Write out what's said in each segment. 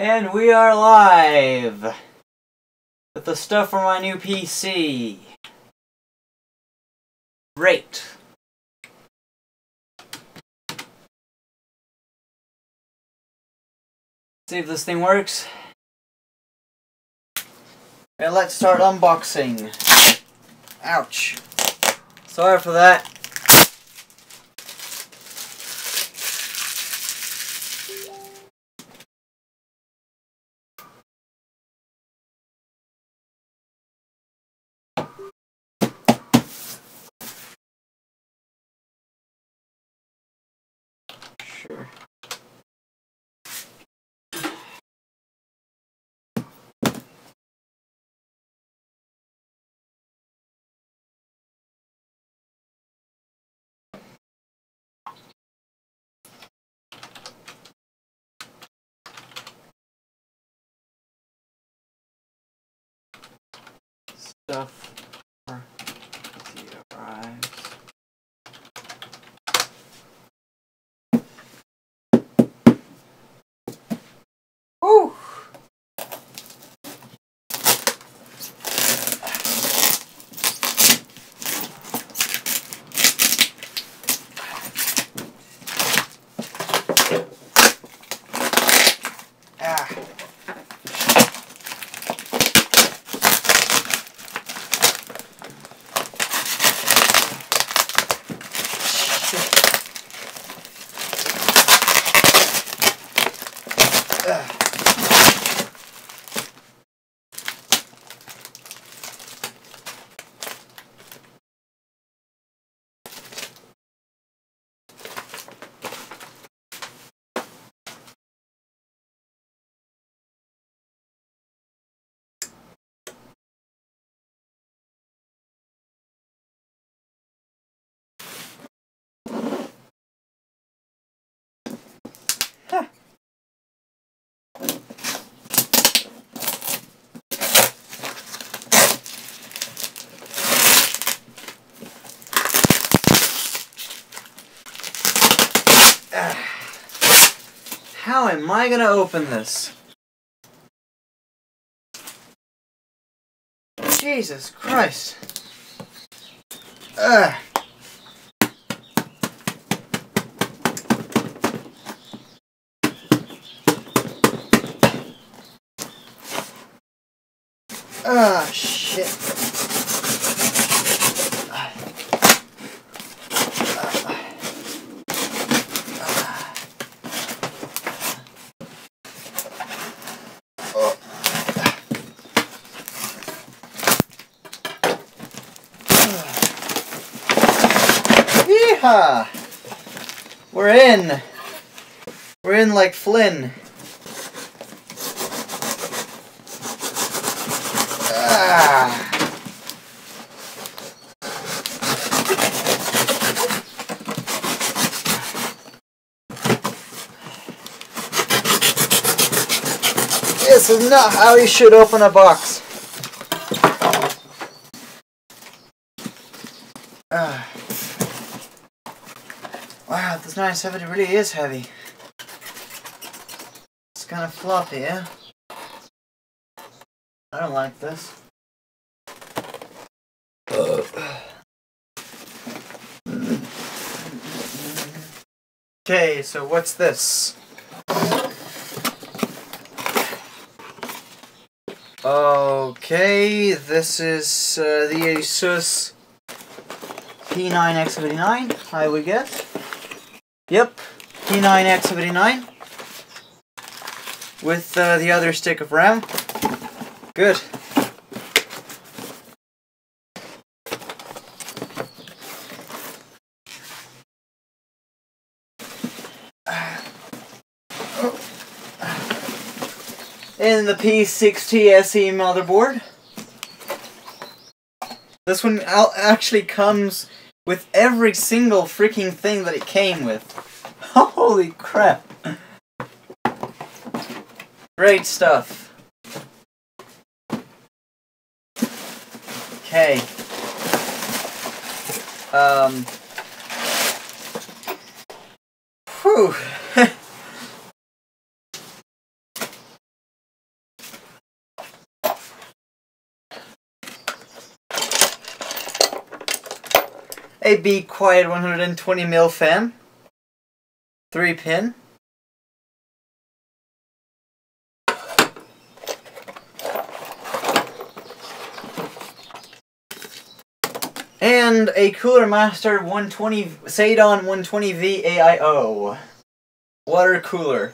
And we are live with the stuff for my new PC. Great. See if this thing works. And let's start unboxing. Ouch. Sorry for that. Sure. Stuff for the arrives. Woo! How am I gonna open this? Jesus Christ. Shit. Yeehaw! We're in. We're in like Flynn. This is not how you should open a box. Wow, this 970 really is heavy. It's kind of floppy, yeah? I don't like this. Okay, so what's this? Okay, this is the Asus P9X79, I would guess. Yep, P9X79 with the other stick of RAM. Good. And the P60 SE motherboard. This one actually comes with every single freaking thing that it came with. Holy crap. Great stuff. Okay. Whew. A Be Quiet 120mm fan. 3-pin. And a Cooler Master 120 Sadon 120V AIO. Water cooler.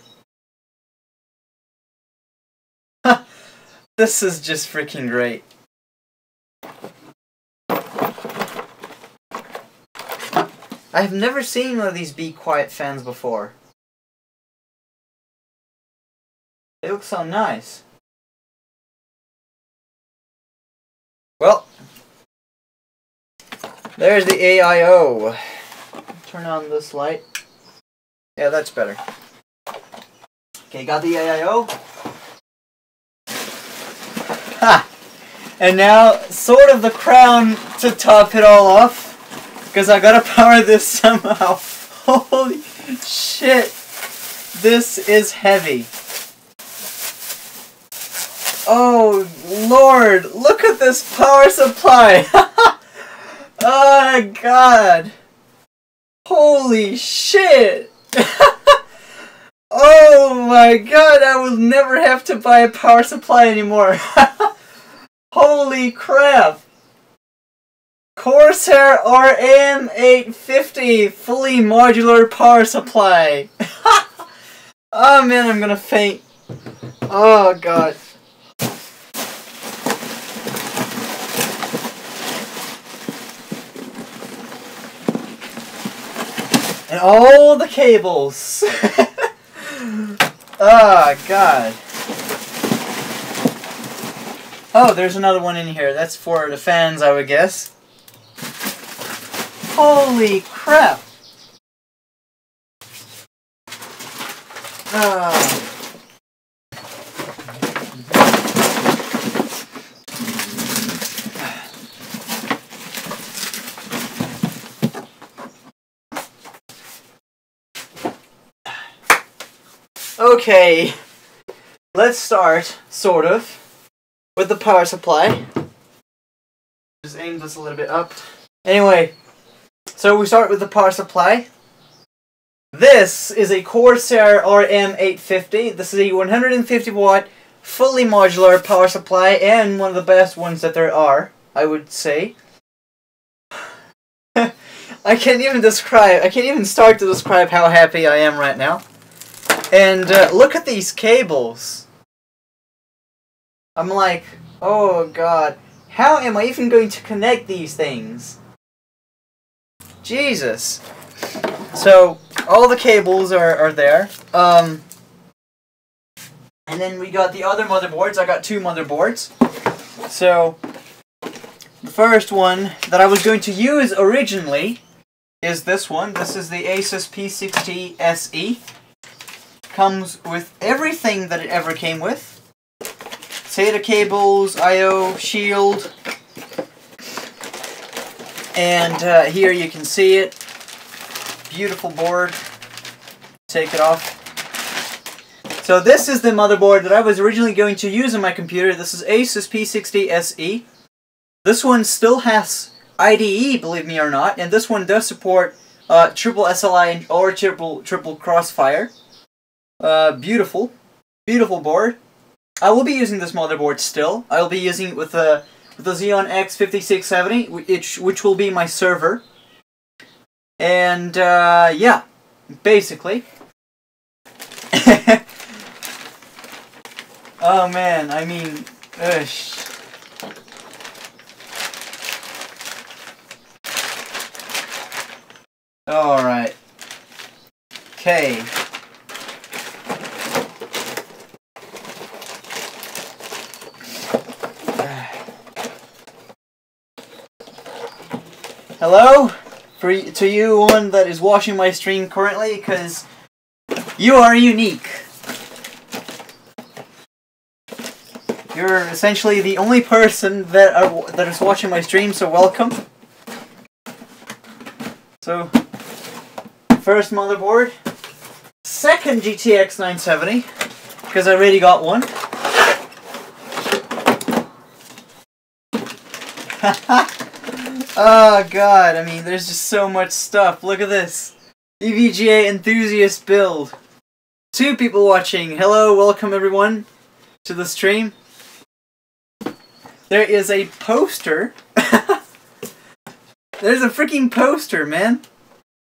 This is just freaking great. I've never seen one of these Be Quiet fans before. They look so nice. Well, there's the AIO. Turn on this light. Yeah, that's better. Okay, got the AIO. Ha! And now, sort of the crown to top it all off. Because I gotta power this somehow. Holy shit. This is heavy. Oh, Lord. Look at this power supply. Oh, God. Holy shit. Oh, my God. I will never have to buy a power supply anymore. Holy crap. Corsair RM850 fully modular power supply. Oh man, I'm gonna faint. Oh god. And all the cables. Oh god. Oh, there's another one in here. That's for the fans, I would guess. Holy crap! Okay, let's start, sort of, with the power supply. Just aim this a little bit up. Anyway. So we start with the power supply. This is a Corsair RM850. This is a 150 watt, fully modular power supply, and one of the best ones that there are, I would say. I can't even start to describe how happy I am right now. And look at these cables. I'm like, oh god, how am I even going to connect these things? Jesus. So, all the cables are there. And then we got the other motherboards. I got two motherboards. So, the first one that I was going to use originally is this one. This is the Asus P60 SE. Comes with everything that it ever came with. SATA cables, I/O, shield. And here you can see it. Beautiful board. Take it off. So this is the motherboard that I was originally going to use on my computer. This is Asus P60 SE. This one still has IDE, believe me or not, and this one does support triple SLI or triple Crossfire. Beautiful. Beautiful board. I will be using this motherboard still. I will be using it with the Xeon X5670, which will be my server. And, yeah, basically. Oh man, I mean, Alright. Okay. Hello? To you, one that is watching my stream currently, because you are unique. You're essentially the only person that is watching my stream, so welcome. So, first motherboard. Second GTX 970, because I already got one. Oh god, I mean, there's just so much stuff. Look at this. EVGA enthusiast build. 2 people watching. Hello, welcome everyone to the stream. There is a poster. There's a freaking poster, man.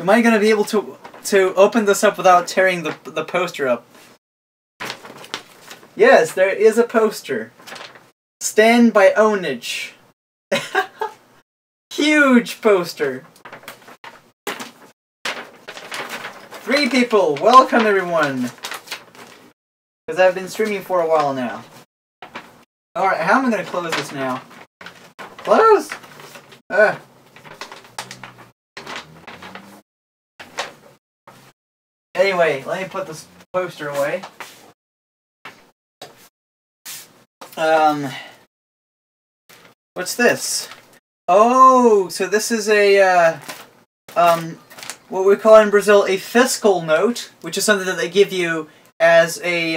Am I gonna be able to open this up without tearing the poster up? Yes, there is a poster. Stand by Onage. Huge poster. 3 people. Welcome everyone. Because I've been streaming for a while now. Alright, how am I going to close this now? Close! Anyway, let me put this poster away. What's this? Oh, so this is a, what we call in Brazil a fiscal note, which is something that they give you as a,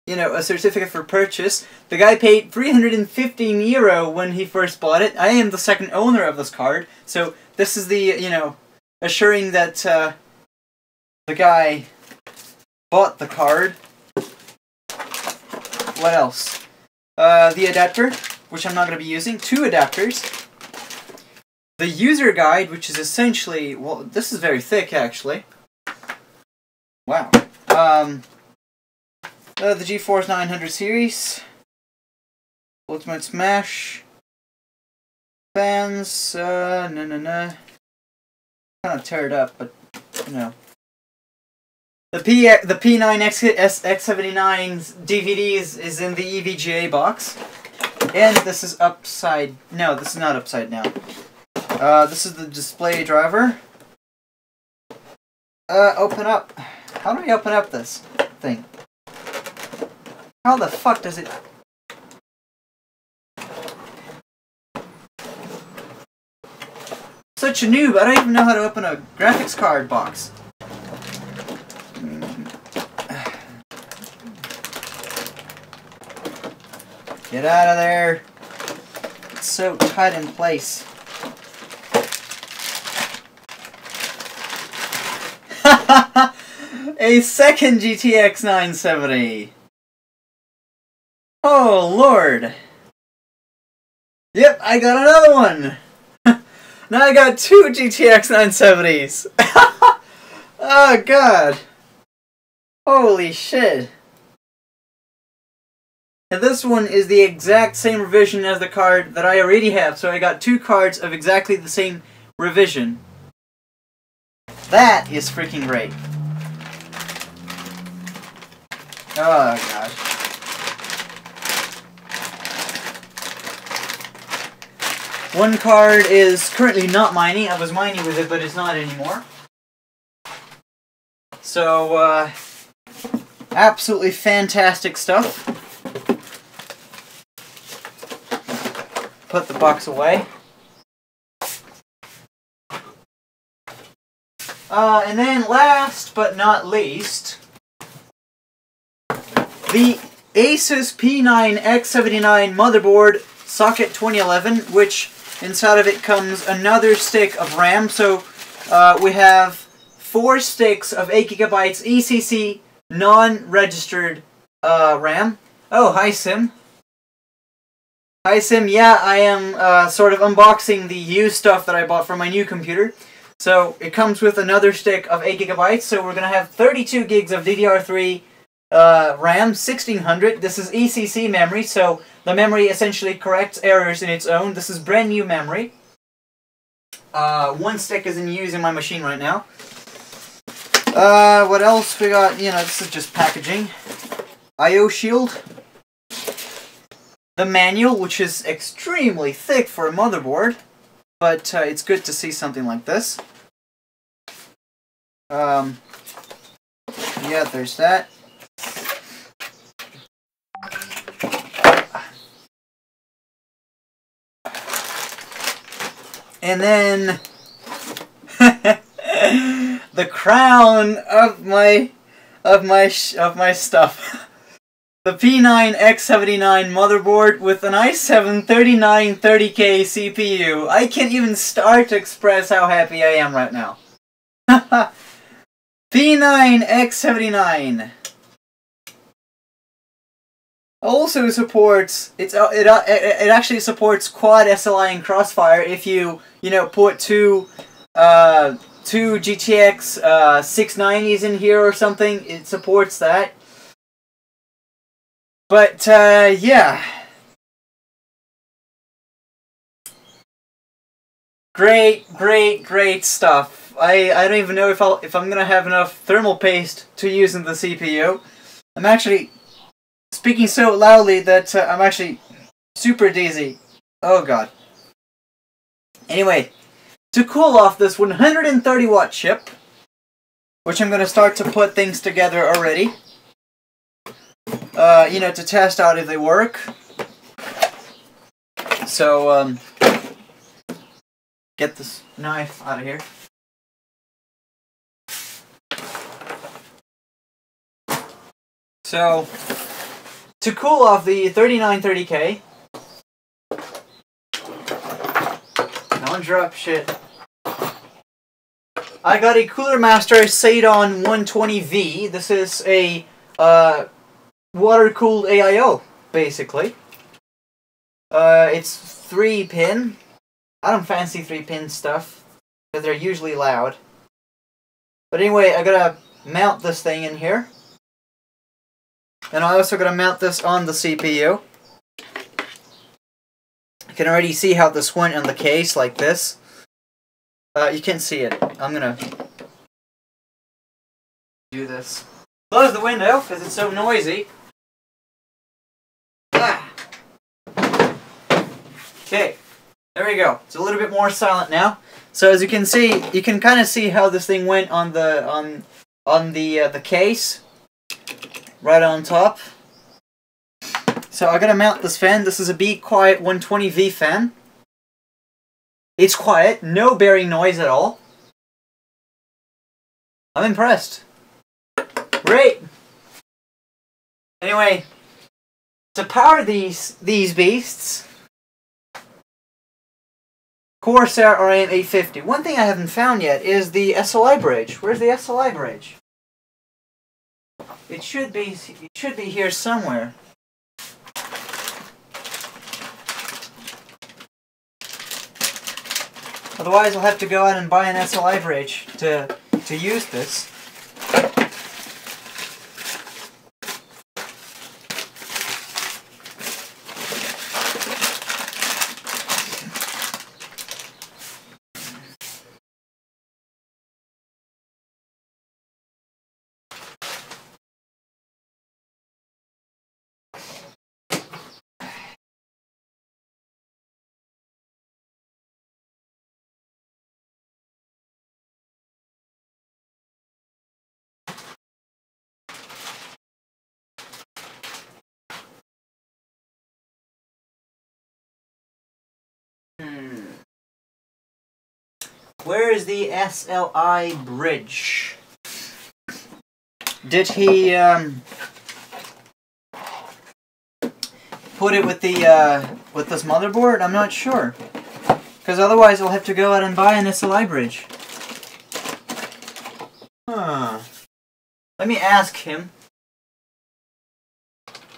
you know, a certificate for purchase. The guy paid 315 euro when he first bought it. I am the second owner of this card, so this is the, you know, assuring that, the guy bought the card. What else? The adapter, which I'm not going to be using. 2 adapters. The user guide, which is essentially... Well, this is very thick, actually. Wow. The GeForce 900 series. Ultimate Smash. Fans. Kind of tear it up, but, you know. The P9 X79's DVDs is in the EVGA box. And this is upside... No, this is not upside down. This is the display driver. Open up. How do we open up this thing? How the fuck does it... Such a noob, I don't even know how to open a graphics card box. Get out of there. It's so tight in place. A second GTX 970. Oh, Lord. Yep, I got another one. Now I got 2 GTX 970s. Oh, God. Holy shit. And this one is the exact same revision as the card that I already have, so I got 2 cards of exactly the same revision. That is freaking great. Oh, gosh. One card is currently not mining. I was mining with it, but it's not anymore. So, absolutely fantastic stuff. Put the box away. And then last but not least, the Asus P9 X79 motherboard socket 2011, which inside of it comes another stick of RAM. So we have 4 sticks of 8 GB ECC non-registered RAM. Oh, hi Sim. Hi Sim, yeah, I am sort of unboxing the used stuff that I bought for my new computer. So it comes with another stick of 8 GB, so we're going to have 32 gigs of DDR3 RAM, 1600. This is ECC memory, so the memory essentially corrects errors in its own. This is brand new memory. 1 stick is in use in my machine right now. What else we got? You know, this is just packaging. IO shield. The manual, which is extremely thick for a motherboard, but it's good to see something like this. Yeah, there's that. And then the crown of my stuff. the P9X79 motherboard with an i7-3930K CPU. I can't even start to express how happy I am right now. P9X79 also supports it actually supports quad SLI and Crossfire if you put two GTX 690s in here or something. It supports that. But yeah, great stuff. I don't even know if I'm gonna have enough thermal paste to use in the CPU. I'm actually speaking so loudly that I'm actually super dizzy. Oh god. Anyway, to cool off this 130 watt chip, which I'm gonna start to put things together already. To test out if they work. So, get this knife out of here. So, to cool off the 3930K, don't drop shit. I got a Cooler Master Sadon 120V. This is a water-cooled AIO, basically. It's 3-pin. I don't fancy 3-pin stuff, because they're usually loud. But anyway, I gotta mount this thing in here. And I also gotta mount this on the CPU. You can already see how this went on the case, like this. You can't see it. I'm gonna do this. Close the window, because it's so noisy. Okay, there we go. It's a little bit more silent now. So as you can see, you can kind of see how this thing went on the case, right on top. So I gotta mount this fan. This is a Be Quiet 120V fan. It's quiet, no bearing noise at all. I'm impressed. Great. Anyway, to power these beasts, Corsair RM850. One thing I haven't found yet is the SLI bridge. Where's the SLI bridge? It should be here somewhere. Otherwise, I'll have to go out and buy an SLI bridge to use this. Where is the SLI bridge? Did he put it with this motherboard? I'm not sure, because otherwise I'll have to go out and buy an SLI bridge. Huh. Let me ask him.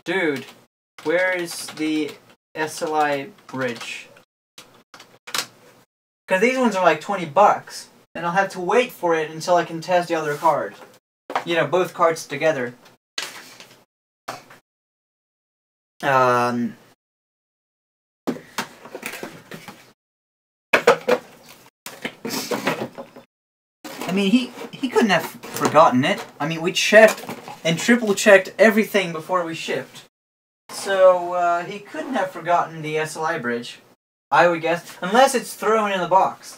Dude, where is the SLI bridge? Because these ones are like 20 bucks. And I'll have to wait for it until I can test the other card. You know, both cards together. I mean, he couldn't have forgotten it. I mean, we checked and triple checked everything before we shipped. So, he couldn't have forgotten the SLI bridge. I would guess, unless it's thrown in the box.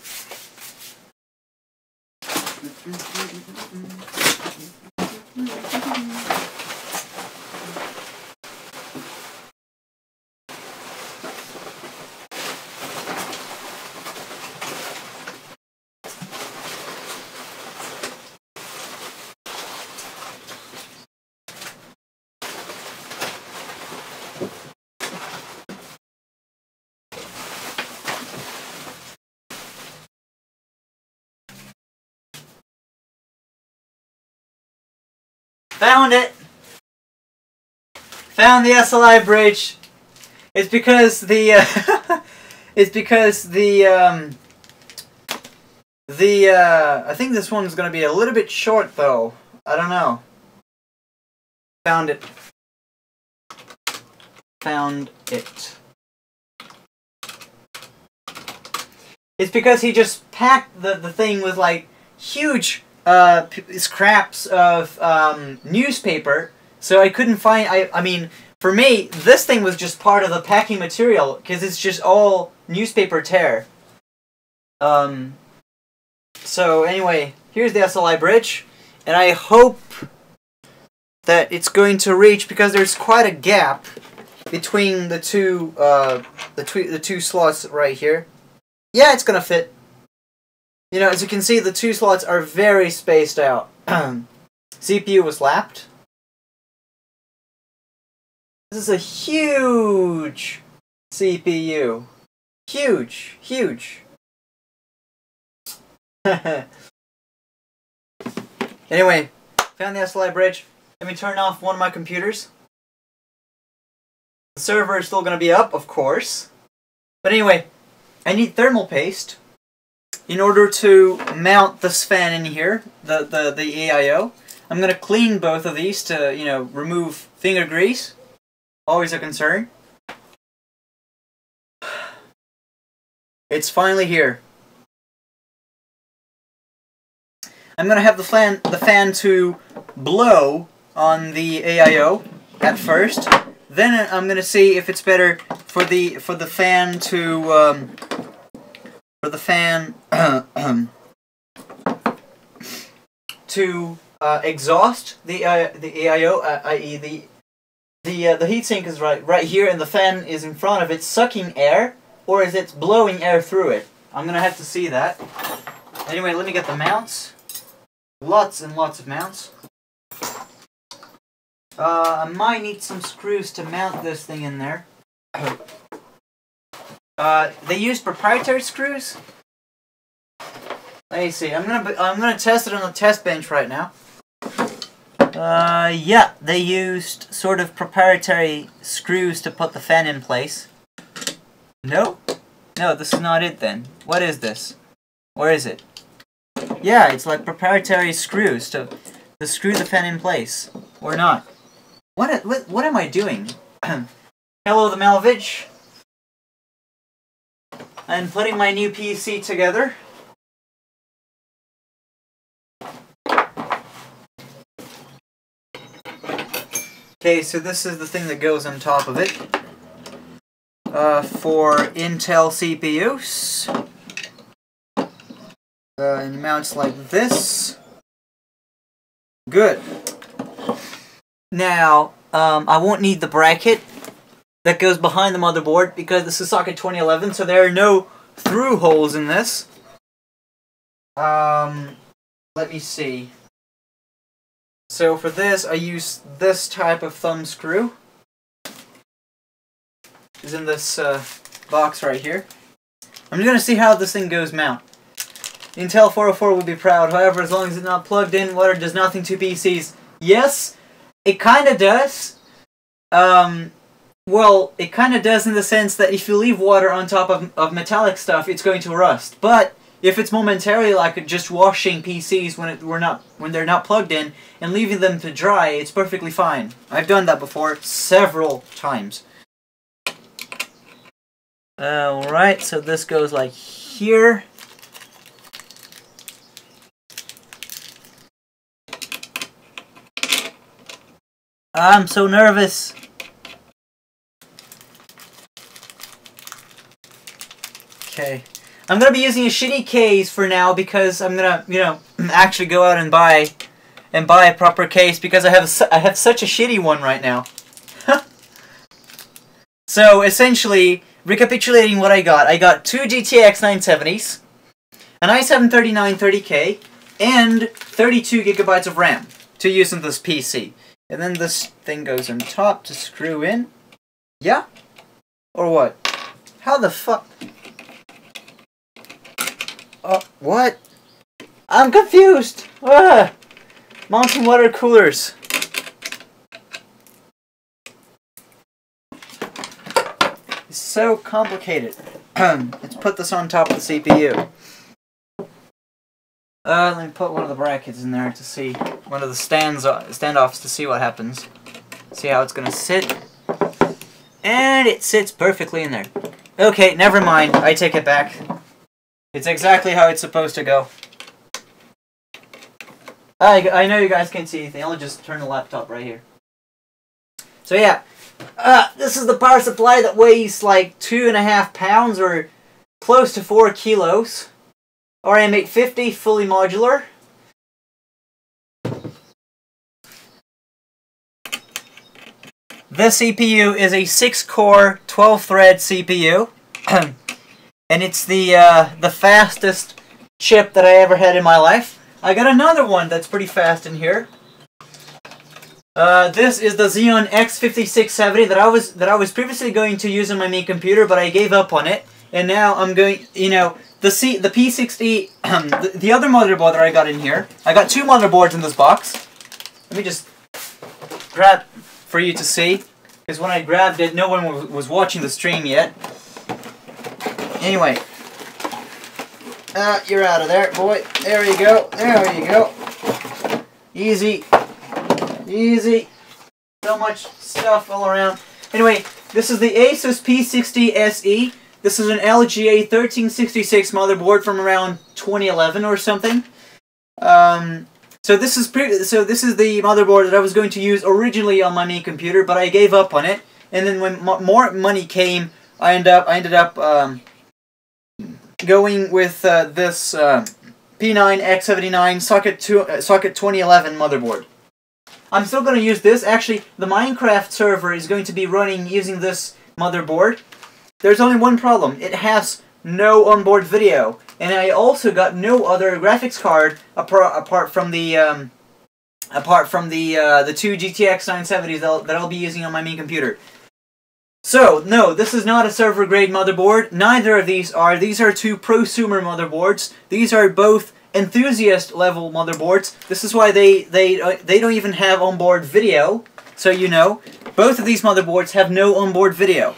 Found it! Found the SLI bridge. It's because the it's because the I think this one's gonna be a little bit short though. I don't know. Found it. Found it. It's because he just packed the thing with like huge scraps of newspaper, so I couldn't find. I mean, for me, this thing was just part of the packing material because it's just all newspaper tear. So anyway, here's the SLI bridge, and I hope that it's going to reach, because there's quite a gap between the two slots right here. Yeah, it's gonna fit. You know, as you can see, the two slots are very spaced out. CPU was lapped. This is a huge CPU. Huge, huge. Anyway, found the SLI bridge. Let me turn off one of my computers. The server is still going to be up, of course. But anyway, I need thermal paste in order to mount this fan in here, the AIO. I'm going to clean both of these to, you know, remove finger grease. Always a concern. It's finally here. I'm going to have the fan to blow on the AIO at first. Then I'm going to see if it's better for the fan to to exhaust the AIO, i.e. the heatsink is right here and the fan is in front of it sucking air, or is it blowing air through it? I'm going to have to see that. Anyway, let me get the mounts. Lots and lots of mounts. I might need some screws to mount this thing in there. They use proprietary screws. Let me see. I'm gonna test it on the test bench right now. Yeah, they used sort of proprietary screws to put the fan in place. No? No, this is not it then. What is this? Or is it? Yeah, it's like proprietary screws to screw the fan in place. Or not. What am I doing? Hello, the Malvich. I'm putting my new PC together. Okay, so this is the thing that goes on top of it. For Intel CPUs. And it mounts like this. Good. Now, I won't need the bracket that goes behind the motherboard because this is socket 2011, so there are no through holes in this. Let me see. So for this, I use this type of thumb screw. It's in this box right here. I'm just going to see how this thing goes mount. Intel 404 would be proud, however, as long as it's not plugged in, water does nothing to PCs. Yes, it kind of does. Well, it kind of does in the sense that if you leave water on top of metallic stuff, it's going to rust. But if it's momentarily like just washing PCs when they're not plugged in and leaving them to dry, it's perfectly fine. I've done that before several times. Alright, so this goes like here. I'm so nervous. Okay. I'm gonna be using a shitty case for now because I'm gonna, you know, actually go out and buy a proper case because I have such a shitty one right now. So essentially, recapitulating what I got two GTX 970s, an i7-3930K, and 32 gigabytes of RAM to use in this PC. And then this thing goes on top to screw in. Yeah? Or what? How the fuck? What? I'm confused! Mountain water coolers. so complicated. Let's put this on top of the CPU. Let me put one of the brackets in there to see, one of the standoffs to see what happens. See how it's gonna sit. And it sits perfectly in there. Okay, never mind. I take it back. It's exactly how it's supposed to go. I know you guys can't see anything. I'll just turn the laptop right here. So yeah, this is the power supply that weighs like 2.5 pounds or close to 4 kilos. RM850, fully modular. This CPU is a 6-core, 12-thread CPU, and it's the fastest chip that I ever had in my life. I got another one that's pretty fast in here. This is the Xeon X5670 that I was previously going to use on my main computer, but I gave up on it, and now I'm going. You know, the P60, the other motherboard that I got in here. I got 2 motherboards in this box. Let me just grab for you to see, because when I grabbed it, no one was watching the stream yet. Anyway, you're out of there, boy. There you go. There you go. Easy. Easy. So much stuff all around. Anyway, this is the Asus P60 SE. This is an LGA 1366 motherboard from around 2011 or something. So this is the motherboard that I was going to use originally on my main computer, but I gave up on it. And then when more money came, I ended up going with this P9X79 socket 2011 motherboard. I'm still going to use this. Actually, the Minecraft server is going to be running using this motherboard. There's only one problem. It has no onboard video, and I also got no other graphics card apart from the 2 GTX 970s that I'll be using on my main computer. So no, this is not a server grade motherboard. Neither of these are. These are 2 prosumer motherboards. These are both enthusiast level motherboards. This is why they don't even have onboard video. So you know, both of these motherboards have no onboard video.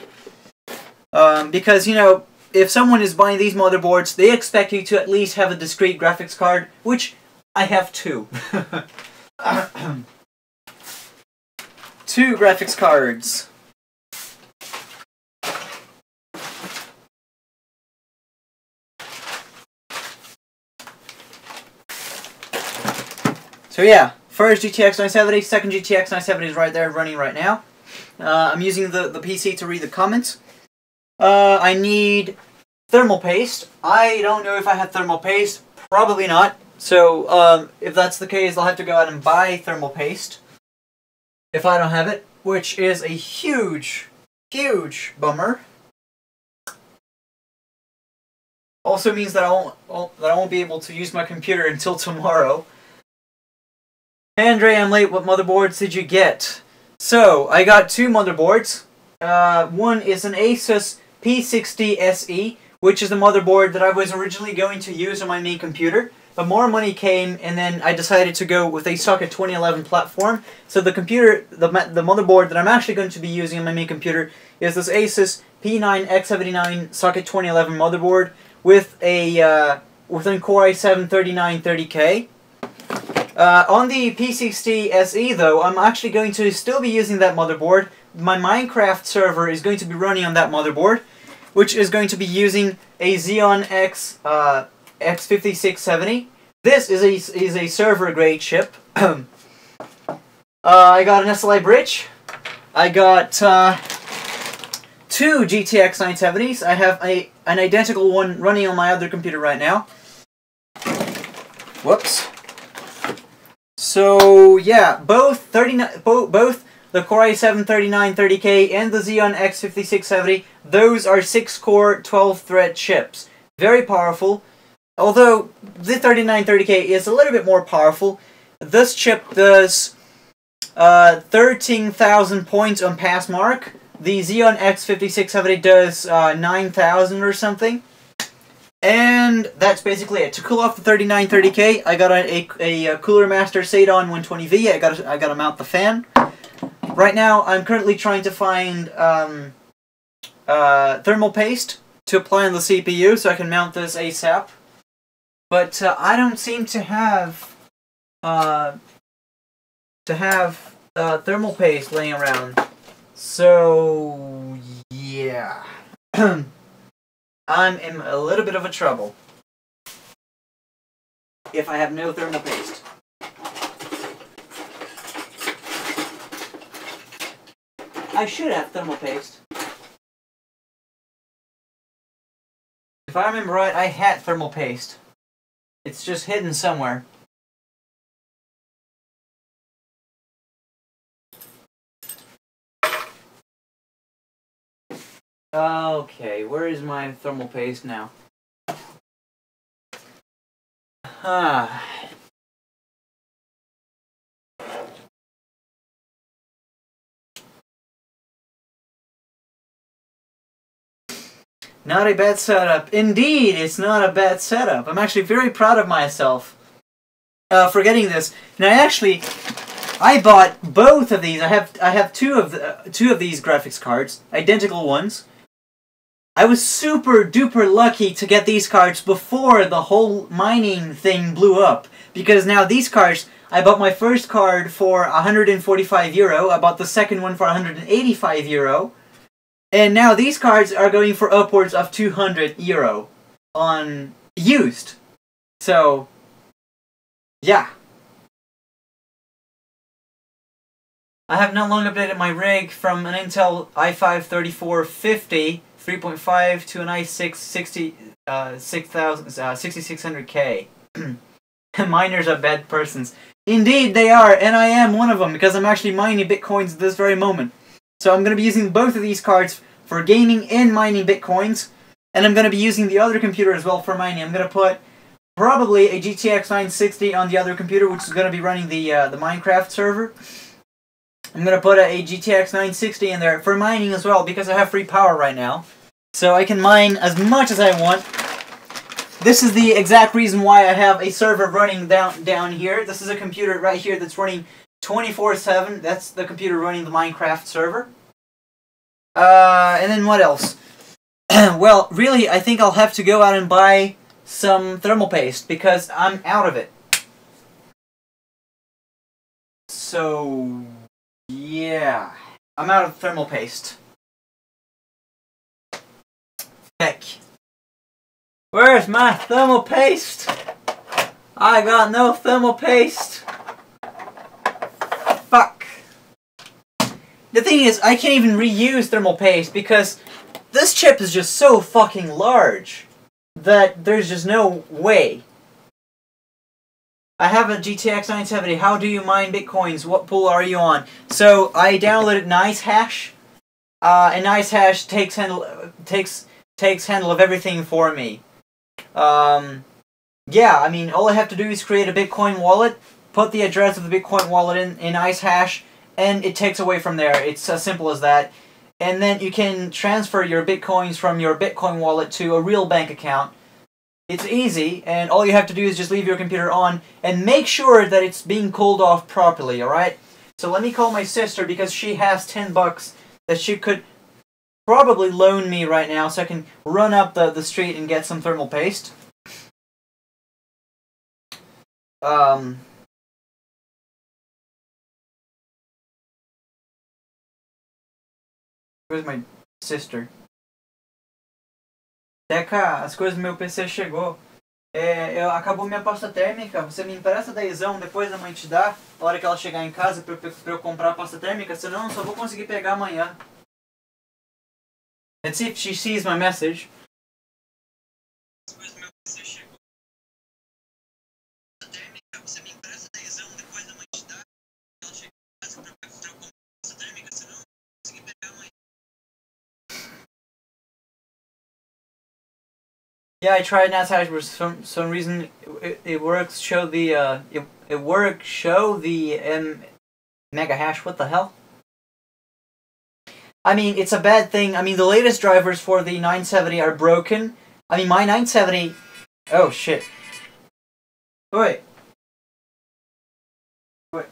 Because, you know, if someone is buying these motherboards, they expect you to at least have a discrete graphics card, which I have 2. 2 graphics cards. So yeah, first GTX 970, second GTX 970 is right there running right now. I'm using the PC to read the comments. I need thermal paste. I don't know if I have thermal paste. Probably not. So, if that's the case, I'll have to go out and buy thermal paste. If I don't have it, which is a huge, huge bummer. Also means that I won't be able to use my computer until tomorrow. Andre, I'm late. What motherboards did you get? So, I got 2 motherboards. One is an Asus P60 SE, which is the motherboard that I was originally going to use on my main computer, but more money came, and then I decided to go with a socket 2011 platform. So the motherboard that I'm actually going to be using on my main computer is this Asus P9X79 socket 2011 motherboard with an Core i7 3930K. On the P60 SE though, I'm actually going to still be using that motherboard. My Minecraft server is going to be running on that motherboard, which is going to be using a Xeon X5670. This is a server grade chip. I got an SLI bridge. I got 2 GTX 970s. I have an identical one running on my other computer right now. Whoops. So yeah, both the Core i7 3930K and the Xeon X5670, those are 6-core 12-thread chips. Very powerful. Although the 3930K is a little bit more powerful, this chip does 13,000 points on pass mark. The Xeon X5670 does 9,000 or something. And that's basically it. To cool off the 3930K, I got a Cooler Master Sadon 120V. I got to mount the fan. Right now, I'm currently trying to find thermal paste to apply on the CPU so I can mount this ASAP. But I don't seem to have thermal paste laying around. So yeah, I'm in a little bit of a trouble if I have no thermal paste. I should have thermal paste. If I remember right, I had thermal paste. It's just hidden somewhere. Okay, where is my thermal paste now? Not a bad setup. Indeed, it's not a bad setup. I'm actually very proud of myself for getting this. Now, actually, I bought both of these. I have two of these graphics cards, identical ones. I was super duper lucky to get these cards before the whole mining thing blew up. Because now these cards, I bought my first card for 145 euro, I bought the second one for 185 euro, and now these cards are going for upwards of 200 euro on used. So, yeah. I have not long updated my rig from an Intel i5-3450 3.5 to an i6 6600K. Miners are bad persons. Indeed they are, and I am one of them because I'm actually mining bitcoins at this very moment. So I'm going to be using both of these cards for gaming and mining bitcoins, and I'm going to be using the other computer as well for mining. I'm going to put probably a GTX 960 on the other computer, which is going to be running the Minecraft server. I'm going to put a GTX 960 in there for mining as well because I have free power right now. So I can mine as much as I want. This is the exact reason why I have a server running down here. This is a computer right here that's running 24/7. That's the computer running the Minecraft server. And then what else? Well, really, I think I'll have to go out and buy some thermal paste because I'm out of it. So, yeah. I'm out of thermal paste. Heck. Where's my thermal paste? I got no thermal paste. Fuck. The thing is, I can't even reuse thermal paste because this chip is just so fucking large that there's just no way. I have a GTX 970. How do you mine bitcoins? What pool are you on? So I downloaded NiceHash. And NiceHash takes handle of everything for me. Yeah, I mean, all I have to do is create a Bitcoin wallet, put the address of the Bitcoin wallet in NiceHash, and it takes away from there. It's as simple as that. And then you can transfer your Bitcoins from your Bitcoin wallet to a real bank account. It's easy, and all you have to do is just leave your computer on and make sure that it's being cooled off properly, alright? So let me call my sister because she has 10 bucks that she could probably loan me right now so I can run up the street and get some thermal paste. Where's my sister? Teca, as coisas do meu PC chegou. Acabou minha pasta térmica. Você me empresta dezão, depois a mãe te dá, a hora que ela chegar em casa pra eu comprar a pasta térmica, senão eu só vou conseguir pegar amanhã. Let's see if she sees my message. Yeah, I tried NiceHash, but for some reason it works. Show the it works. Show the mega hash. What the hell? I mean, it's a bad thing. I mean, the latest drivers for the 970 are broken. I mean, my 970. Oh shit! Wait. Wait.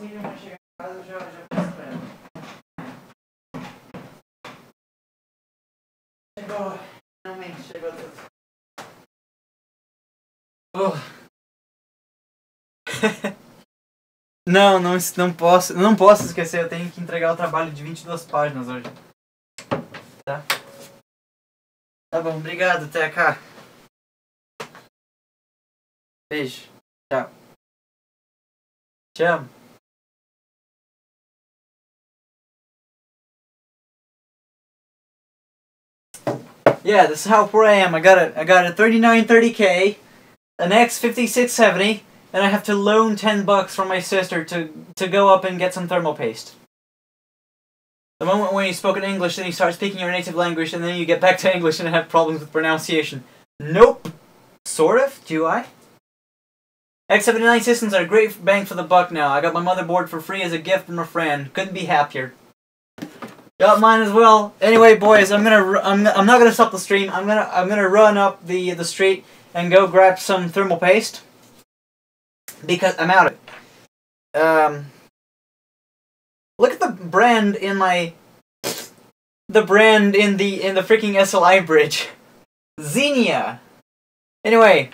Posso chegar em casa eu já peço pra ela. Chegou. Finalmente chegou tudo. Não posso esquecer, eu tenho que entregar o trabalho de 22 páginas hoje. Tá? Tá bom, obrigado, Teca. Beijo. Tchau. Te amo. Yeah, this is how poor I am. I got a 3930K, an X5670, and I have to loan $10 from my sister to go up and get some thermal paste. The moment when you spoke in English, then you start speaking your native language, and then you get back to English and have problems with pronunciation. Nope. Sort of, do I? X79 systems are a great bang for the buck now. I got my motherboard for free as a gift from a friend. Couldn't be happier. Got mine as well. Anyway, boys, I'm not gonna stop the stream. I'm gonna run up the street and go grab some thermal paste because I'm out of it. Look at the brand in my the freaking SLI bridge, Xenia. Anyway,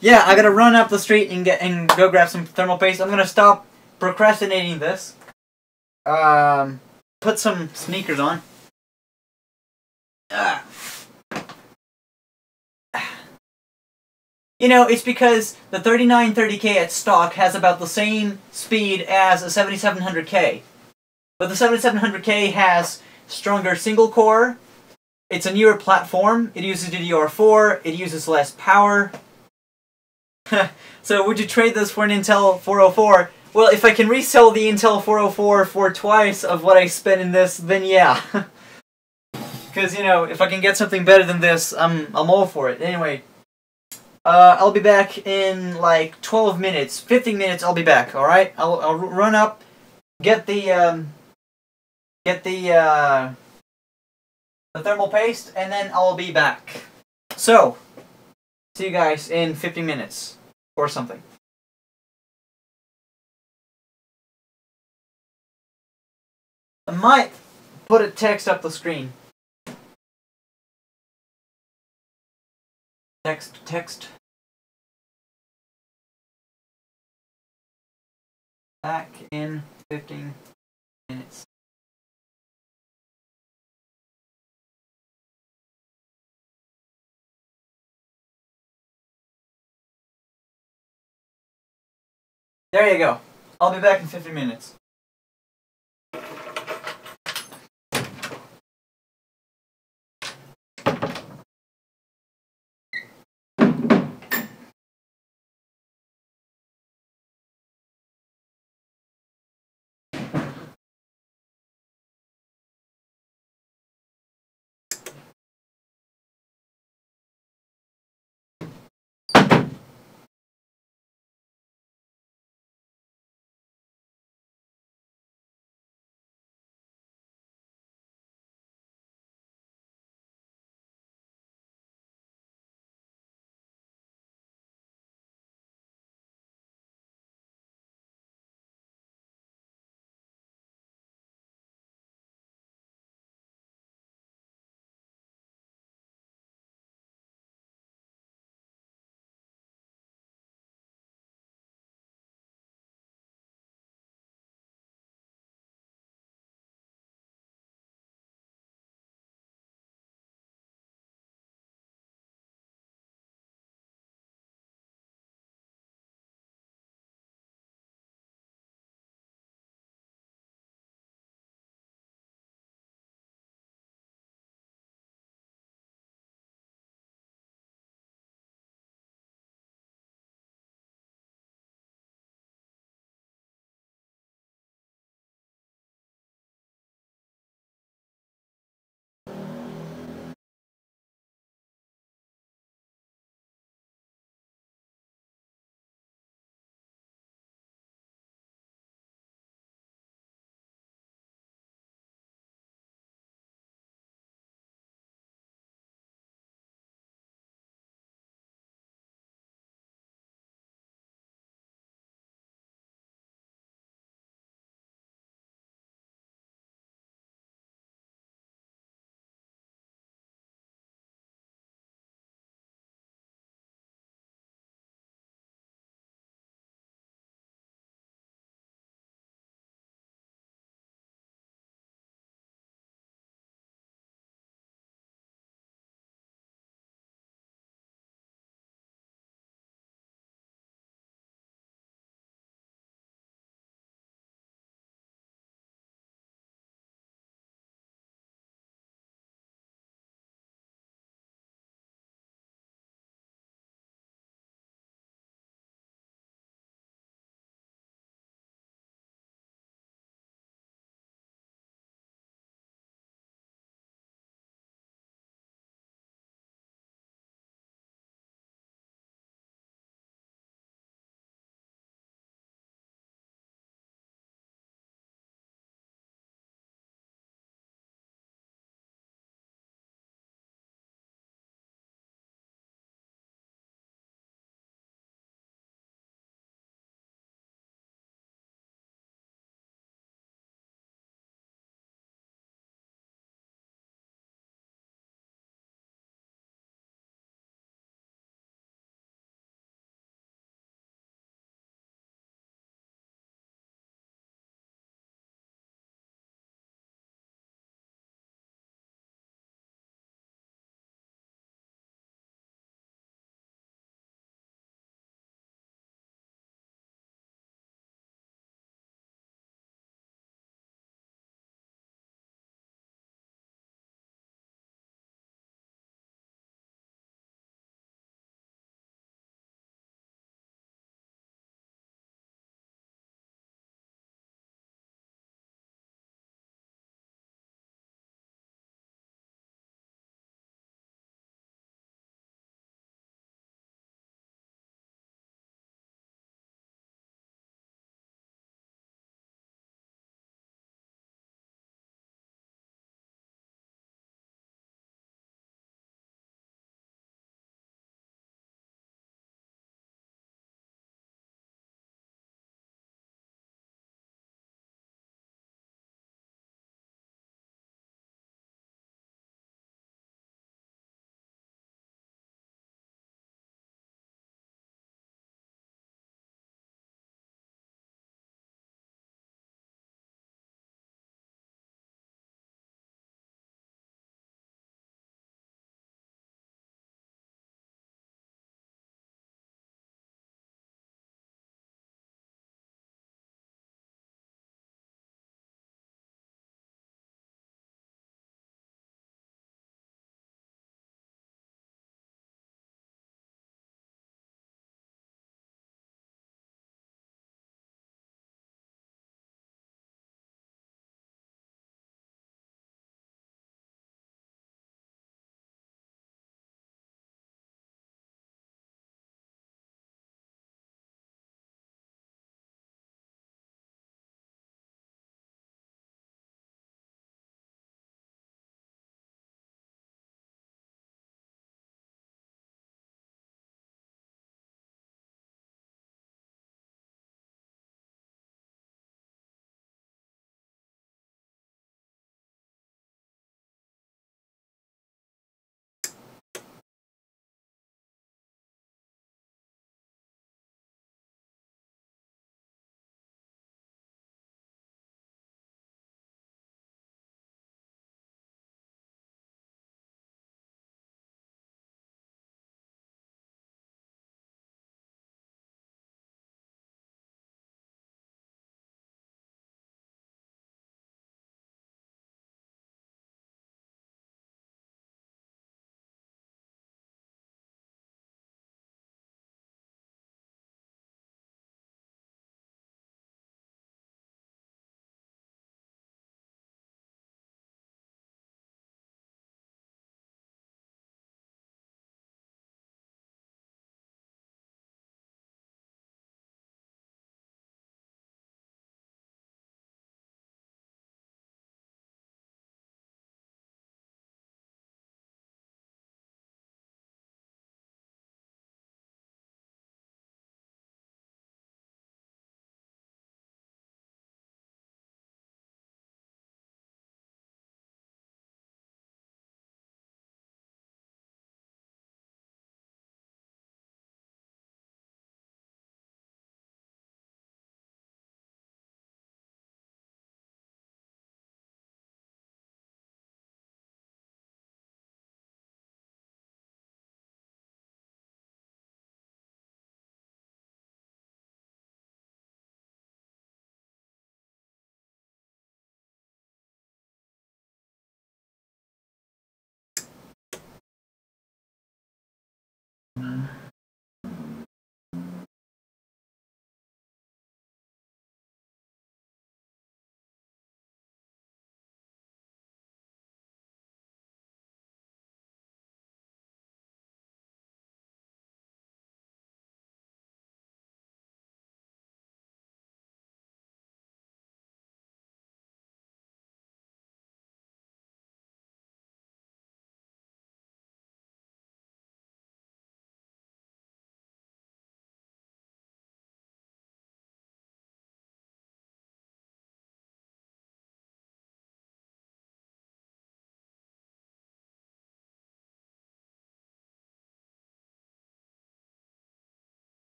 yeah, I gotta run up the street and go grab some thermal paste. I'm gonna stop procrastinating this. Put some sneakers on. You know, it's because the 3930K at stock has about the same speed as a 7700K. But the 7700K has stronger single core. It's a newer platform. It uses DDR4. It uses less power. So would you trade this for an Intel 404? Well, if I can resell the Intel 404 for twice of what I spent in this, then yeah. Because, you know, if I can get something better than this, I'm all for it. Anyway, I'll be back in like 12 minutes. 15 minutes, I'll be back, alright? I'll run up, get the thermal paste, and then I'll be back. So, see you guys in 15 minutes. Or something. I might put a text up the screen. Text. Back in 15 minutes. There you go. I'll be back in 15 minutes.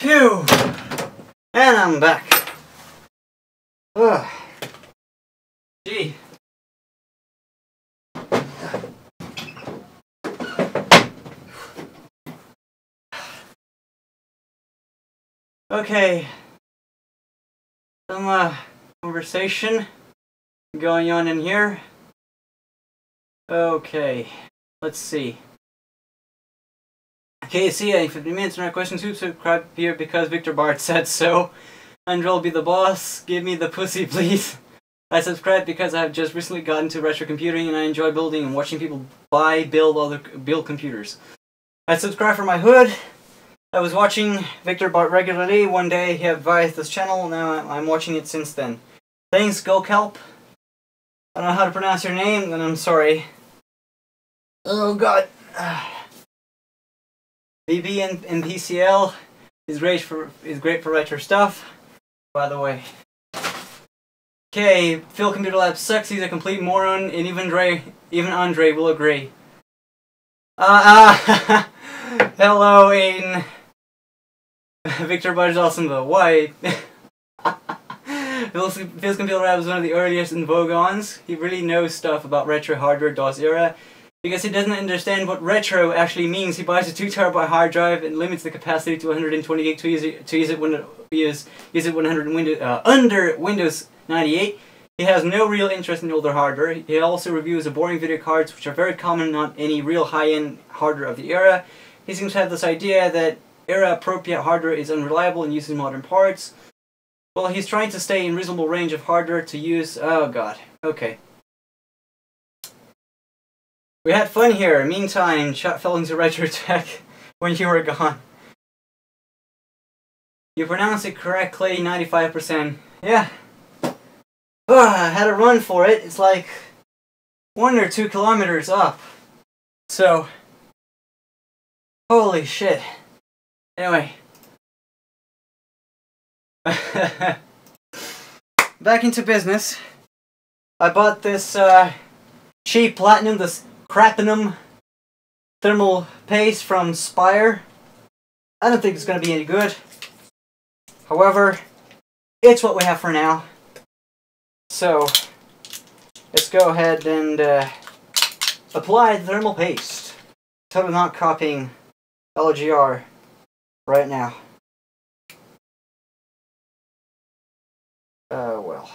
Phew! And I'm back. Ugh. Gee. Okay. Some conversation going on in here. Okay. Let's see. Okay, see ya in 50 minutes. No questions. Who subscribe here because Victor Bart said so. Andrel be the boss. Give me the pussy, please. I subscribe because I have just recently gotten to retro computing and I enjoy building and watching people build computers. I subscribe for my hood. I was watching Victor Bart regularly. One day he advised this channel. Now I'm watching it since then. Thanks, GoKelp. I don't know how to pronounce your name, and I'm sorry. Oh God. VB and PCL is great for retro stuff. By the way. Okay, Phil Computer Lab sucks. He's a complete moron, and even Andre will agree. Hello, Aiden. Victor Bart is awesome though. Why? Phil's Computer Lab is one of the earliest in Vogons. He really knows stuff about retro hardware DOS era. Because he doesn't understand what retro actually means, he buys a 2 TB hard drive and limits the capacity to 120 gig to use it when under Windows 98. He has no real interest in older hardware. He also reviews the boring video cards, which are very common on any real high-end hardware of the era. He seems to have this idea that era-appropriate hardware is unreliable and uses modern parts. Well, he's trying to stay in reasonable range of hardware to use. Oh God. Okay. We had fun here. Meantime, chat fell into retro tech when you were gone. You pronounced it correctly, 95%. Yeah. I had a run for it. It's like 1 or 2 kilometers up. So, holy shit. Anyway. Back into business. I bought this cheap platinum, this Cratinum thermal paste from Spire. I don't think it's going to be any good. However, it's what we have for now. So, let's go ahead and apply the thermal paste. Totally not copying LGR right now. Well.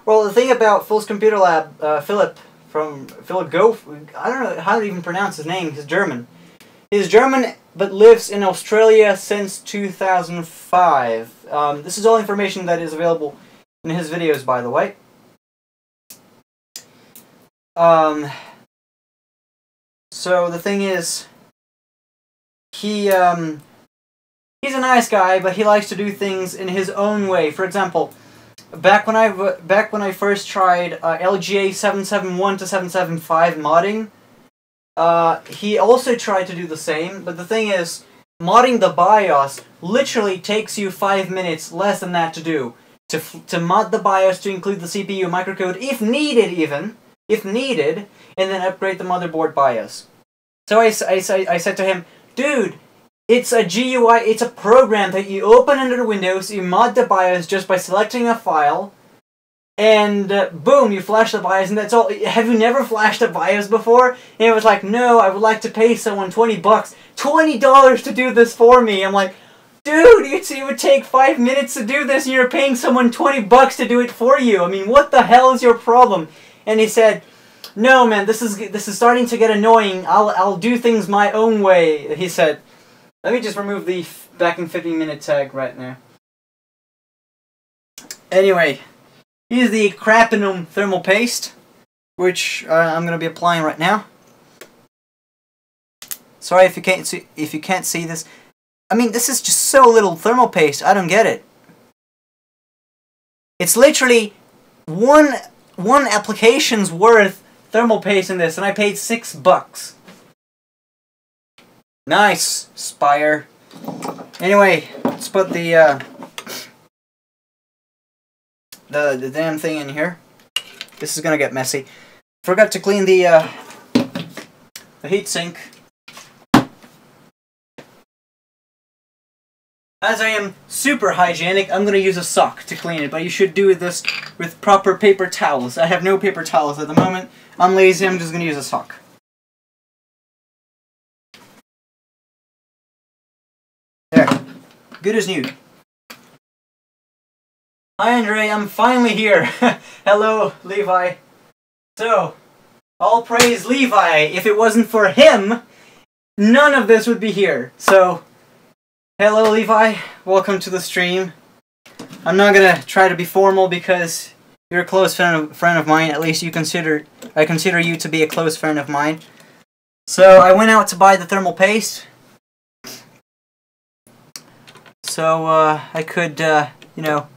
Well, the thing about Phil's Computer Lab, Philip Go, I don't know how to even pronounce his name, he's German. He's German, but lives in Australia since 2005. This is all information that is available in his videos, by the way. So the thing is, he's a nice guy, but he likes to do things in his own way. For example, back when I first tried LGA 771 to 775 modding, he also tried to do the same, but the thing is, modding the BIOS literally takes you 5 minutes, less than that to do. To mod the BIOS to include the CPU microcode, if needed, and then upgrade the motherboard BIOS. So I said to him, dude, it's a GUI, it's a program that you open under Windows, you mod the BIOS just by selecting a file, and boom, you flash the BIOS, and that's all. Have you never flashed a BIOS before? And it was like, no, I would like to pay someone $20 to do this for me. I'm like, dude, it would take 5 minutes to do this, and you're paying someone $20 to do it for you. I mean, what the hell is your problem? And he said, no, man, this is starting to get annoying. I'll do things my own way. He said. Let me just remove the back in 15-minute tag right now. Anyway, here's the Cratinum thermal paste, which I'm going to be applying right now. Sorry if you can't see this. I mean, this is just so little thermal paste. I don't get it. It's literally one application's worth thermal paste in this, and I paid $6. Nice, Spire. Anyway, let's put the damn thing in here. This is gonna get messy. Forgot to clean the heatsink. As I am super hygienic, I'm going to use a sock to clean it, but you should do this with proper paper towels. I have no paper towels at the moment. I'm lazy, I'm just going to use a sock. There. Good as new. Hi Andre, I'm finally here. Hello, Levi. So, all praise Levi. If it wasn't for him, none of this would be here. So, hello Levi, welcome to the stream. I'm not gonna try to be formal because you're a close friend of mine. At least I consider you to be a close friend of mine. So I went out to buy the thermal paste, so I could, you know,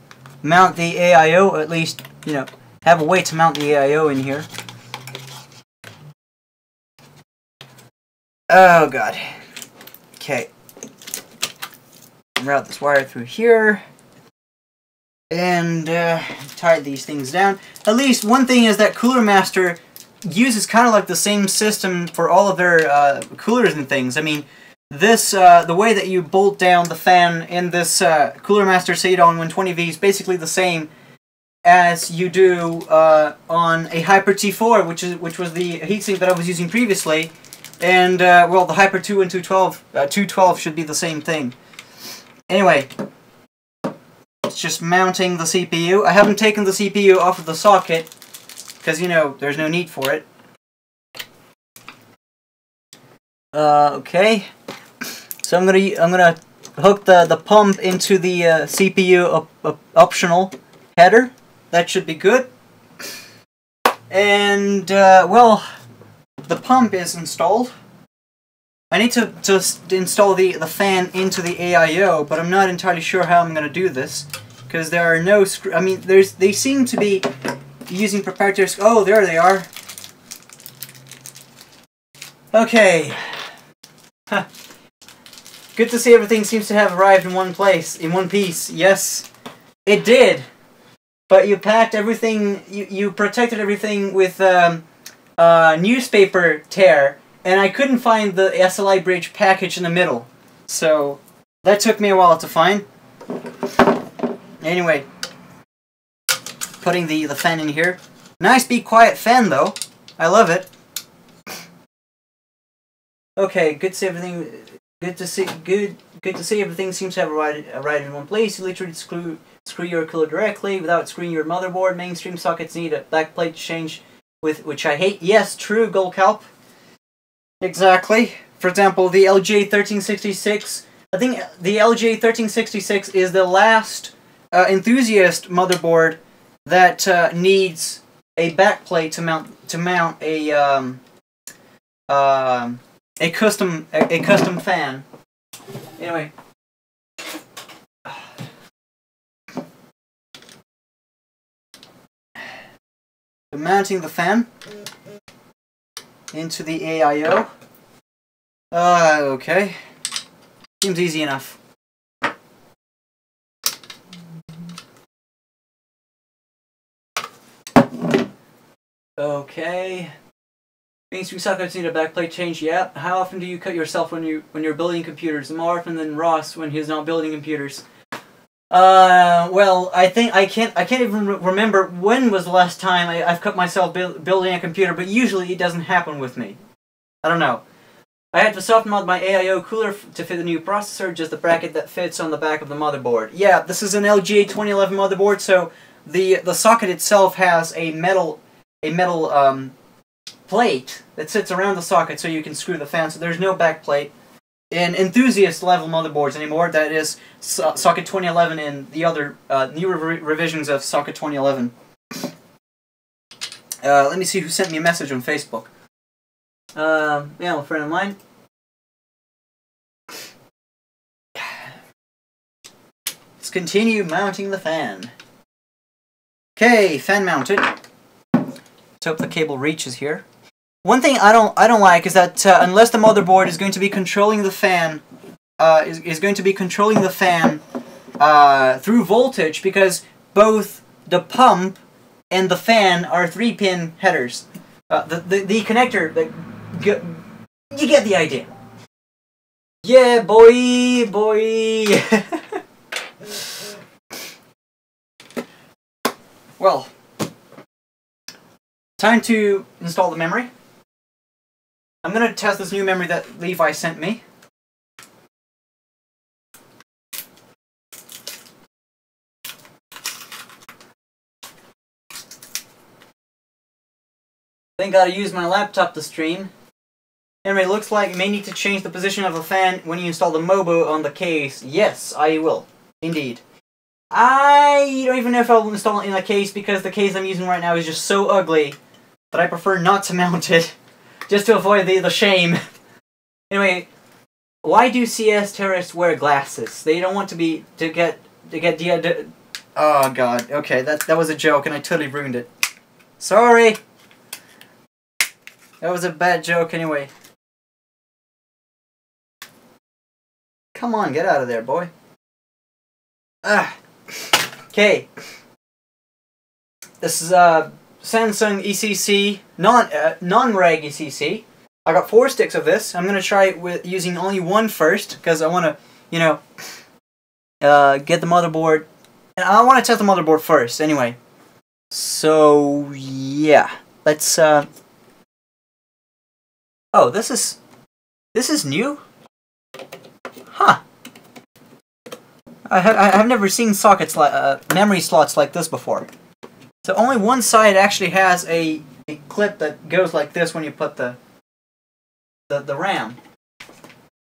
mount the AIO. Or at least, you know, have a way to mount the AIO in here. Oh god. Okay. Route this wire through here, and tie these things down. At least one thing is that Cooler Master uses kind of like the same system for all of their coolers and things. I mean, this the way that you bolt down the fan in this Cooler Master Ceydon 120V is basically the same as you do on a Hyper T4, which was the heatsink that I was using previously, and well, the Hyper 2 and 212 should be the same thing. Anyway, it's just mounting the CPU. I haven't taken the CPU off of the socket because, you know, there's no need for it. Okay. So I'm gonna hook the pump into the CPU optional header. That should be good. And well, the pump is installed. I need to install the fan into the AIO, but I'm not entirely sure how I'm going to do this, because there are no I mean, they seem to be using proprietary. Oh, there they are. Okay. Huh. Good to see everything seems to have arrived in one place, in one piece. Yes, it did. But you packed everything. You protected everything with newspaper tear. And I couldn't find the SLI bridge package in the middle. So, that took me a while to find. Anyway, putting the fan in here. Nice, be quiet fan, though. I love it. Okay, good to see everything. Good to see everything seems to have arrived in one place. You literally screw your cooler directly without screwing your motherboard. Mainstream sockets need a backplate to change with, which I hate. Yes, true, Goldcalp. Exactly. For example, the LJ1366. I think the LJ1366 is the last enthusiast motherboard that needs a backplate to mount a custom fan. Anyway. So mounting the fan into the AIO. Okay. Seems easy enough. Okay. Mainstream sockets need a backplate change. Yeah. How often do you cut yourself when you're building computers? More often than Ross when he's not building computers. Well, I think I can't even remember when was the last time I've cut myself building a computer, but usually it doesn't happen with me. I don't know. I had to soft mod my AIO cooler to fit the new processor, just the bracket that fits on the back of the motherboard. Yeah, this is an LGA 2011 motherboard, so the socket itself has a metal plate that sits around the socket so you can screw the fan, so there's no back plate. In enthusiast level motherboards anymore, that is Socket 2011 and the other newer revisions of Socket 2011. Let me see who sent me a message on Facebook. Yeah, a friend of mine. Let's continue mounting the fan. Okay, fan mounted. Let's hope the cable reaches here. One thing I don't like is that unless the motherboard is going to be controlling the fan, is going to be controlling the fan through voltage, because both the pump and the fan are 3-pin headers. The connector, you get the idea. Yeah, boy. well, time to install the memory. I'm going to test this new memory that Levi sent me. Then gotta use my laptop to stream. Anyway, it looks like you may need to change the position of a fan when you install the Mobo on the case. Yes, I will. Indeed. I don't even know if I'll install it in a case because the case I'm using right now is just so ugly that I prefer not to mount it. Just to avoid the shame. Anyway, why do CS terrorists wear glasses? They don't want to get oh god, okay, that was a joke and I totally ruined it. Sorry! That was a bad joke anyway. Come on, get out of there, boy. Ah. Okay. This is Samsung ECC, non-reg ECC. I got 4 sticks of this. I'm gonna try it with using only one first, because I wanna, you know, get the motherboard. And I wanna test the motherboard first, anyway. So yeah. Let's oh, this is new? Huh. I've never seen sockets like memory slots like this before. So only one side actually has a clip that goes like this when you put the RAM.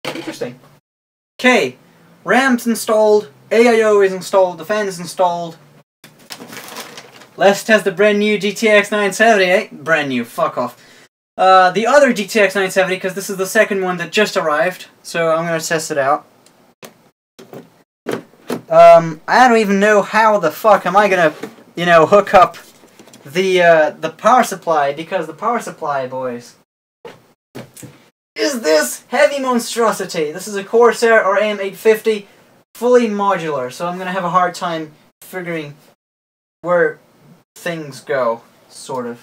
Interesting. Okay, RAM's installed, AIO is installed, the fan is installed. Let's test the brand new GTX 970, eh? Brand new, fuck off. The other GTX 970, because this is the second one that just arrived, so I'm going to test it out. I don't even know how the fuck am I going to, you know, hook up the power supply, because the power supply, boys, is this heavy monstrosity. This is a Corsair RM850, fully modular, so I'm going to have a hard time figuring where things go, sort of.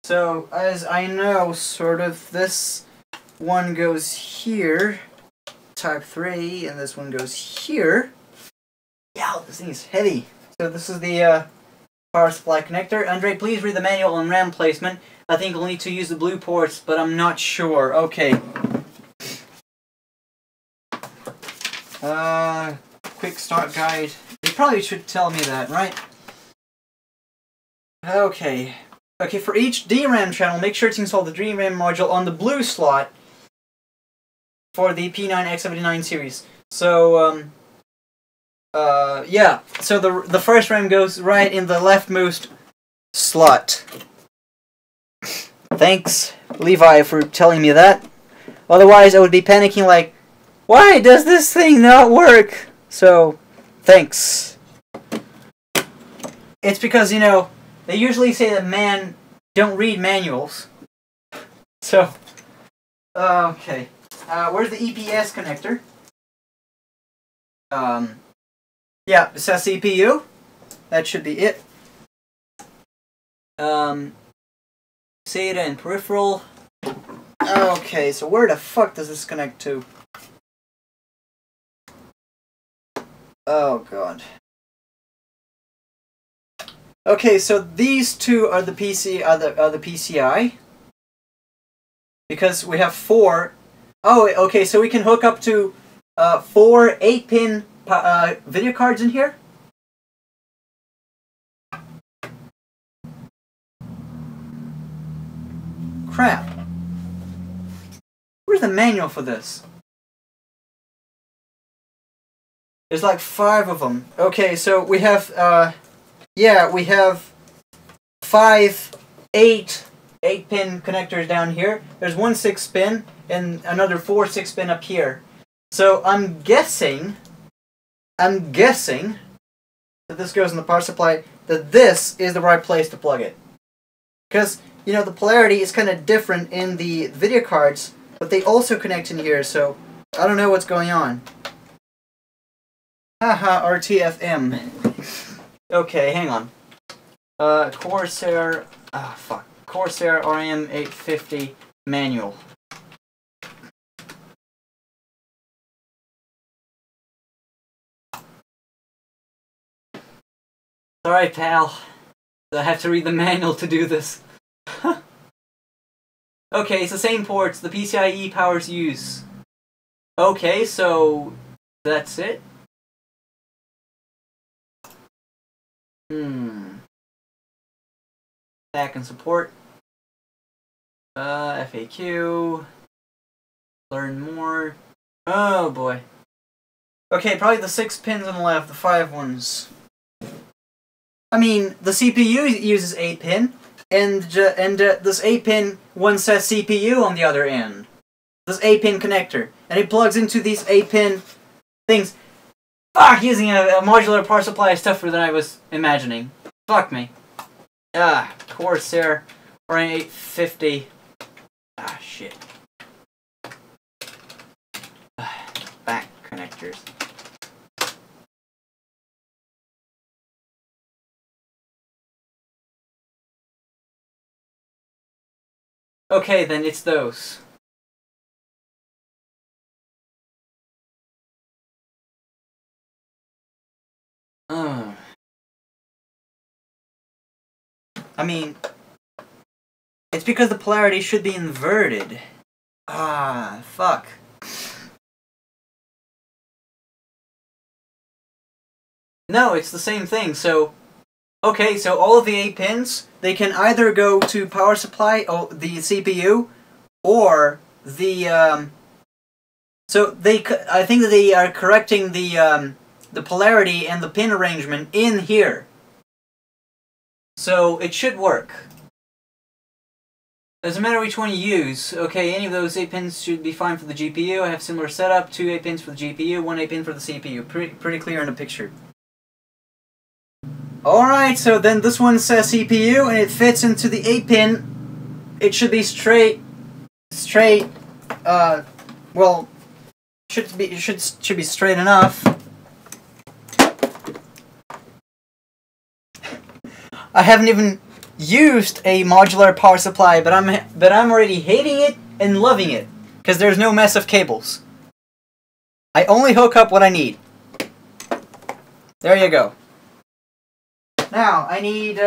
So, as I know, sort of, this one goes here, type 3, and this one goes here. Yeah, this thing is heavy. So this is the power supply connector. Andre, please read the manual on RAM placement. I think we'll need to use the blue ports, but I'm not sure. Okay. Quick start guide. They probably should tell me that, right? Okay. Okay, for each DRAM channel, make sure to install the DRAM module on the blue slot for the P9X79 series. So, yeah. So the first RAM goes right in the leftmost slot. Thanks, Levi, for telling me that. Otherwise, I would be panicking like, why does this thing not work? So, thanks. It's because, you know, they usually say that man don't read manuals. So, okay. Where's the EPS connector? Yeah, it says CPU. That should be it. SATA and peripheral. Okay, so where the fuck does this connect to? Oh god. Okay, so these two are the PCI. Because we have 4. Oh, okay, so we can hook up to 4 8-pin video cards in here. Crap. Where's the manual for this? There's like 5 of them. Okay, so we have, yeah, we have 5 8-pin connectors down here. There's 1 6-pin and another 4 6-pin up here. So I'm guessing that this goes in the power supply, that this is the right place to plug it. Because, you know, the polarity is kind of different in the video cards, but they also connect in here, so I don't know what's going on. Haha, RTFM. Okay, hang on. Corsair, Corsair RM850 manual. Sorry, pal. I have to read the manual to do this. Okay, it's the same ports. The PCIe powers use. Okay, so that's it. Back and support. FAQ. Learn more. Oh boy. Okay, probably the 6 pins on the left, the 5 ones. I mean, the CPU uses 8 pin, and this 8 pin one says CPU on the other end. This 8 pin connector, and it plugs into these 8 pin things. Fuck, using a modular power supply is tougher than I was imagining. Fuck me. Corsair Orion 850. Shit. Back connectors. Okay, then it's those. I mean, it's because the polarity should be inverted. Fuck. No, it's the same thing, so... Okay, so all of the 8 pins, they can either go to power supply, the CPU, or the, So I think that they are correcting the polarity and the pin arrangement in here. So it should work. Doesn't matter which one you use. Okay, any of those 8 pins should be fine for the GPU. I have similar setup. 2 8 pins for the GPU, 1 8 pin for the CPU. Pretty clear in the picture. Alright, so then this one says CPU and it fits into the 8 pin. It should be straight, well, should be straight enough. I haven't even used a modular power supply, but I'm already hating it and loving it because there's no mess of cables. I only hook up what I need. There you go. Now I need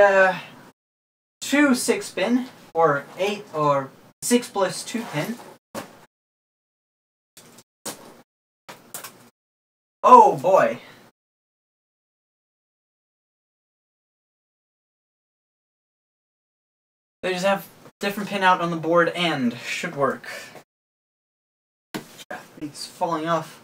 2 6 pin or 8 or 6 plus 2 pin. Oh boy. They just have different pin out on the board and should work. It's falling off.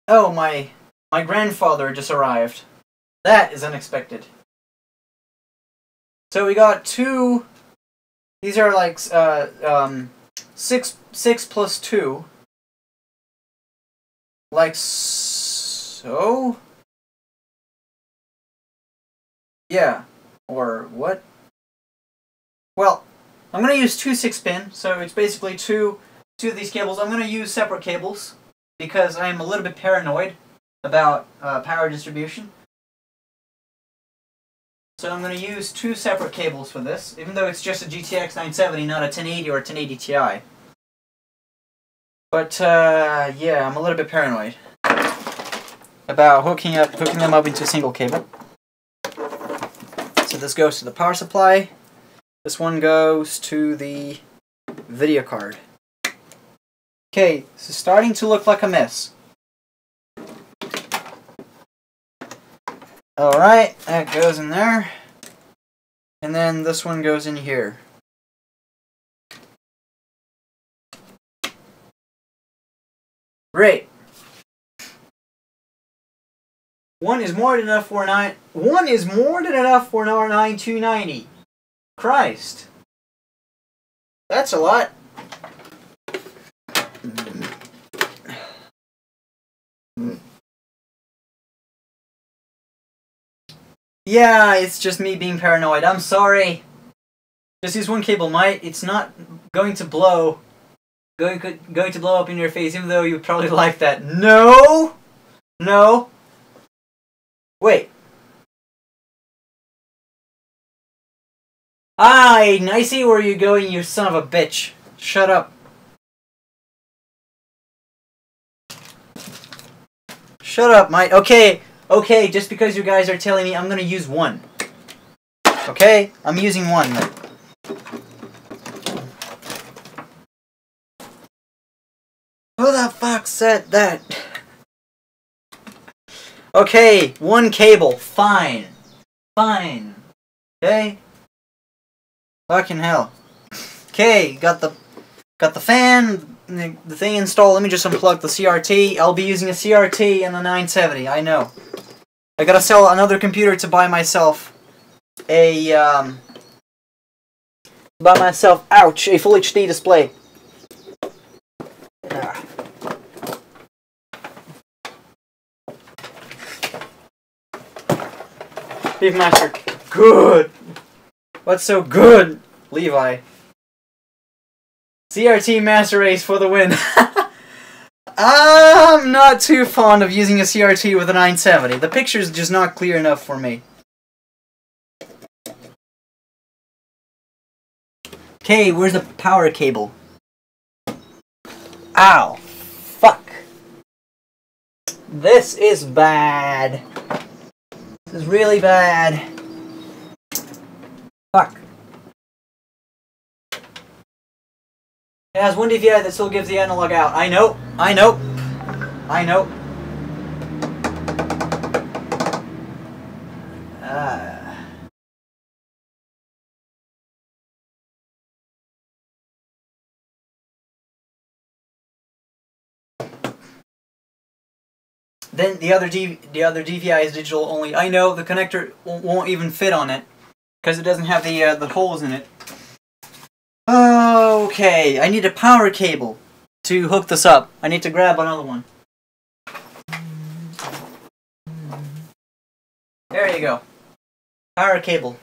Oh, my grandfather just arrived. That is unexpected. So we got 2. These are like 6 plus 2. Like so. Yeah, or what? Well, I'm gonna use 2 6 pin, so it's basically two of these cables. I'm gonna use separate cables because I'm a little bit paranoid about power distribution. So I'm gonna use 2 separate cables for this, even though it's just a GTX 970, not a 1080 or a 1080 Ti. But yeah, I'm a little bit paranoid about hooking them up into a single cable. So this goes to the power supply. This one goes to the video card. Okay, this is starting to look like a mess. Alright, that goes in there. And then this one goes in here. Great. One is more than enough for an R9290. Christ. That's a lot. Yeah, it's just me being paranoid. I'm sorry. Just use one cable, mate. It's not going to blow. Going to blow up in your face, even though you probably like that. No! No. Wait. I see where you're going, you son of a bitch. Shut up. Shut up, Mike. Okay, okay, just because you guys are telling me, I'm gonna use one. Okay? I'm using one then. Who the fuck said that? Okay, one cable. Fine. Fine. Okay? Fucking hell. Okay, got the fan, the thing installed. Let me just unplug the CRT. I'll be using a CRT and a 970, I know. I gotta sell another computer to buy myself a, ouch, a full HD display. Ah. Beefmaster, good! What's so good, Levi? CRT Master Race for the win. I'm not too fond of using a CRT with a 970. The picture's just not clear enough for me. Okay, where's the power cable? Ow. Fuck. This is bad. This is really bad. Fuck. It has one DVI that still gives the analog out. I know. I know. I know. Then the other DVI is digital only. I know the connector won't even fit on it because it doesn't have the holes in it. Okay, I need a power cable to hook this up. I need to grab another one. There you go. Power cable.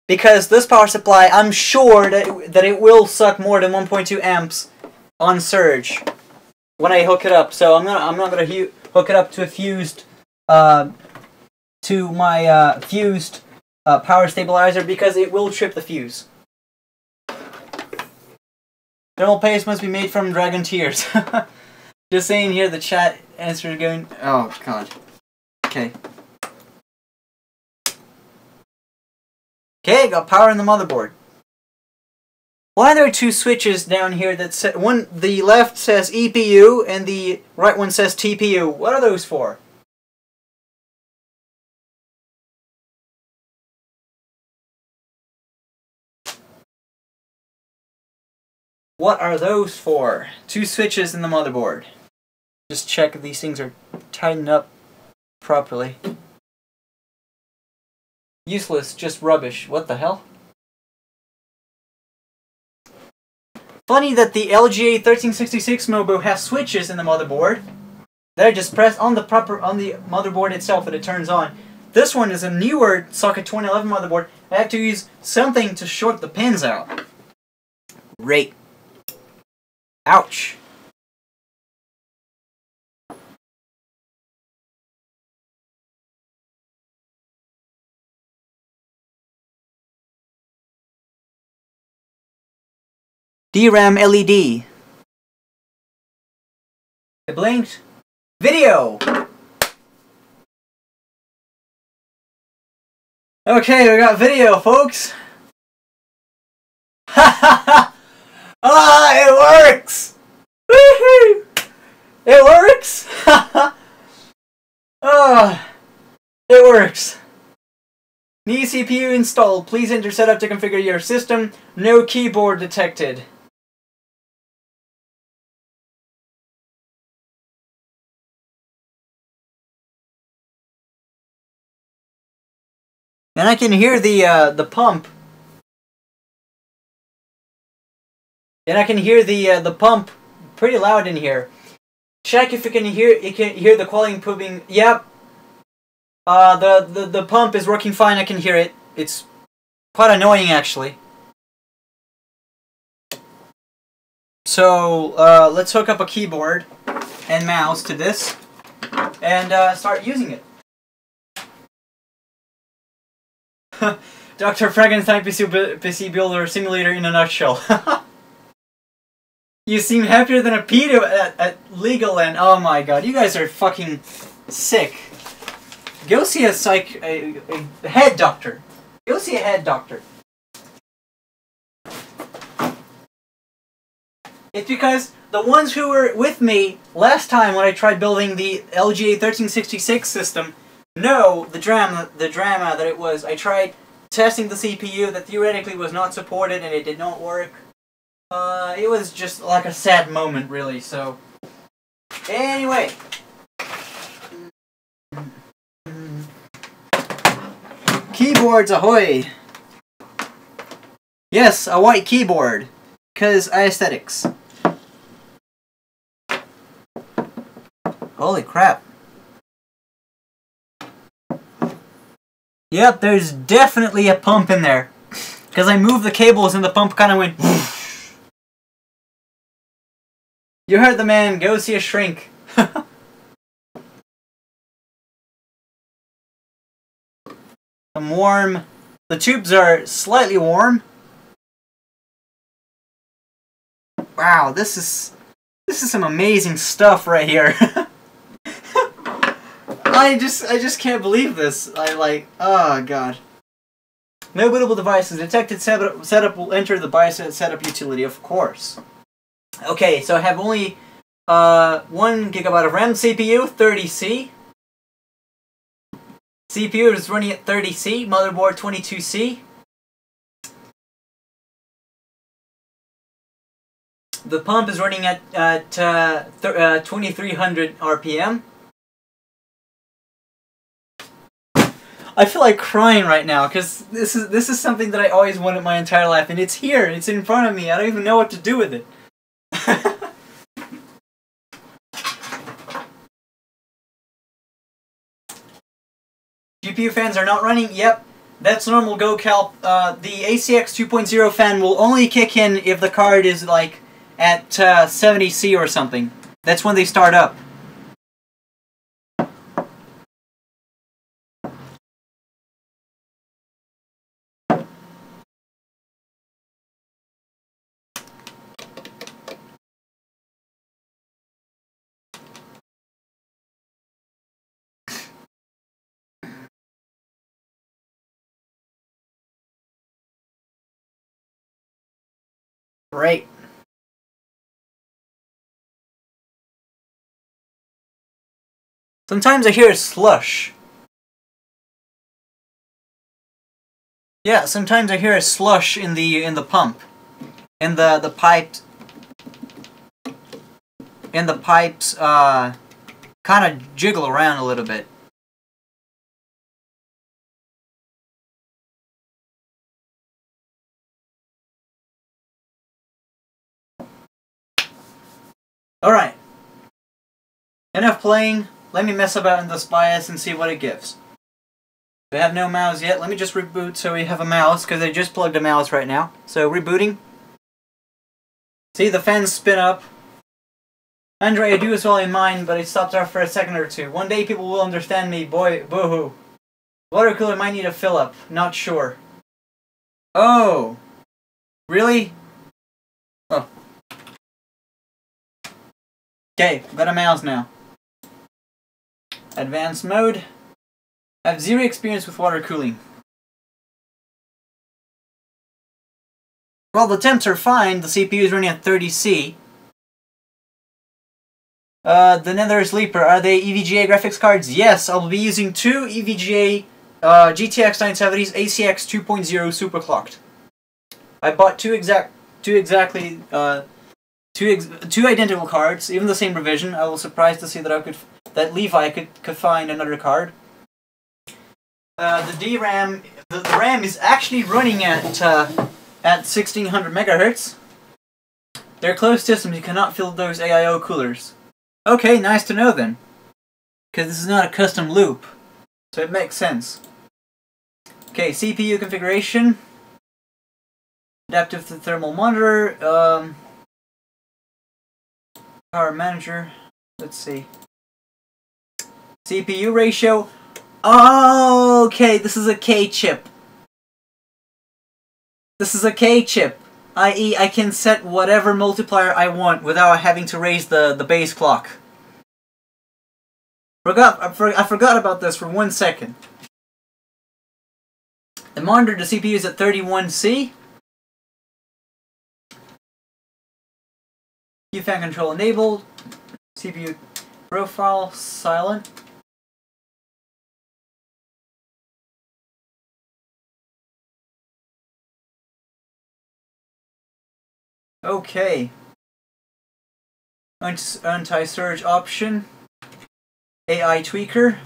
Because this power supply, I'm sure that it will suck more than 1.2 amps on surge when I hook it up. So I'm not gonna hook it up to a fused to my fused power stabilizer because it will trip the fuse. Thermal paste must be made from dragon tears. Just saying here, the chat answer is going. Oh god. Okay. Okay, got power in the motherboard. Why are there two switches down here that say the left says EPU and the right one says TPU? What are those for? What are those for? Two switches in the motherboard. Just check if these things are tightened up properly. Useless, just rubbish. What the hell? Funny that the LGA 1366 Mobo has switches in the motherboard. They're just pressed on the motherboard itself and it turns on. This one is a newer socket 2011 motherboard. I have to use something to short the pins out. Great. Ouch. DRAM LED. It blinked. Video! Okay, we got video, folks. Ha ha ha! Ah, it works! Woohoo! It works! Ah, it works. Need CPU installed. Please enter setup to configure your system. No keyboard detected. And I can hear the pump. And I can hear the pump pretty loud in here. Check if you can hear the cooling pooping. Yep. The pump is working fine. I can hear it. It's quite annoying actually. So let's hook up a keyboard and mouse to this and start using it. Dr. Frankenstein PC Builder Simulator in a nutshell. You seem happier than a pedo at Legoland. Oh my god, you guys are fucking sick. Go see a head doctor. Go see a head doctor. It's because the ones who were with me last time when I tried building the LGA 1366 system know the drama that it was. I tried testing the CPU that theoretically was not supported and it did not work. It was just like a sad moment, really, so... Anyway. Keyboards ahoy! Yes, a white keyboard. 'Cause aesthetics. Holy crap. Yep, there's definitely a pump in there. Because I moved the cables and the pump kind of went... You heard the man, go see a shrink. Some warm... The tubes are slightly warm. Wow, this is some amazing stuff right here. I just can't believe this. Oh god. No bootable devices. Detected setup will enter the BIOS setup utility, of course. Okay, so I have only 1 GB of RAM, CPU 30C. CPU is running at 30C, motherboard 22C. The pump is running at 2300 RPM. I feel like crying right now because this is something that I always wanted my entire life, and it's here. It's in front of me. I don't even know what to do with it. GPU fans are not running. Yep, that's normal. GoCal. The ACX 2.0 fan will only kick in if the card is like at 70C or something. That's when they start up. Right. Sometimes I hear a slush. Yeah, sometimes I hear a slush in the pump. And the pipes kind of jiggle around a little bit. Alright. Enough playing. Let me mess about in this BIOS and see what it gives. We have no mouse yet. Let me just reboot so we have a mouse, because I just plugged a mouse right now. So, rebooting. See, the fans spin up. Andre, I do as well in mine, but it stopped there for a second or two. One day people will understand me, boy, boohoo. Water cooler might need a fill-up. Not sure. Oh. Really? Oh. Okay, got a mouse now. Advanced mode. I have zero experience with water cooling. Well, the temps are fine. The CPU is running at 30C. The Nether Sleeper, are they EVGA graphics cards? Yes, I'll be using 2 EVGA GTX 970s ACX 2.0 superclocked. I bought two identical cards, even the same revision. I was surprised to see that Levi could find another card. The DRAM, the RAM is actually running at 1600 megahertz. They're closed systems. You cannot fill those AIO coolers. Okay, nice to know then. Because this is not a custom loop. So it makes sense. Okay, CPU configuration. Adaptive to thermal monitor. Power manager. Let's see. CPU ratio. Oh, okay, this is a K chip. This is a K chip. I.e., I can set whatever multiplier I want without having to raise the base clock. I forgot about this for 1 second. The monitor, the CPU is at 31C. CPU fan control enabled. CPU profile silent. Okay. Anti-surge option. AI tweaker.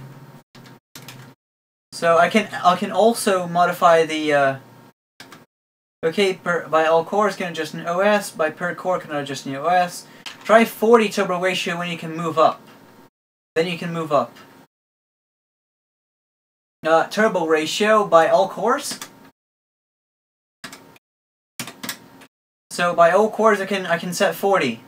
So I can also modify the by all cores can adjust an OS, by per core can adjust an OS. Try 40 turbo ratio when you can move up. Then you can move up. Turbo ratio by all cores. So by all cores I can set 40.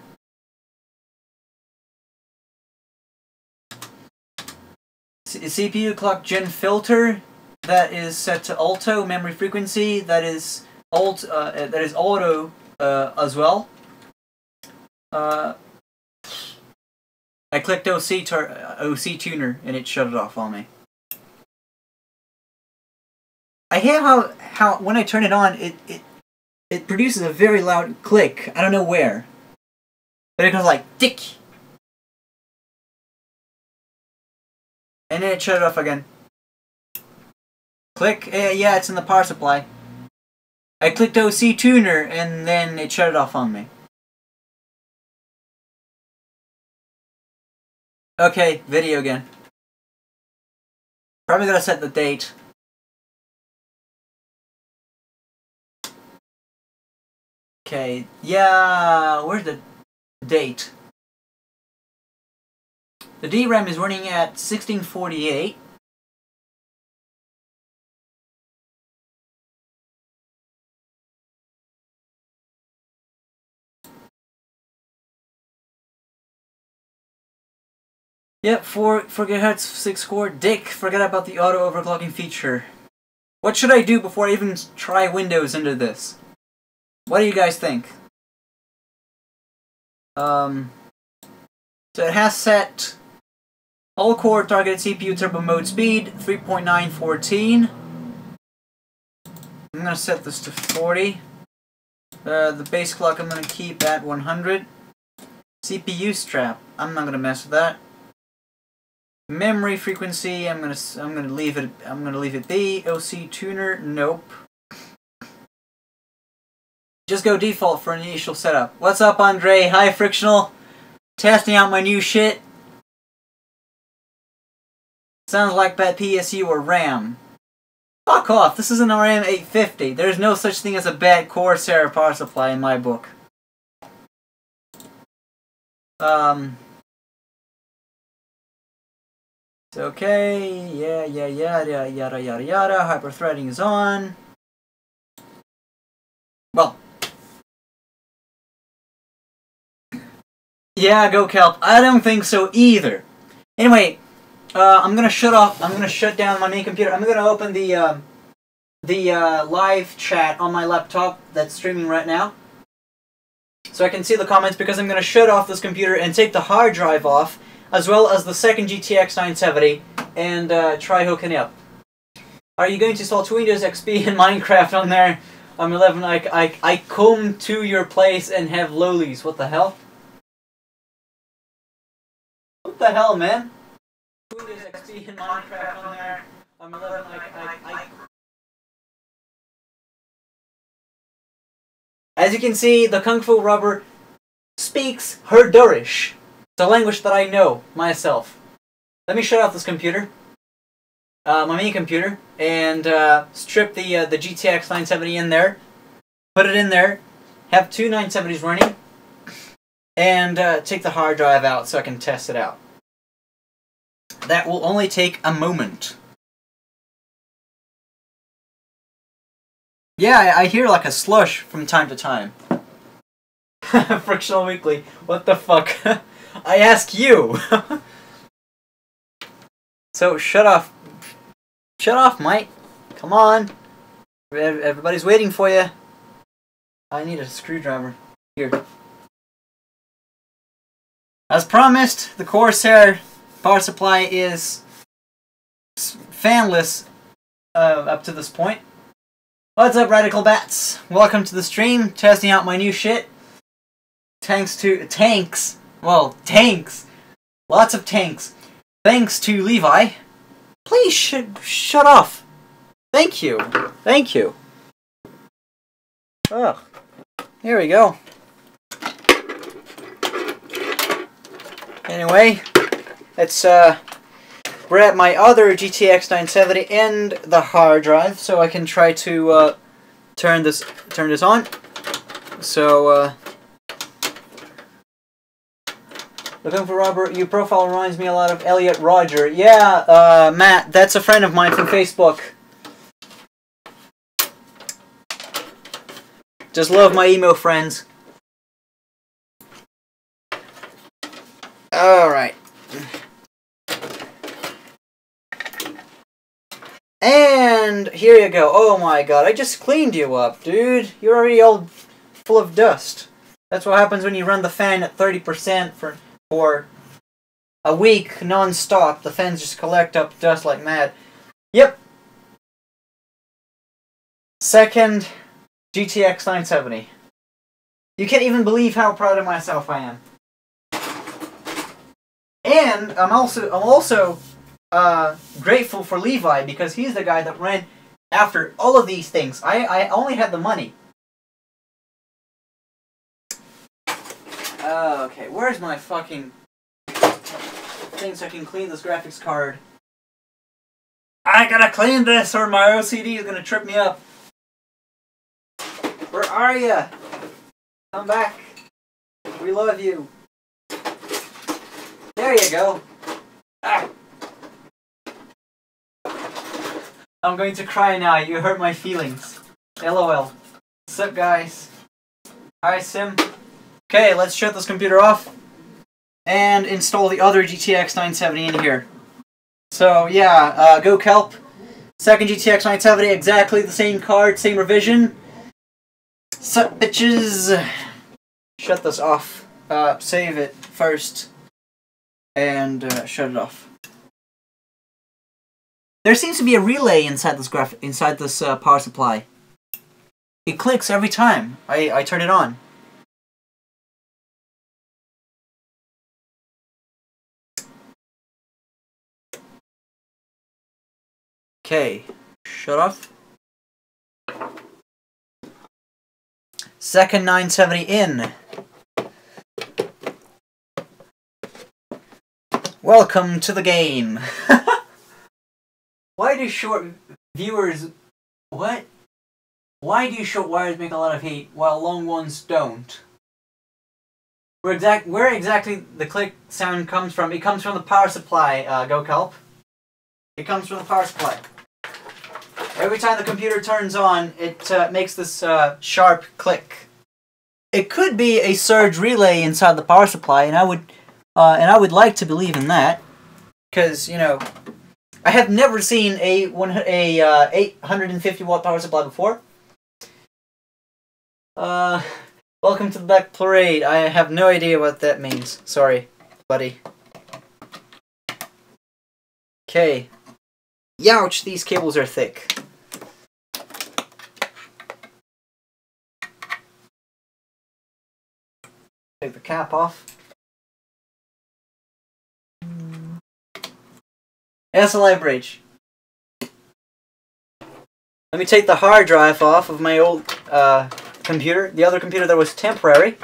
CPU clock gen filter, that is set to auto. Memory frequency, that is auto as well. I clicked OC tuner and it shut it off on me. I hear how when I turn it on it produces a very loud click. I don't know where, but it goes like tick. And then it shut it off again. Click. Yeah, it's in the power supply. I clicked OC tuner and then it shut it off on me. Okay, video again. Probably gonna set the date. Okay, yeah, where's the date? The DRAM is running at 1648. Yep, 4 GHz, 6 core. Dick, forget about the auto overclocking feature. What should I do before I even try Windows into this? What do you guys think? So it has set all core targeted CPU turbo mode speed 3.914. I'm gonna set this to 40. The base clock I'm gonna keep at 100. CPU strap, I'm not gonna mess with that. Memory frequency, I'm gonna leave it be. OC tuner, nope. Just go default for an initial setup. What's up, Andre? Hi, Frictional. Testing out my new shit. Sounds like bad PSU or RAM. Fuck off, this is an RAM 850. There's no such thing as a bad Corsair power supply in my book. It's okay, yada yada. Hyper-threading is on. Well. Yeah, go Kelp. I don't think so either. Anyway, I'm gonna shut down my main computer. I'm gonna open the live chat on my laptop that's streaming right now, so I can see the comments, because I'm gonna shut off this computer and take the hard drive off, as well as the second GTX 970, and try hooking it up. Are you going to install Windows XP and Minecraft on there? I'm 11. I come to your place and have lolies. What the hell? What the hell, man? Windows XP and Minecraft on there. I'm 11. As you can see, the Kung Fu Rubber speaks Herdurish. It's a language that I know myself. Let me shut off this computer, my main computer, and strip the GTX 970 in there, put it in there, have two 970s running, and take the hard drive out so I can test it out. That will only take a moment. Yeah, I hear like a slush from time to time. Frictional Weekly, what the fuck? I ask you! So, shut off. Shut off, Mike. Come on. Everybody's waiting for you. I need a screwdriver. Here. As promised, the Corsair Power supply is fanless up to this point. What's up, Radical Bats? Welcome to the stream, testing out my new shit. Tanks. Well, tanks. Lots of tanks. Thanks to Levi. Please shut off. Thank you. Thank you. Ugh. Here we go. Anyway, let's grab my other GTX 970 and the hard drive so I can try to turn this on. So looking for Robert. Your profile reminds me a lot of Elliot Rodger. Yeah, Matt, that's a friend of mine from Facebook. Just love my emo friends. Alright. And here you go. Oh my god, I just cleaned you up, dude. You're already all full of dust. That's what happens when you run the fan at 30% for a week non-stop. The fans just collect up dust like mad. Yep. Second GTX 970. You can't even believe how proud of myself I am. And I'm also grateful for Levi because he's the guy that ran after all of these things. I only had the money. Okay, where's my fucking thing so I can clean this graphics card? I gotta clean this or my OCD is gonna trip me up. Where are ya? Come back. We love you. There you go. Ah. I'm going to cry now. You hurt my feelings. LOL. What's up, guys? Hi, Sim. Okay, let's shut this computer off and install the other GTX 970 in here. So, yeah, go Kelp. Second GTX 970, exactly the same card, same revision. Sup, bitches? Shut this off. Save it first. And shut it off. There seems to be a relay inside this power supply. It clicks every time I turn it on. Okay, shut off. Second 970 in. Welcome to the game. Why do short viewers... What? Why do short wires make a lot of heat while long ones don't? Where exactly the click sound comes from? It comes from the power supply, Go Kelp. It comes from the power supply. Every time the computer turns on, it makes this sharp click. It could be a surge relay inside the power supply, and I would like to believe in that, because you know, I have never seen a 850 watt power supply before. Welcome to the Black Parade. I have no idea what that means. Sorry, buddy. Okay. Youch, these cables are thick. Take the cap off. SLI bridge. Let me take the hard drive off of my old computer. The other computer that was temporary.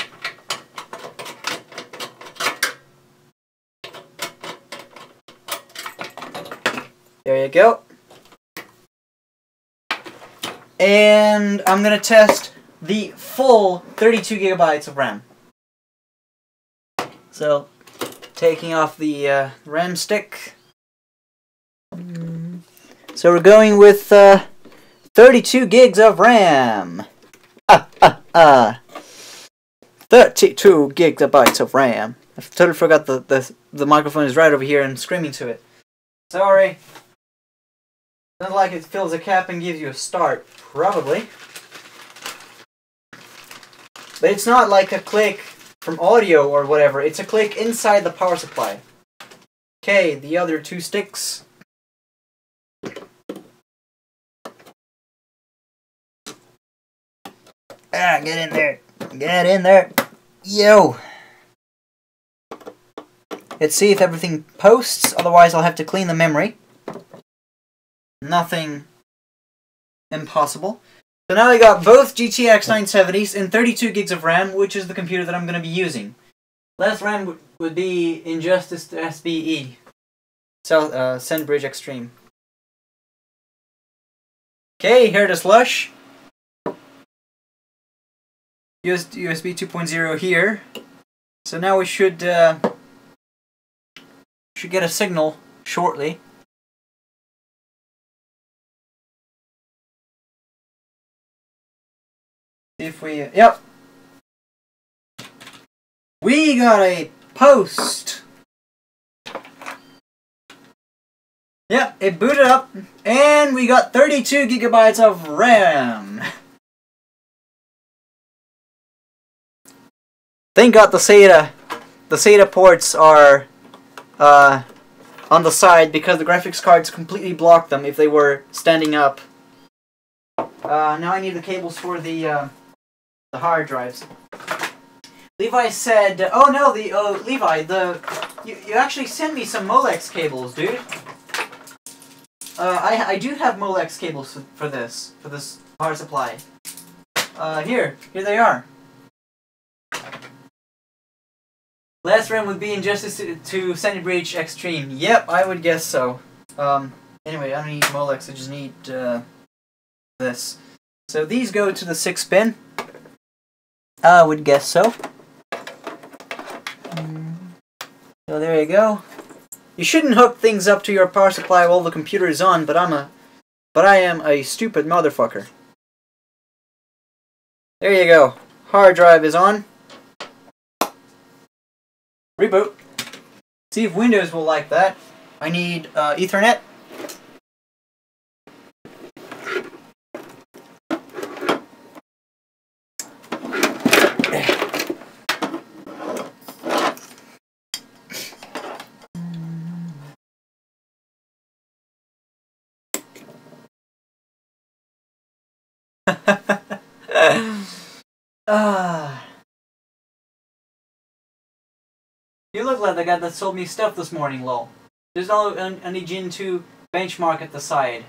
There you go. And I'm going to test the full 32 gigabytes of RAM. So, taking off the RAM stick. So we're going with 32 gigs of RAM. 32 gigabytes of RAM. I totally forgot the microphone is right over here and screaming to it. Sorry. Not like it fills a cap and gives you a start. Probably. But it's not like a click from audio or whatever. It's a click inside the power supply. Okay, the other two sticks. Ah, get in there. Get in there. Yo! Let's see if everything posts, otherwise I'll have to clean the memory. Nothing impossible. So now I got both GTX 970s and 32 gigs of RAM, which is the computer that I'm going to be using. Less RAM would be Injustice to SBE. So, SendBridge Extreme. Okay, here it is, Lush. USB 2.0 here. So now we should get a signal shortly. See if we... Yep! We got a post! Yep, it booted up, and we got 32 gigabytes of RAM! Thank God the SATA ports are on the side because the graphics cards completely blocked them if they were standing up. Now I need the cables for the hard drives. Levi said, "Oh no, Levi, you actually sent me some Molex cables, dude. I do have Molex cables for this power supply. Here they are. Last RAM would be Injustice to SendBridge Extreme. Yep, I would guess so. Anyway, I don't need Molex, I just need this. So these go to the 6-pin. I would guess so. So there you go. You shouldn't hook things up to your power supply while the computer is on, but I am a stupid motherfucker. There you go. Hard drive is on. Reboot. See if Windows will like that. I need Ethernet. You look like the guy that sold me stuff this morning, lol. There's only Gen 2 benchmark at the side.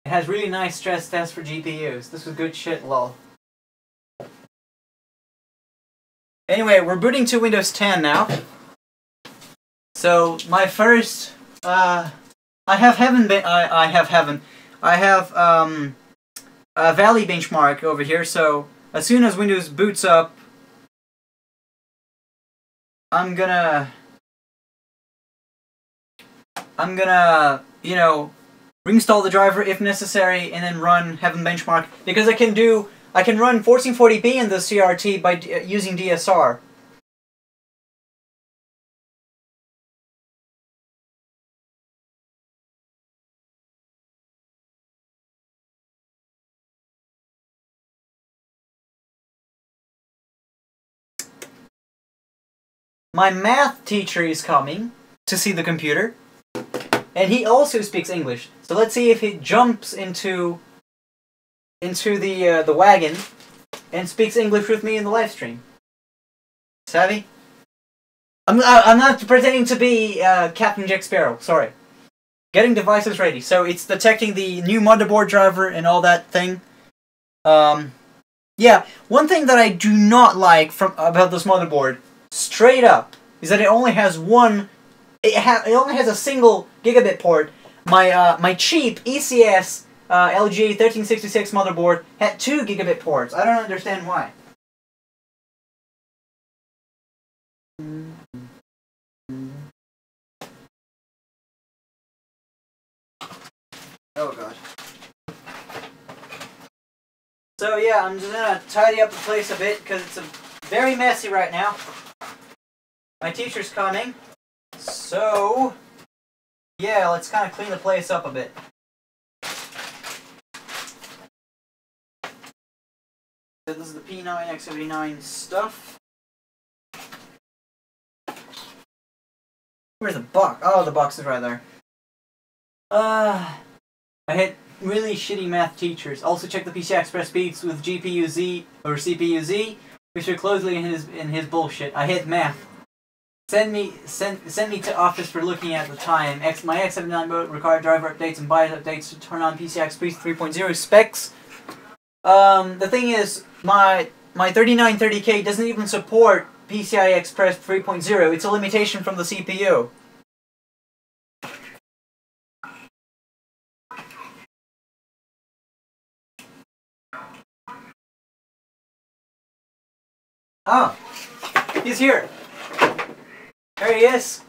It has really nice stress tests for GPUs. This was good shit, lol. Anyway, we're booting to Windows 10 now. So my first, I have a Valley benchmark over here. So as soon as Windows boots up, I'm gonna, you know, reinstall the driver if necessary, and then run Heaven Benchmark, because I can run 1440p in the CRT by using DSR. My math teacher is coming to see the computer, and he also speaks English. So let's see if he jumps into the wagon and speaks English with me in the live stream. Savvy? I'm not pretending to be Captain Jack Sparrow. Sorry. Getting devices ready. So it's detecting the new motherboard driver and all that thing. Yeah. One thing that I do not like about this motherboard, straight up, is that it only has one. It only has a single gigabit port. My cheap ECS LG 1366 motherboard had 2 gigabit ports. I don't understand why. Oh god. So yeah, I'm just gonna tidy up the place a bit because it's very messy right now. My teacher's coming, so yeah, let's kind of clean the place up a bit. So this is the P9 X79 stuff. Where's the box? Oh, the box is right there. I had really shitty math teachers. Also check the PCI Express speeds with GPU-Z or CPU-Z. Mr. Closely in his bullshit. I hate math. Send me to office for looking at the time. My X79 mode required driver updates and BIOS updates to turn on PCI Express 3.0 specs. The thing is, my 3930K doesn't even support PCI Express 3.0. It's a limitation from the CPU. Ah, he's here. There he is.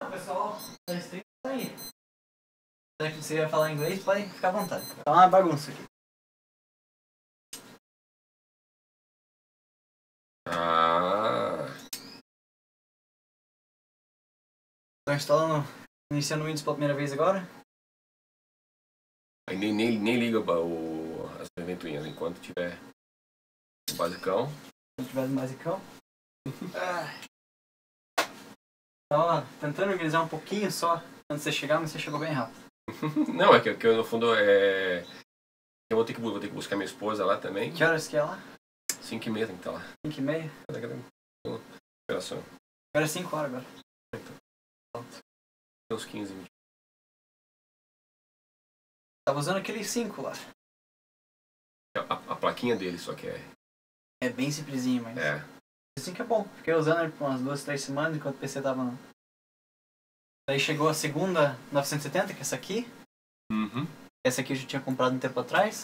Pessoal, vocês têm que sair. Se você vai falar inglês, pode ficar à vontade. Tá uma bagunça aqui. Estou instalando, iniciando o Windows pela primeira vez agora. Aí nem liga as ventoinhas enquanto tiver o basicão. Quando tiver o basicão. Tava tentando organizar um pouquinho só antes de você chegar, mas você chegou bem rápido. Não, é que eu no fundo eu vou ter que buscar minha esposa lá também. Que horas que é lá? 5h30 tem que estar lá. 5h30? Operação. Agora é 5 horas agora. Uns 15 minutos. Tava usando aquele 5 lá. A plaquinha dele só que É bem simplesinho, mas... Assim que é bom. Fiquei usando ele por umas 2, 3 semanas enquanto o PC tava... Daí chegou a segunda 970, que é essa aqui. Uhum. Essa aqui eu já tinha comprado um tempo atrás.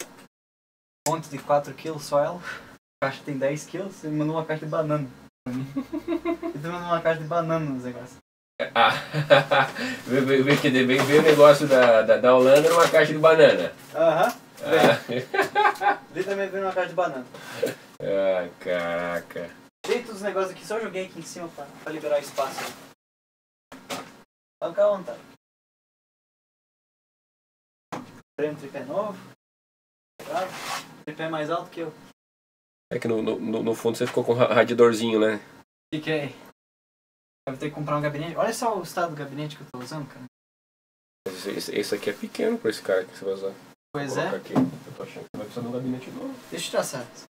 Fonte de 4 kg só ela. A caixa tem 10 kg. Você me mandou uma caixa de banana pra mim. E tu mandou uma caixa de banana nos negócios. Veio o negócio da Holanda numa caixa de banana. Aham. Ele também veio numa caixa de banana. Ah, caraca. Deita os negócios aqui, só joguei aqui em cima pra liberar espaço. Pode ficar à vontade. Prêmio tripé novo. Claro. Tripé mais alto que eu. É que no fundo você ficou com um radiadorzinho, né? Fiquei. Eu vou ter que comprar um gabinete. Olha só o estado do gabinete que eu tô usando, cara. Esse aqui é pequeno pra esse cara que você vai usar. Pois Vou é. aqui. Eu tô achando que você vai precisar de um gabinete novo. Deixa eu tirar certo.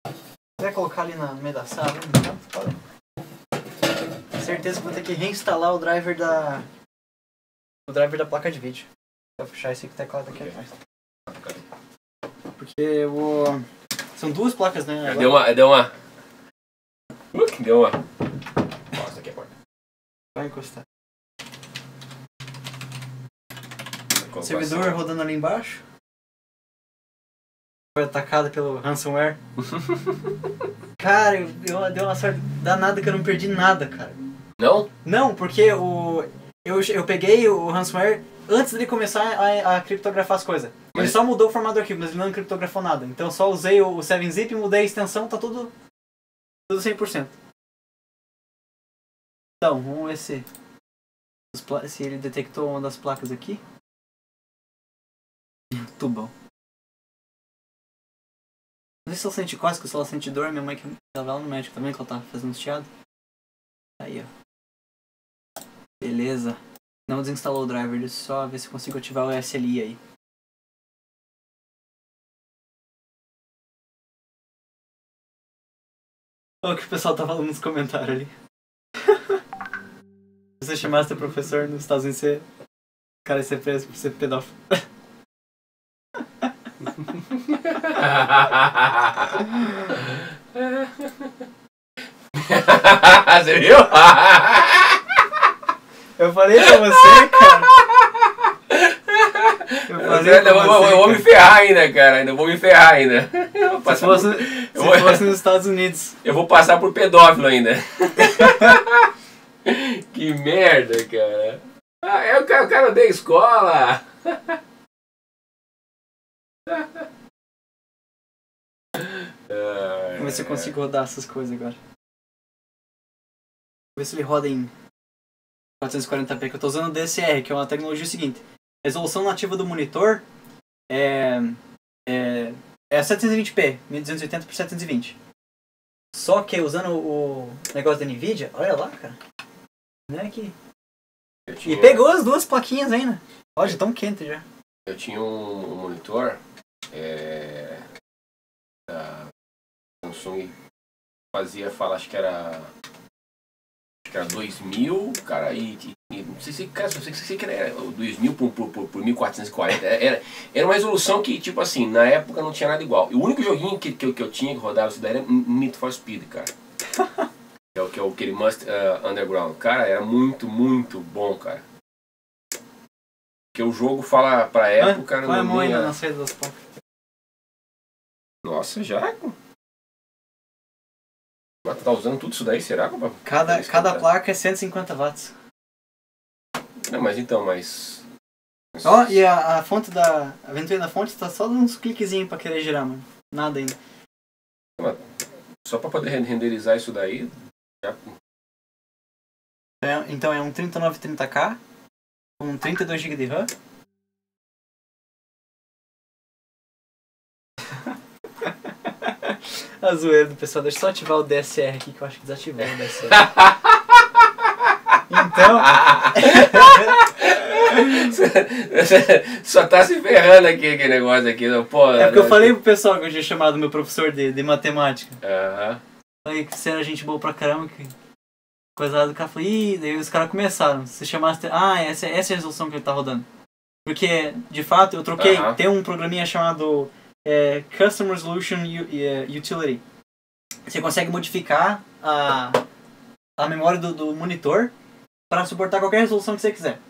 Se quiser colocar ali no meio da sala, pode. Certeza que vou ter que reinstalar o driver da placa de vídeo. Vou puxar esse teclado aqui atrás. Porque são duas placas, né? Deu uma. Nossa, aqui é a porta. Vai encostar. Servidor rodando ali embaixo. Foi atacado pelo ransomware. Cara, deu uma sorte danada que eu não perdi nada, cara. Não? Não, porque eu peguei o ransomware antes de começar a criptografar as coisas. Ele só mudou o formato do arquivo, mas ele não criptografou nada. Então eu só usei o 7-zip, mudei a extensão, tá tudo 100%. Então, vamos ver se ele detectou uma das placas aqui. Tubão. Não sei se ela sente cócega, se ela sente dor. Minha mãe que tava lá no médico também, que ela tava fazendo chiado. Aí, ó. Beleza. Não desinstalou o driver, deixa eu só ver se eu consigo ativar o SLI aí. Olha o que o pessoal tá falando nos comentários ali. Se você chamasse o professor nos Estados Unidos, o cara ia ser preso por ser pedófilo. Você viu? Eu falei pra você, cara. Eu vou me ferrar ainda, cara. Ainda vou me ferrar ainda. Se fosse nos Estados Unidos. Eu vou passar por pedófilo ainda. Que merda, cara. Ah, o cara da escola. Vamos ver se eu consigo rodar essas coisas agora. Vou ver se ele roda em 440p, que eu tô usando o DSR, que é uma tecnologia seguinte. A resolução nativa do monitor é 720p, 1280 por 720. Só que usando o negócio da Nvidia, olha lá, cara. Não é aqui. E pegou as duas plaquinhas ainda. Olha, já tão quente já. Eu tinha um monitor da Samsung, acho que era 2000, cara, não sei se era 2000 por 1440, era uma resolução que, tipo assim, na época não tinha nada igual. E o único joguinho que eu tinha que rodava isso daí era Need for Speed, cara. Que é aquele Must Underground. Cara, era muito, muito bom, cara. Porque o jogo fala pra época... Põe a mão ainda na saída das placas. Nossa, já? Mas tu tá usando tudo isso daí, será? Cada placa é 150 watts. Não, mas... Ó, e a fonte a ventoinha da fonte tá só dando uns cliquezinhos pra querer girar, mano. Nada ainda. Só pra poder renderizar isso daí... Já... Então é um 3930K com 32 GB de RAM. A zoeira do pessoal, deixa eu só ativar o DSR aqui que eu acho que desativou o DSR. Então. Só tá se ferrando aqui aquele negócio aqui, não, pô. É porque eu falei pro pessoal que eu tinha chamado meu professor de matemática. Aham. Falei que você era gente boa pra caramba, que coisa lá do cara. Falei, daí os caras começaram. Se chamasse. Essa é a resolução que ele tá rodando. Porque, de fato, eu troquei. Tem um programinha chamado Custom Resolution Utility. Você consegue modificar a memória do monitor para suportar qualquer resolução que você quiser.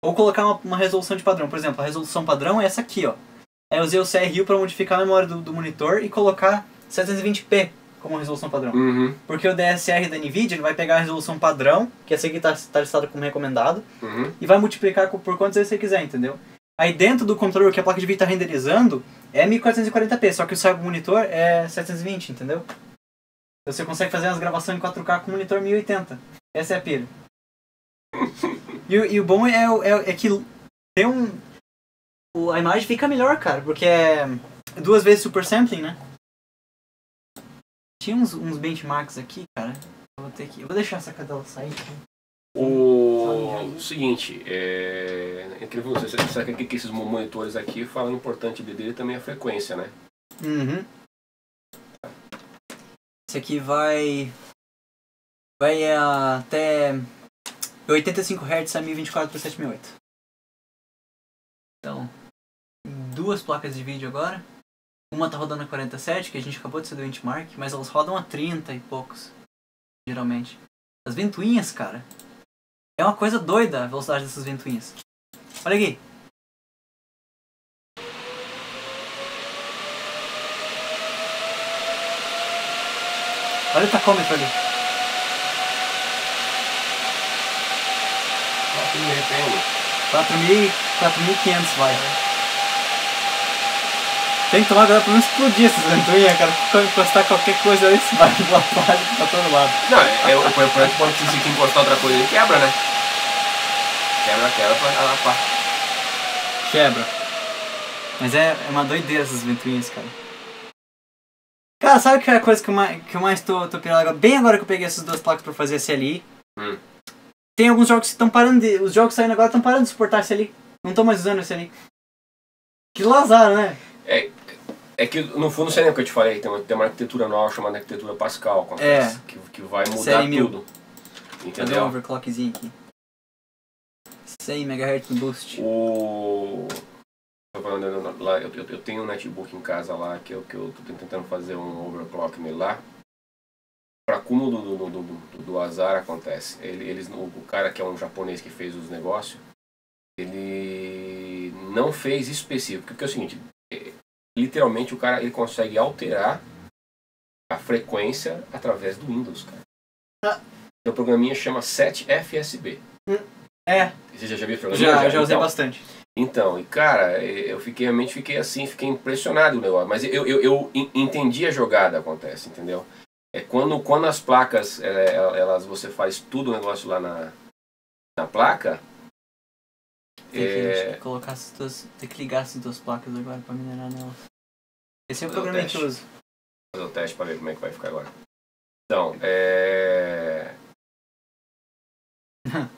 Ou colocar uma resolução de padrão. Por exemplo, a resolução padrão é essa aqui, ó. Aí eu usei o CRU para modificar a memória do monitor e colocar 720p como resolução padrão. Uhum. Porque o DSR da Nvidia ele vai pegar a resolução padrão, que essa aqui está listada como recomendado, e vai multiplicar por quantas vezes você quiser, entendeu? Aí dentro do controller que a placa de vídeo está renderizando é 1440p, só que o seu monitor é 720, entendeu? Você consegue fazer umas gravações em 4K com o monitor 1080. Essa é a pira. E o bom é que tem a imagem fica melhor, cara, porque é 2 vezes super sampling, né? Tinha uns benchmarks aqui, cara. Eu vou deixar essa cadela sair aqui. O seguinte, você sabe que esses monitores aqui falam importante dele também é a frequência, né? Uhum. Esse aqui vai até 85 Hz a 1024 por 7008. Então, 2 placas de vídeo agora. Uma tá rodando a 47, que a gente acabou de ser do benchmark, mas elas rodam a 30 e poucos, geralmente. As ventoinhas, cara, é uma coisa doida a velocidade dessas ventoinhas. Olha aqui. Olha o tacômetro ali. 4.500 vai. Tem que tomar cuidado pra não explodir essas ventoinhas, cara. Quando encostar qualquer coisa ali, você vai voar pra todo lado. Não, o problema quando você encostar outra coisa, ele quebra, né? Quebra. Mas é uma doideira essas ventoinhas, cara. Cara, sabe que é a coisa que eu mais tô pirando agora? Bem agora que eu peguei essas 2 placas pra fazer SLI. Tem alguns jogos que estão parando de... Os jogos saindo agora estão parando de suportar SLI. Não estão mais usando SLI. Que lazar, né? É que no fundo, você lembra que eu te falei, tem uma arquitetura nova chamada arquitetura Pascal, que vai mudar tudo. Entendeu? Cadê um overclockzinho aqui? 100 MHz no boost. Eu tenho um netbook em casa lá que eu tô tentando fazer um overclock nele lá. Pra cúmulo do azar acontece. O cara que é um japonês que fez os negócios, ele não fez específico. Porque é o seguinte, literalmente o cara ele consegue alterar a frequência através do Windows, cara. O programinha chama 7FSB. Você já viu o programinha? Já usei bastante. Então, e cara, eu realmente fiquei assim, fiquei impressionado com o negócio. Mas eu entendi a jogada, acontece, entendeu? Quando as placas, você faz tudo o negócio lá na placa. Tem que ligar essas duas placas agora pra minerar nelas. Esse é o programa que eu uso. Vou fazer o teste pra ver como é que vai ficar agora. Então,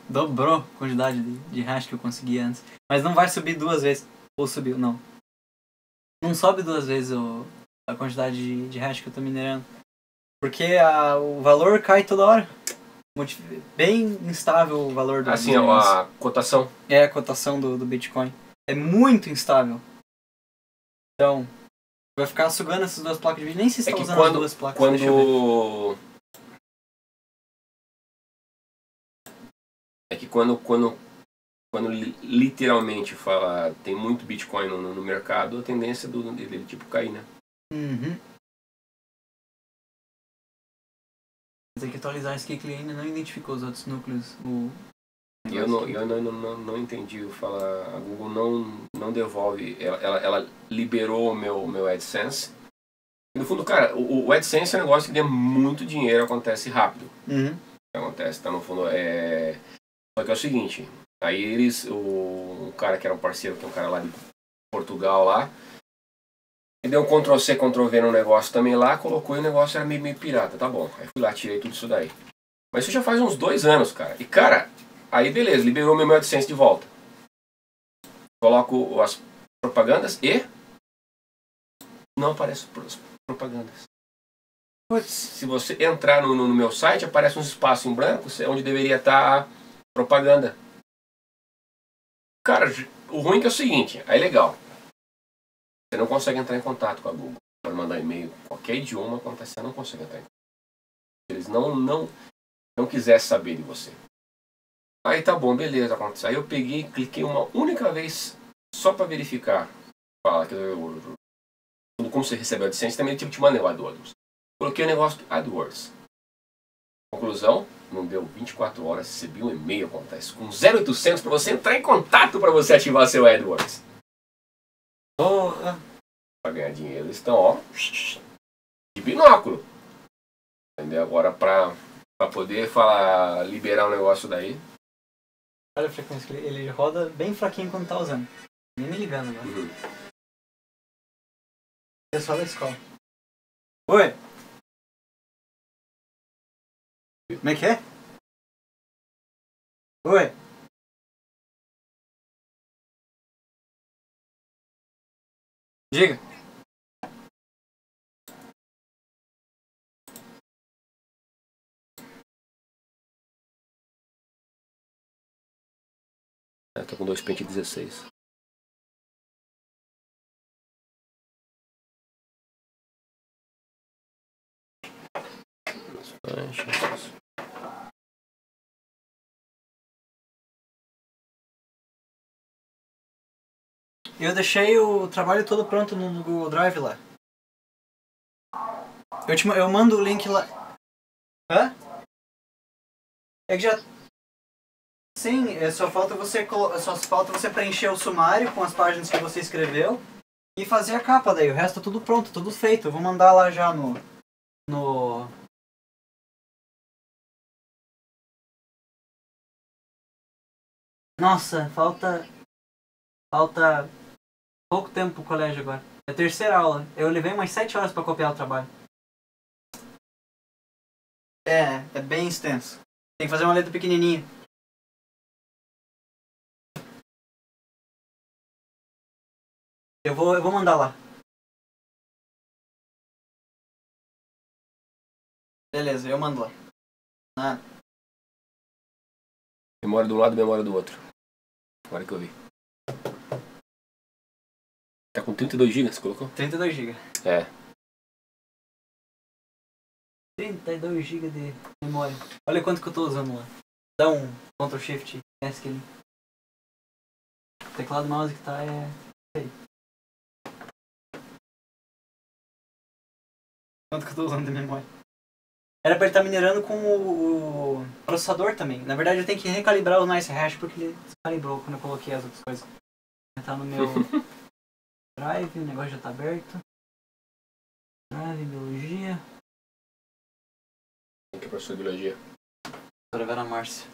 Dobrou a quantidade de hash que eu consegui antes. Mas não vai subir duas vezes. Ou subiu, não. Não sobe duas vezes a quantidade de hash que eu tô minerando. Porque o valor cai toda hora. Bem instável o valor do assim, a cotação. A cotação do Bitcoin. É muito instável. Então, vai ficar sugando essas duas placas de vídeo. Nem se está usando as duas placas. Quando literalmente fala tem muito Bitcoin no mercado, a tendência dele tipo cair, né? Uhum. Tem que atualizar isso aqui que ele ainda não identificou os outros núcleos. Eu não entendi falar. A Google não devolve. Ela liberou o meu AdSense. No fundo, cara, o AdSense é um negócio que dá muito dinheiro, acontece rápido. Uhum. Acontece, tá no fundo. Só que é o seguinte, aí o cara que era um parceiro, que é um cara lá de Portugal lá, ele deu um Ctrl+C, Ctrl+V no negócio também lá, colocou e o negócio era meio pirata, tá bom. Aí fui lá, tirei tudo isso daí. Mas isso já faz uns 2 anos, cara. E cara, aí beleza, liberou meu AdSense de volta. Coloco as propagandas e não aparece propagandas. Putz. Se você entrar no meu site, aparece uns espaços em branco, onde deveria estar propaganda. Cara, o ruim é o seguinte, aí legal. Você não consegue entrar em contato com a Google. Pode mandar e-mail, qualquer idioma acontece, você não consegue entrar em contato. Eles não quisessem saber de você. Aí tá bom, beleza, aconteceu. Aí eu peguei, cliquei uma única vez só para verificar. Fala que como você recebe a AdSense, também te manda o AdWords. Coloquei o negócio do AdWords. Conclusão, não deu 24 horas, recebi um e-mail, acontece, com 0800 para você entrar em contato para você ativar seu AdWords. Porra! Para ganhar dinheiro, eles estão, ó, de binóculo. Entendeu? Agora, para poder liberar o negócio daí. Olha a frequência que ele roda bem fraquinho quando tá usando. Nem me ligando agora. Uhum. Pessoal da escola. Oi! Como é que é? Oi! Diga! Tô com 2 pente 16. Eu deixei o trabalho todo pronto no Google Drive lá. Eu mando o link lá. Hã? É que já... Sim, só falta você preencher o sumário com as páginas que você escreveu e fazer a capa daí. O resto tá tudo pronto, tudo feito. Eu vou mandar lá já no... Nossa, falta pouco tempo pro colégio agora. É a terceira aula. Eu levei umas 7 horas pra copiar o trabalho. É bem extenso. Tem que fazer uma letra pequenininha. Eu vou mandar lá. Beleza, eu mando lá. Memória de um lado e memória do outro. Agora que eu vi. Tá com 32 GB, você colocou? 32 GB. É. 32 GB de memória. Olha quanto que eu tô usando lá. Dá um Ctrl Shift, ESC ali. teclado e mouse que tá quanto que eu tô usando de memória? Era pra ele estar minerando com o processador também. Na verdade eu tenho que recalibrar o Nice Hash porque ele descalibrou quando eu coloquei as outras coisas. Tá no meu drive, o negócio já tá aberto. Drive, biologia. Quem que é professor de biologia? Professora Vera Márcia.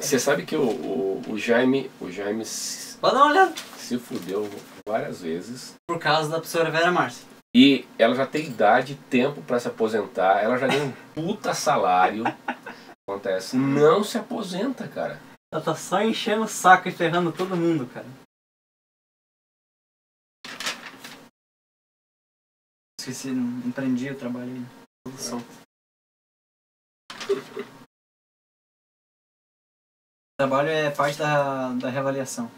Você sabe que o Jaime Pode dar uma olhada. se fudeu várias vezes. Por causa da professora Vera Márcia. E ela já tem idade, tempo pra se aposentar. Ela já ganha um puta salário. Acontece. Não se aposenta, cara. Ela tá só enchendo o saco e ferrando todo mundo, cara. Esqueci, não empreendi o trabalho aí. Produção. O trabalho é parte da reavaliação.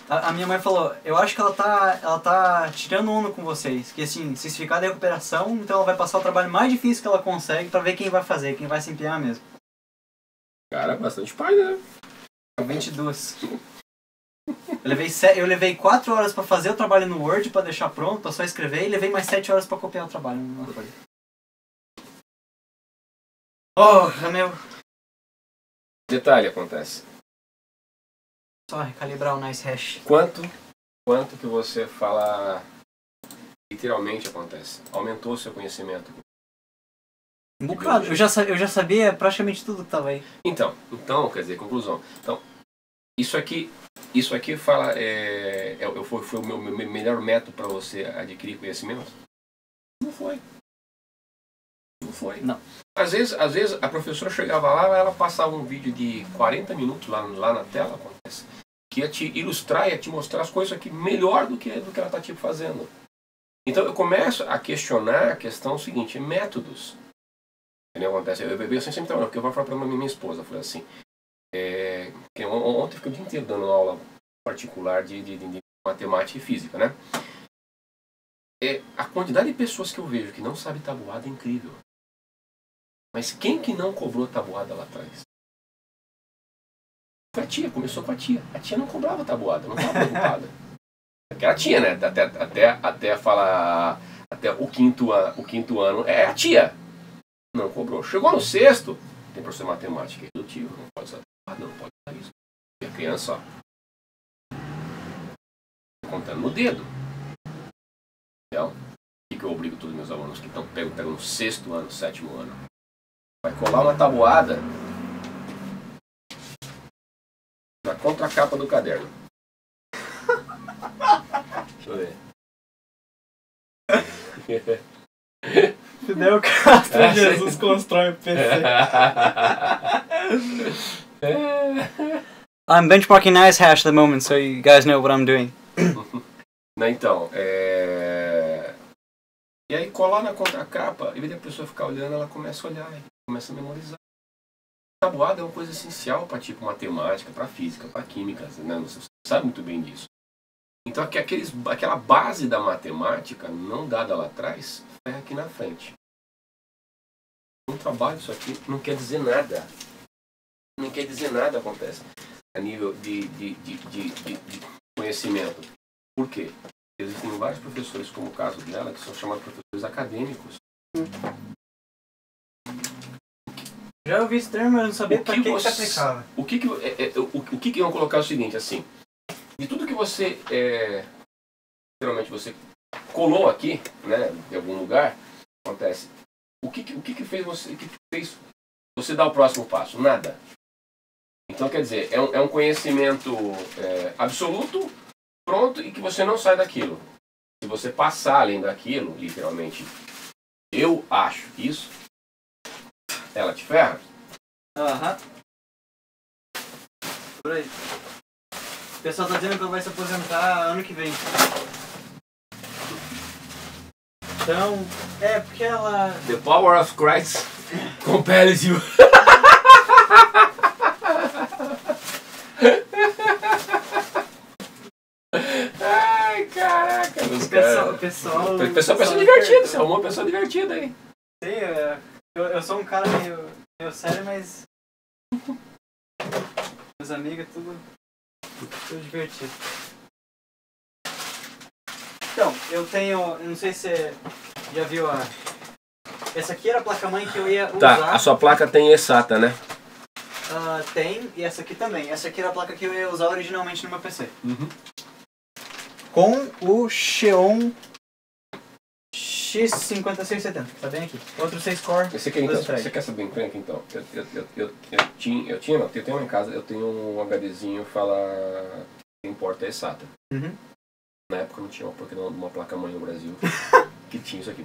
A minha mãe falou, eu acho que ela tá tirando onda com vocês. Que assim, se ficar de recuperação, então ela vai passar o trabalho mais difícil que ela consegue pra ver quem vai fazer, quem vai se empenhar mesmo. Cara, bastante pai, né? 22. Eu levei 4 horas pra fazer o trabalho no Word, pra deixar pronto, pra só escrever, e levei mais 7 horas pra copiar o trabalho. Oh, meu... Detalhe acontece. Só recalibrar o Nice Hash. Quanto que você fala literalmente acontece? Aumentou o seu conhecimento? Um bocado. Eu já sabia praticamente tudo que tava aí. Então, quer dizer, conclusão. Então, isso aqui fala, foi o meu melhor método para você adquirir conhecimento? Não foi. Não foi. Não. Às vezes a professora chegava lá, ela passava um vídeo de 40 minutos lá na tela, acontece, que ia te ilustrar, ia te mostrar as coisas aqui melhor do que ela está tipo fazendo. Então eu começo a questionar a questão seguinte, métodos. Entendeu? Acontece, eu sempre trabalho, porque eu vou falar para minha esposa, falei assim, ontem eu fiquei o dia inteiro dando aula particular de matemática e física, né? A quantidade de pessoas que eu vejo que não sabe tabuada é incrível. Mas quem que não cobrou tabuada lá atrás? Foi a tia, começou com a tia. A tia não cobrava tabuada, não estava preocupada. Porque era a tia, né? Até falar, até o quinto ano, é a tia. Não cobrou. Chegou no sexto, tem professor de matemática redutivo, não pode usar tabuada, não pode usar isso. E a criança, ó, contando no dedo. Entendeu? O que eu obrigo todos os meus alunos que estão pegando no sexto ano, sétimo ano? Vai colar uma tabuada na contracapa do caderno. Deixa eu ver. Fidel Castro Jesus constrói o PC. I'm benchmarking Nice Hash at the moment, so you guys know what I'm doing. Então, e aí colar na contracapa, em vez da pessoa ficar olhando, ela começa a olhar, começa a memorizar. Tabuada é uma coisa essencial para tipo matemática, para física, para química, né? Você sabe muito bem disso. Então aquela base da matemática não dada lá atrás, é aqui na frente. Um trabalho isso aqui não quer dizer nada. Não quer dizer nada acontece a nível de conhecimento. Por quê? Existem vários professores, como o caso dela, que são chamados professores acadêmicos. Já ouvi esse termo, mas não sabia para que se aplicava. O que eu vou colocar é o seguinte, assim, de tudo que você, geralmente você colou aqui, né, em algum lugar, acontece, o que fez você dar o próximo passo? Nada. Então, quer dizer, é um conhecimento absoluto, pronto, e que você não sai daquilo. Se você passar além daquilo, literalmente, eu acho isso, ela te ferra? Aham. Por aí. O pessoal tá dizendo que ela vai se aposentar ano que vem. Então, porque ela... The power of Christ compels you. Ai, caraca. O pessoal divertido, você arrumou uma pessoa divertida aí. Sim, eu sou um cara meio Meu sério, mas... Meus amigos, tudo divertido. Então, eu tenho... Eu não sei se você já viu a... Essa aqui era a placa-mãe que eu ia usar. Tá, a sua placa tem eSATA, né? Tem, e essa aqui também. Essa aqui era a placa que eu ia usar originalmente no meu PC. Uhum. Com o Xeon X5670, que tá bem aqui. Outro 6-core. Você quer saber encrenca, então? Eu tenho uma em casa, eu tenho um HDzinho que fala que importa é SATA. Uhum. Na época não tinha uma placa-mãe no Brasil que tinha isso aqui.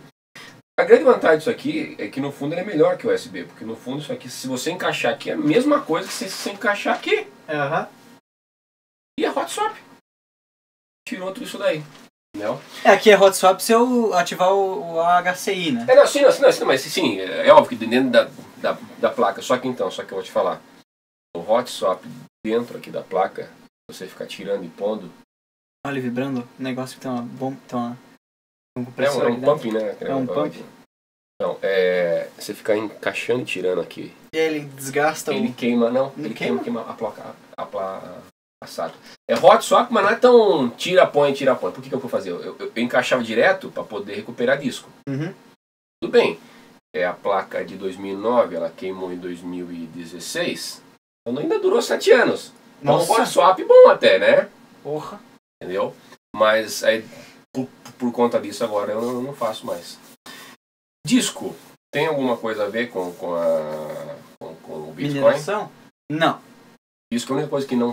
A grande vantagem disso aqui é que no fundo ele é melhor que o USB, porque no fundo isso aqui, se você encaixar aqui, é a mesma coisa que se você encaixar aqui. Aham. E é hot swap. Tirou tudo isso daí. Entendeu? Aqui é hot swap se eu ativar o HCI, né? Não, sim, mas sim, é óbvio que dentro da placa, só que eu vou te falar. O hot swap dentro aqui da placa, você ficar tirando e pondo. Olha, vibrando, o negócio que tem uma bomba, um É compressor um pumping, né? É um pump. Não, você ficar encaixando e tirando aqui. E ele desgasta ele queima, não, ele queima a placa, a SATA. É hot swap, mas não é tão tira, põe. Por que eu vou fazer? Eu encaixava direto para poder recuperar disco. Uhum. Tudo bem. A placa de 2009, ela queimou em 2016. Então ainda durou 7 anos. Então Nossa. hot swap bom até, né? Porra. Entendeu? Mas aí, por conta disso agora eu não faço mais. Disco, tem alguma coisa a ver com o Bitcoin? Mineração? Não. Disco é a única coisa que não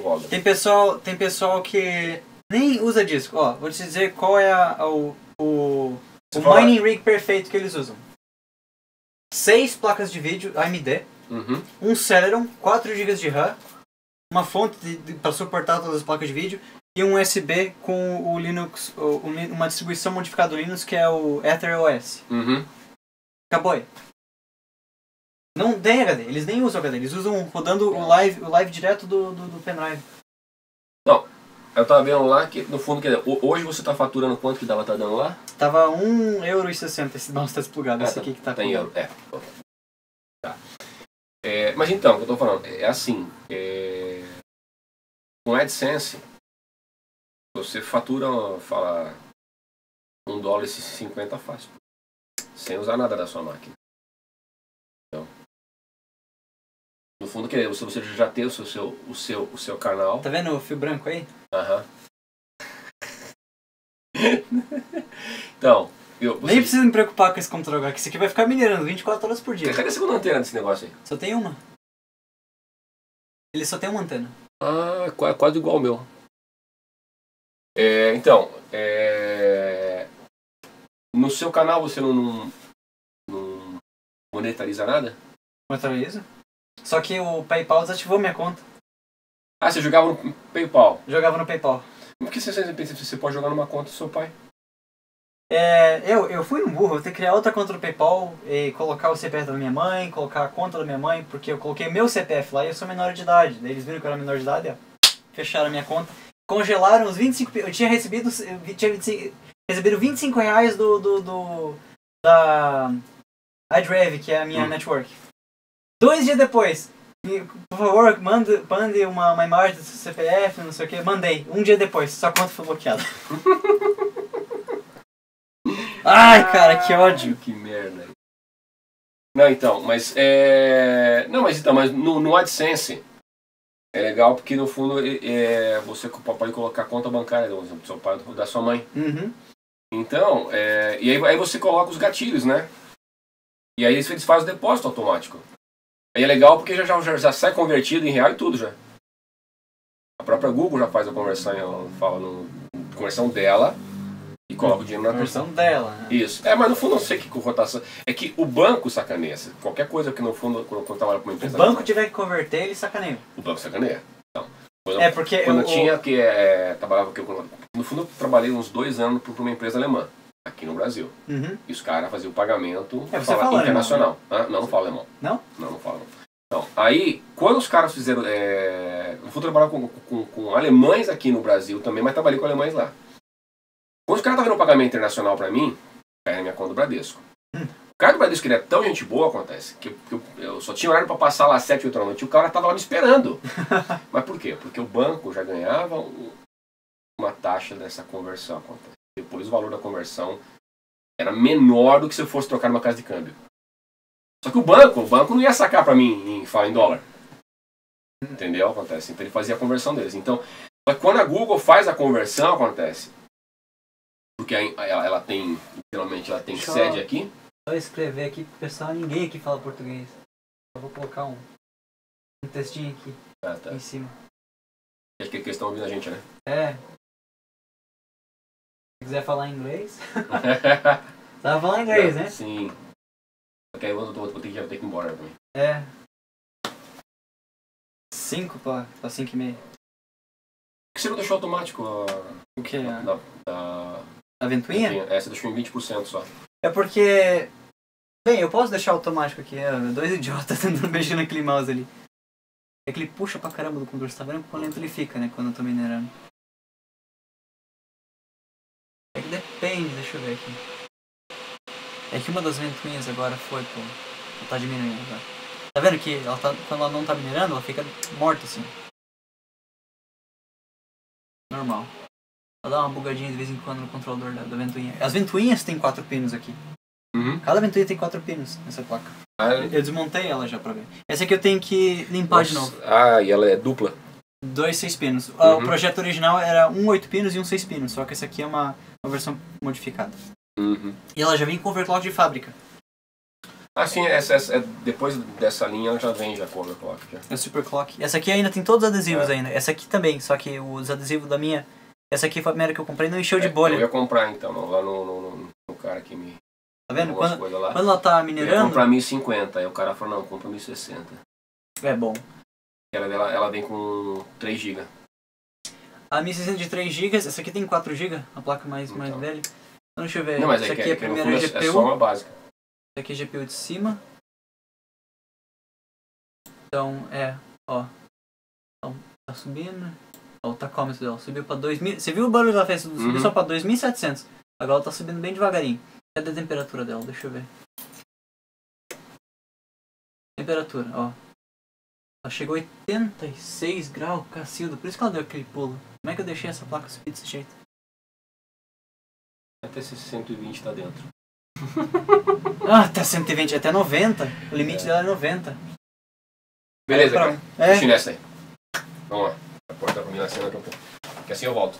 roda. Tem pessoal que nem usa disco. Ó, vou te dizer qual é o mining rig perfeito que eles usam. 6 placas de vídeo AMD, Uhum. um Celeron, 4 GB de RAM, uma fonte para suportar todas as placas de vídeo e um USB com o Linux, uma distribuição modificada do Linux que é o EtherOS. Uhum. Acabou aí. Não tem HD, eles nem usam HD, eles usam rodando o live direto do pendrive. Não, eu tava vendo lá que no fundo, quer dizer, hoje você tá faturando quanto que ela tá dando lá? Tava €1,60 esse mouse tá desplugado, esse aqui que tá tem plugado. euro. Tá. Mas então, o que eu tô falando, é assim, com AdSense, você fatura, fala, $1,50 fácil, sem usar nada da sua máquina. Então, no fundo, quer dizer, você já tem o seu canal. Tá vendo o fio branco aí? Aham. Então, Nem precisa me preocupar com esse computador agora, que isso aqui vai ficar minerando 24 horas por dia. Cadê a segunda antena desse negócio aí? Só tem uma. Ele só tem uma antena. Ah, quase igual ao meu. Então, no seu canal você não monetariza nada? Monetariza? Só que o PayPal desativou minha conta. Ah, você jogava no PayPal? Jogava no PayPal. Por que você pode jogar numa conta do seu pai? Eu fui um burro, eu ter que criar outra conta do PayPal e colocar o CPF da minha mãe, colocar a conta da minha mãe, porque eu coloquei meu CPF lá e eu sou menor de idade. Daí eles viram que eu era menor de idade, ó, fecharam a minha conta. Congelaram os 25... Eu tinha recebido R$25 da iDrive, que é a minha network. 2 dias depois, por favor, mande uma imagem do seu CPF, não sei o que. Mandei. 1 dia depois, sua conta foi bloqueada. Ai, cara, que ódio. Que merda. Não, então, mas mas no AdSense é legal porque no fundo você pode colocar a conta bancária do seu pai ou da sua mãe. Uhum. Então, e aí você coloca os gatilhos, né? E aí eles fazem o depósito automático. Aí é legal porque já sai convertido em real e tudo já. A própria Google já faz a conversão, ela fala conversão dela e coloca o dinheiro na versão dela, né? Isso. Mas no fundo não sei que rotação. É que o banco sacaneia. Qualquer coisa que no fundo, quando eu trabalho com uma empresa. O banco tiver que converter, ele sacaneia. O banco sacaneia. Então, porque quando eu tinha trabalhava no fundo eu trabalhei uns 2 anos para uma empresa alemã, aqui no Brasil. Uhum. E os caras faziam o pagamento fala internacional. Alemão, né? Não falo alemão. Não? Não falo alemão. Então, aí, quando os caras fizeram. Eu fui trabalhar com alemães aqui no Brasil também, mas trabalhei com alemães lá. Quando os caras estavam fazendo o pagamento internacional para mim, caiu na minha conta do Bradesco. O cara do Bradesco, ele é tão gente boa, acontece, que eu só tinha horário para passar lá às 7, 8 da noite e o cara tava lá me esperando. Mas por quê? Porque o banco já ganhava uma taxa dessa conversão, acontece. Depois o valor da conversão era menor do que se eu fosse trocar numa casa de câmbio. Só que o banco não ia sacar para mim em dólar. Entendeu? Acontece. Então ele fazia a conversão deles. Então, quando a Google faz a conversão, acontece. Porque ela tem, literalmente, ela tem sede aqui. Só escrever aqui pro pessoal, ninguém aqui fala português. Eu vou colocar um textinho aqui em cima. Acho que eles estão ouvindo a gente, né? É. Se quiser falar inglês. Sabe falar inglês, né? Sim. Porque aí eu vou ter que ir embora também. É. 5 pra 5 e meia. Por que você não deixou automático O que? A ventoinha? Você deixou em 20% só. É porque... Bem, eu posso deixar automático aqui. Dois idiotas tentando mexer naquele mouse ali. É que ele puxa pra caramba do controle. Você tá vendo quão lento ele fica, né? Quando eu tô minerando. É que depende, deixa eu ver aqui. É que uma das ventoinhas agora foi, pô. Ela tá diminuindo agora. Tá vendo que ela tá, quando ela não tá minerando, ela fica morta assim. Normal. Ela dá uma bugadinha de vez em quando no controlador da ventoinha. As ventoinhas tem 4 pinos aqui. Uhum. Cada ventoinha tem 4 pinos nessa placa. Eu desmontei ela já pra ver. Essa aqui eu tenho que limpar de novo. E ela é dupla? 2 6 pinos. O projeto original era um 8 pinos e um 6 pinos. Só que essa aqui é uma versão modificada. Uhum. E ela já vem com overclock de fábrica. Sim, depois dessa linha ela já vem já com overclock. É o superclock. Essa aqui ainda tem todos os adesivos ainda. Essa aqui também, só que os adesivos da minha... Essa aqui foi a primeira que eu comprei, não encheu de bolha. Eu ia comprar então, lá no cara que me... Tá vendo? Quando ela tá minerando... Eu ia comprar 1050, aí o cara falou, não, compra 1060. É bom. Ela vem com 3 GB. A 1060 de 3 GB, essa aqui tem 4 GB, a placa mais velha. Então, deixa eu ver. Não, mas essa aqui é a primeira GPU. É só uma básica. Essa aqui é a GPU de cima. Então, ó. Então, tá subindo. Ó, o tacômetro dela subiu pra 2000. Você viu o barulho da festa? Subiu só pra 2700. Agora ela tá subindo bem devagarinho. Cadê a temperatura dela? Deixa eu ver. Temperatura, ó. Ela chegou a 86 graus, cacildo. Por isso que ela deu aquele pulo. Como é que eu deixei essa placa subir desse jeito? Até esse 120 tá dentro. Até 120, até 90. O limite dela é 90. Beleza, cara. Deixa nessa aí. Vamos lá. Vou cortar pra mim na cena que eu tô. Que assim eu volto.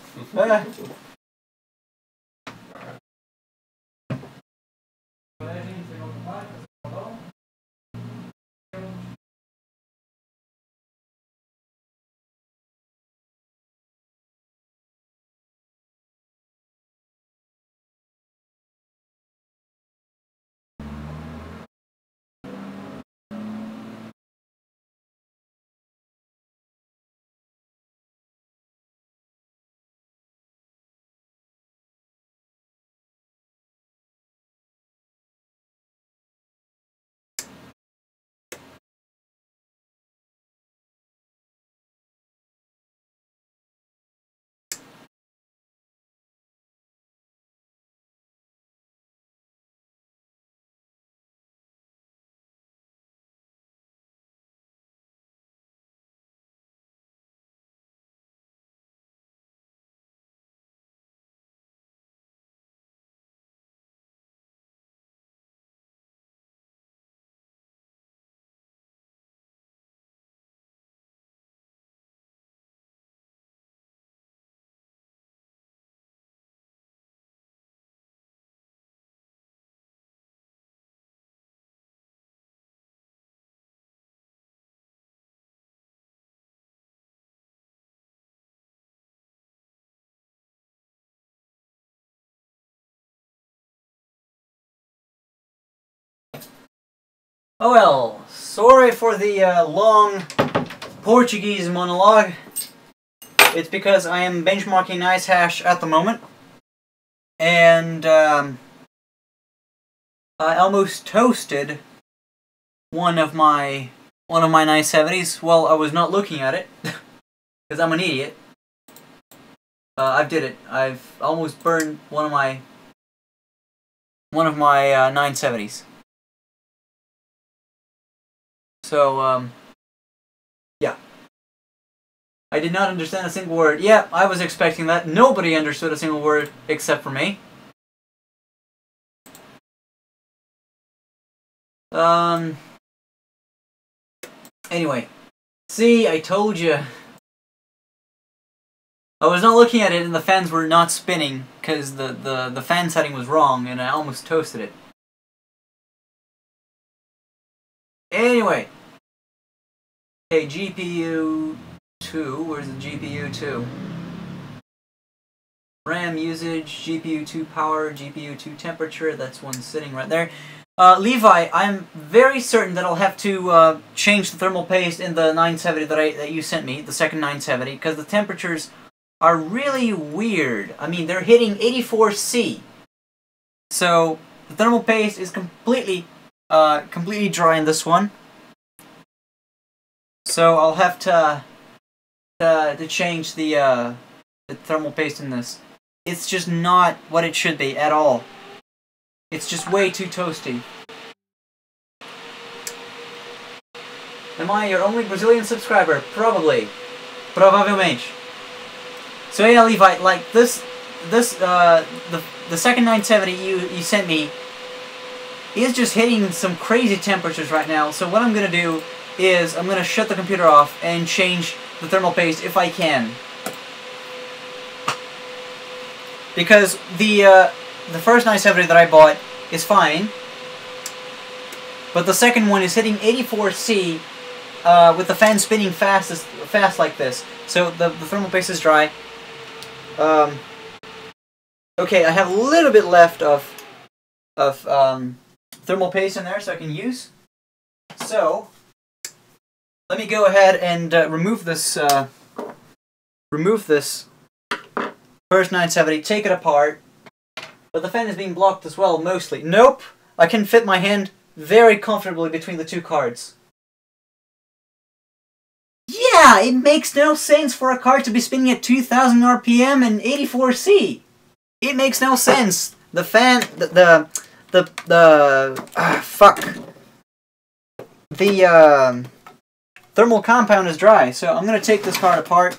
Oh well, sorry for the long Portuguese monologue. It's because I am benchmarking NiceHash at the moment. And I almost toasted one of my 970s while I was not looking at it. Because I'm an idiot. I did it. I've almost burned one of my 970s. So, yeah. I did not understand a single word. Yeah, I was expecting that. Nobody understood a single word except for me. Anyway. See, I told you. I was not looking at it and the fans were not spinning because the fan setting was wrong and I almost toasted it. Anyway. Okay, GPU 2. Where's the GPU 2? RAM usage, GPU 2 power, GPU 2 temperature. That's one sitting right there. Levi, I'm very certain that I'll have to change the thermal paste in the 970 that you sent me, the second 970, because the temperatures are really weird. I mean, they're hitting 84°C. So the thermal paste is completely dry in this one. So I'll have to change the thermal paste in this. It's just not what it should be at all. It's just way too toasty. Am I your only Brazilian subscriber? Probably. Provavelmente. So yeah, Levi, like the second 970 you sent me is just hitting some crazy temperatures right now. So what I'm gonna do is I'm gonna shut the computer off and change the thermal paste if I can. Because the first 970 that I bought is fine, but the second one is hitting 84°C with the fan spinning fast like this. So the thermal paste is dry. Okay, I have a little bit left of thermal paste in there, so I can use. So let me go ahead and remove this first 970. Take it apart. But the fan is being blocked as well, mostly. Nope! I can fit my hand very comfortably between the two cards. Yeah! It makes no sense for a card to be spinning at 2000 RPM and 84°C. It makes no sense. The fan... fuck. The thermal compound is dry, so I'm gonna take this card apart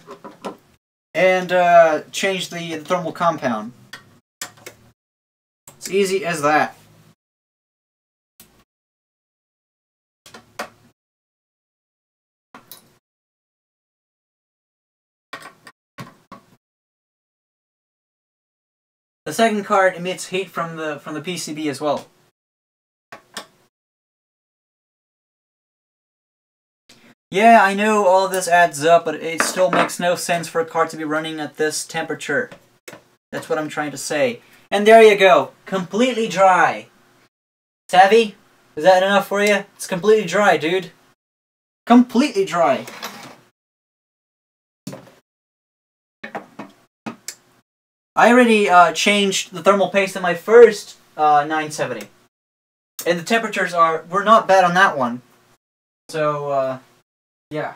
and change the thermal compound. It's easy as that. The second card emits heat from the PCB as well. Yeah, I know all of this adds up, but it still makes no sense for a card to be running at this temperature. That's what I'm trying to say. And there you go. Completely dry. Savvy? Is that enough for you? It's completely dry, dude. Completely dry. I already changed the thermal paste in my first 970. And the temperatures were not bad on that one. So, yeah.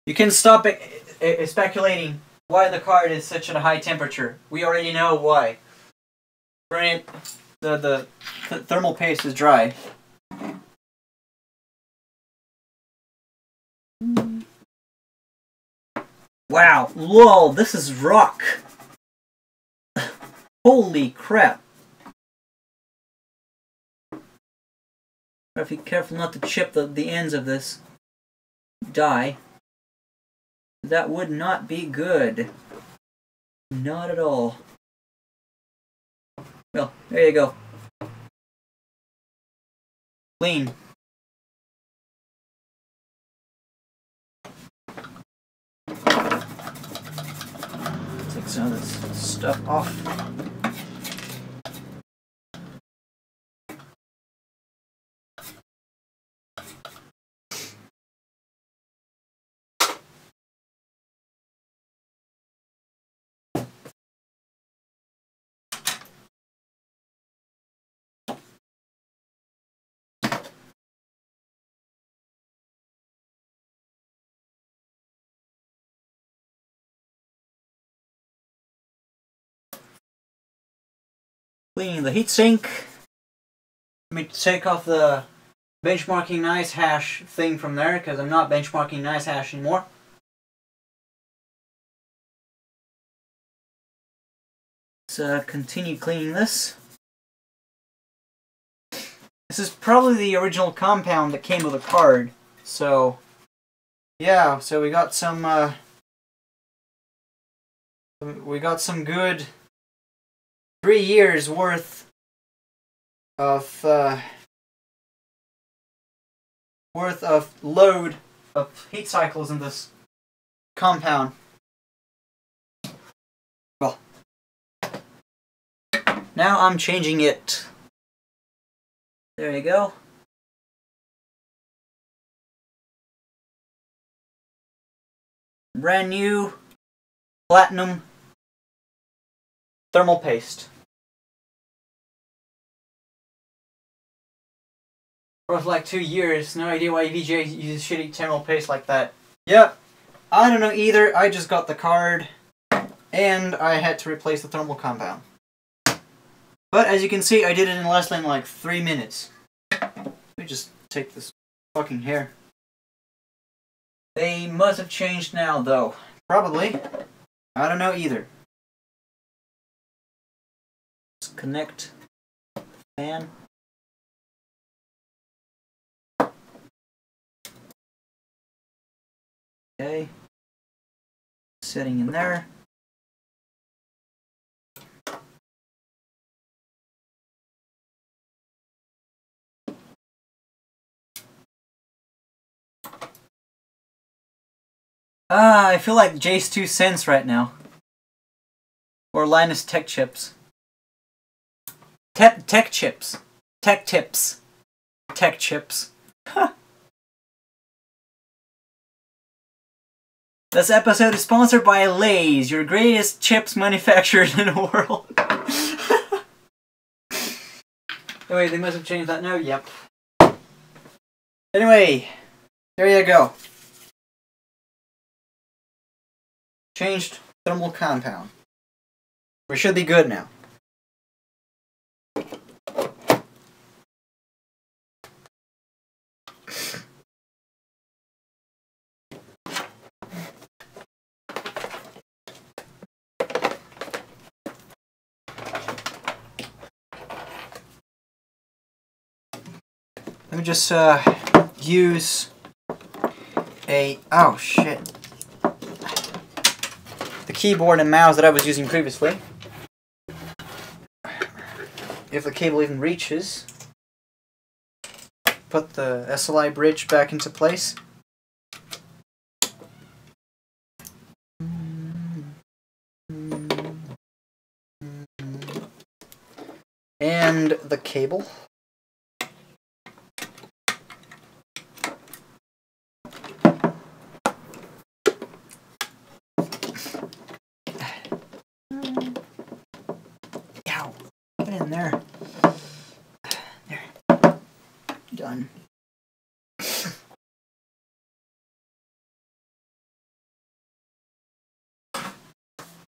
You can stop speculating why the card is such a high temperature. We already know why. Right? The thermal paste is dry. Wow, lol, this is rock. Holy crap. Gotta be careful not to chip the ends of this die. That would not be good. Not at all. Well, there you go. Clean. Take some of this stuff off. Cleaning the heatsink. Let me take off the benchmarking nice hash thing from there, because I'm not benchmarking nice hash anymore. Let's continue cleaning this. This is probably the original compound that came with a card. So, yeah, so we got some good 3 years worth of load of heat cycles in this compound. Well, now I'm changing it. There you go. Brand new platinum thermal paste. For like 2 years, no idea why VGA uses shitty thermal paste like that. Yep, I don't know either. I just got the card and I had to replace the thermal compound. But as you can see, I did it in less than like 3 minutes. Let me just take this fucking hair. They must have changed now, though. Probably. I don't know either. Let's connect the fan. Okay. Sitting in there. I feel like Jace 2 Cents right now. Or Linus Tech Chips. Tech Chips. Tech Tips. Tech Chips. This episode is sponsored by Lay's, your greatest chips manufacturers in the world. Anyway, they must have changed that now. Yep. Anyway, there you go. Changed thermal compound. We should be good now. Let me just use a... oh shit. The keyboard and mouse that I was using previously. If the cable even reaches. Put the SLI bridge back into place. And the cable. Ow. Get in there. There. Done.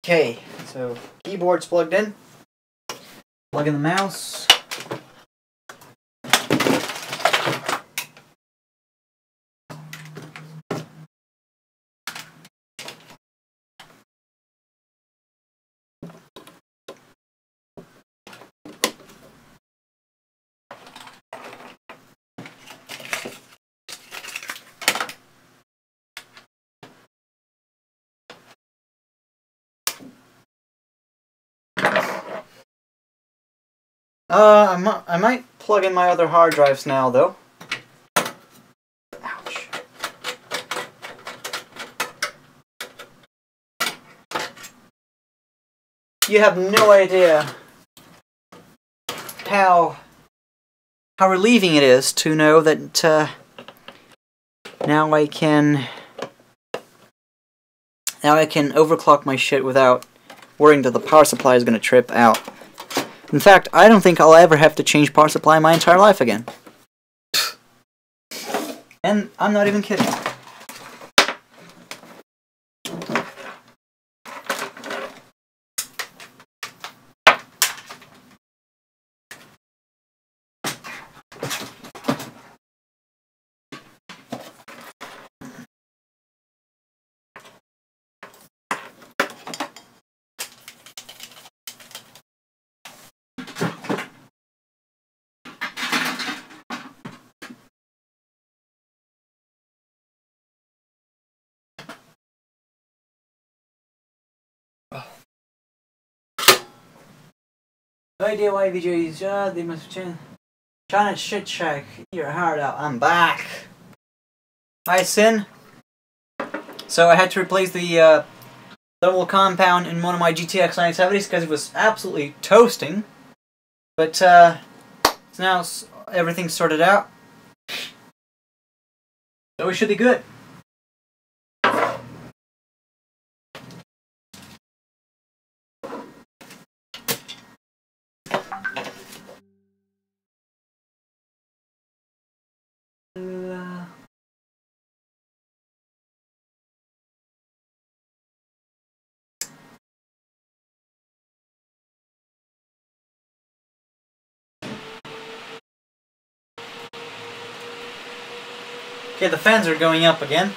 Okay, so keyboard's plugged in. Plug in the mouse. I might plug in my other hard drives now, though. Ouch. You have no idea how relieving it is to know that now I can overclock my shit without worrying that the power supply is going to trip out. In fact, I don't think I'll ever have to change power supply my entire life again. And I'm not even kidding. No idea why VJs, they must have changed. Trying to shit check your heart out. I'm back. Hi, Sin. So I had to replace the thermal compound in one of my GTX 970s because it was absolutely toasting. But now everything's sorted out. So we should be good. Okay, the fans are going up again.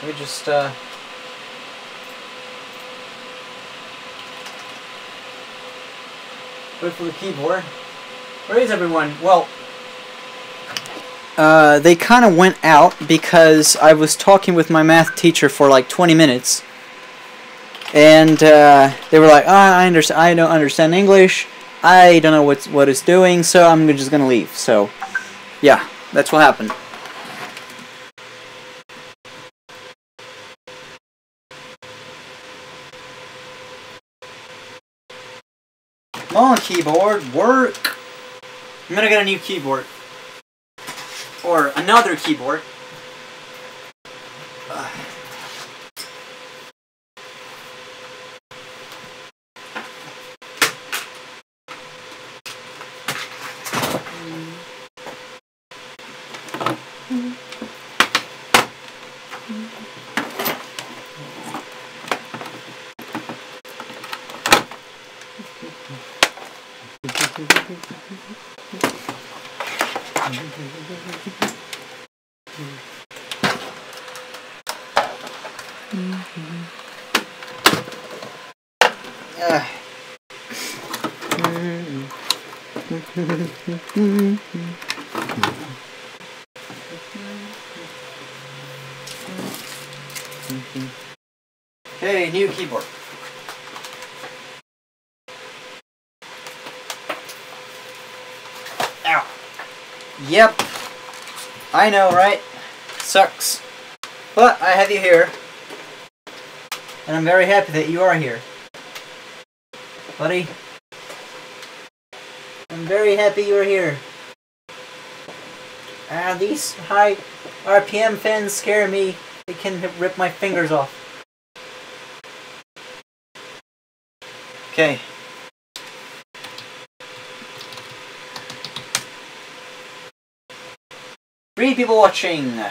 We just wait for the keyboard. Where is everyone? Well, they kind of went out because I was talking with my math teacher for like 20 minutes, and they were like, I don't understand English. I don't know what it's doing, so I'm just gonna leave." So, yeah, that's what happened. Come on, keyboard, work! I'm gonna get a new keyboard. Or another keyboard. Okay, new keyboard. Ow. Yep. I know, right? Sucks. But I have you here. And I'm very happy that you are here. Buddy. I'm very happy you're here. These high RPM fans scare me. They can rip my fingers off. Okay. Three people watching.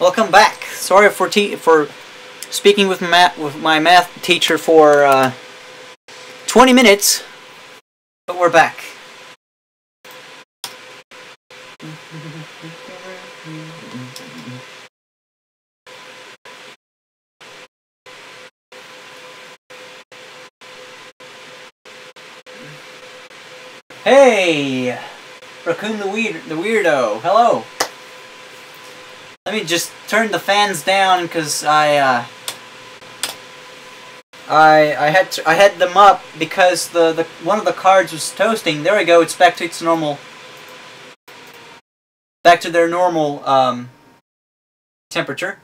Welcome back. Sorry for speaking with my math teacher for 20 minutes, but we're back. Hey, Raccoon the weirdo. Hello. Let me just turn the fans down because I had them up because the one of the cards was toasting. There we go. It's back to its normal. Back to their normal temperature.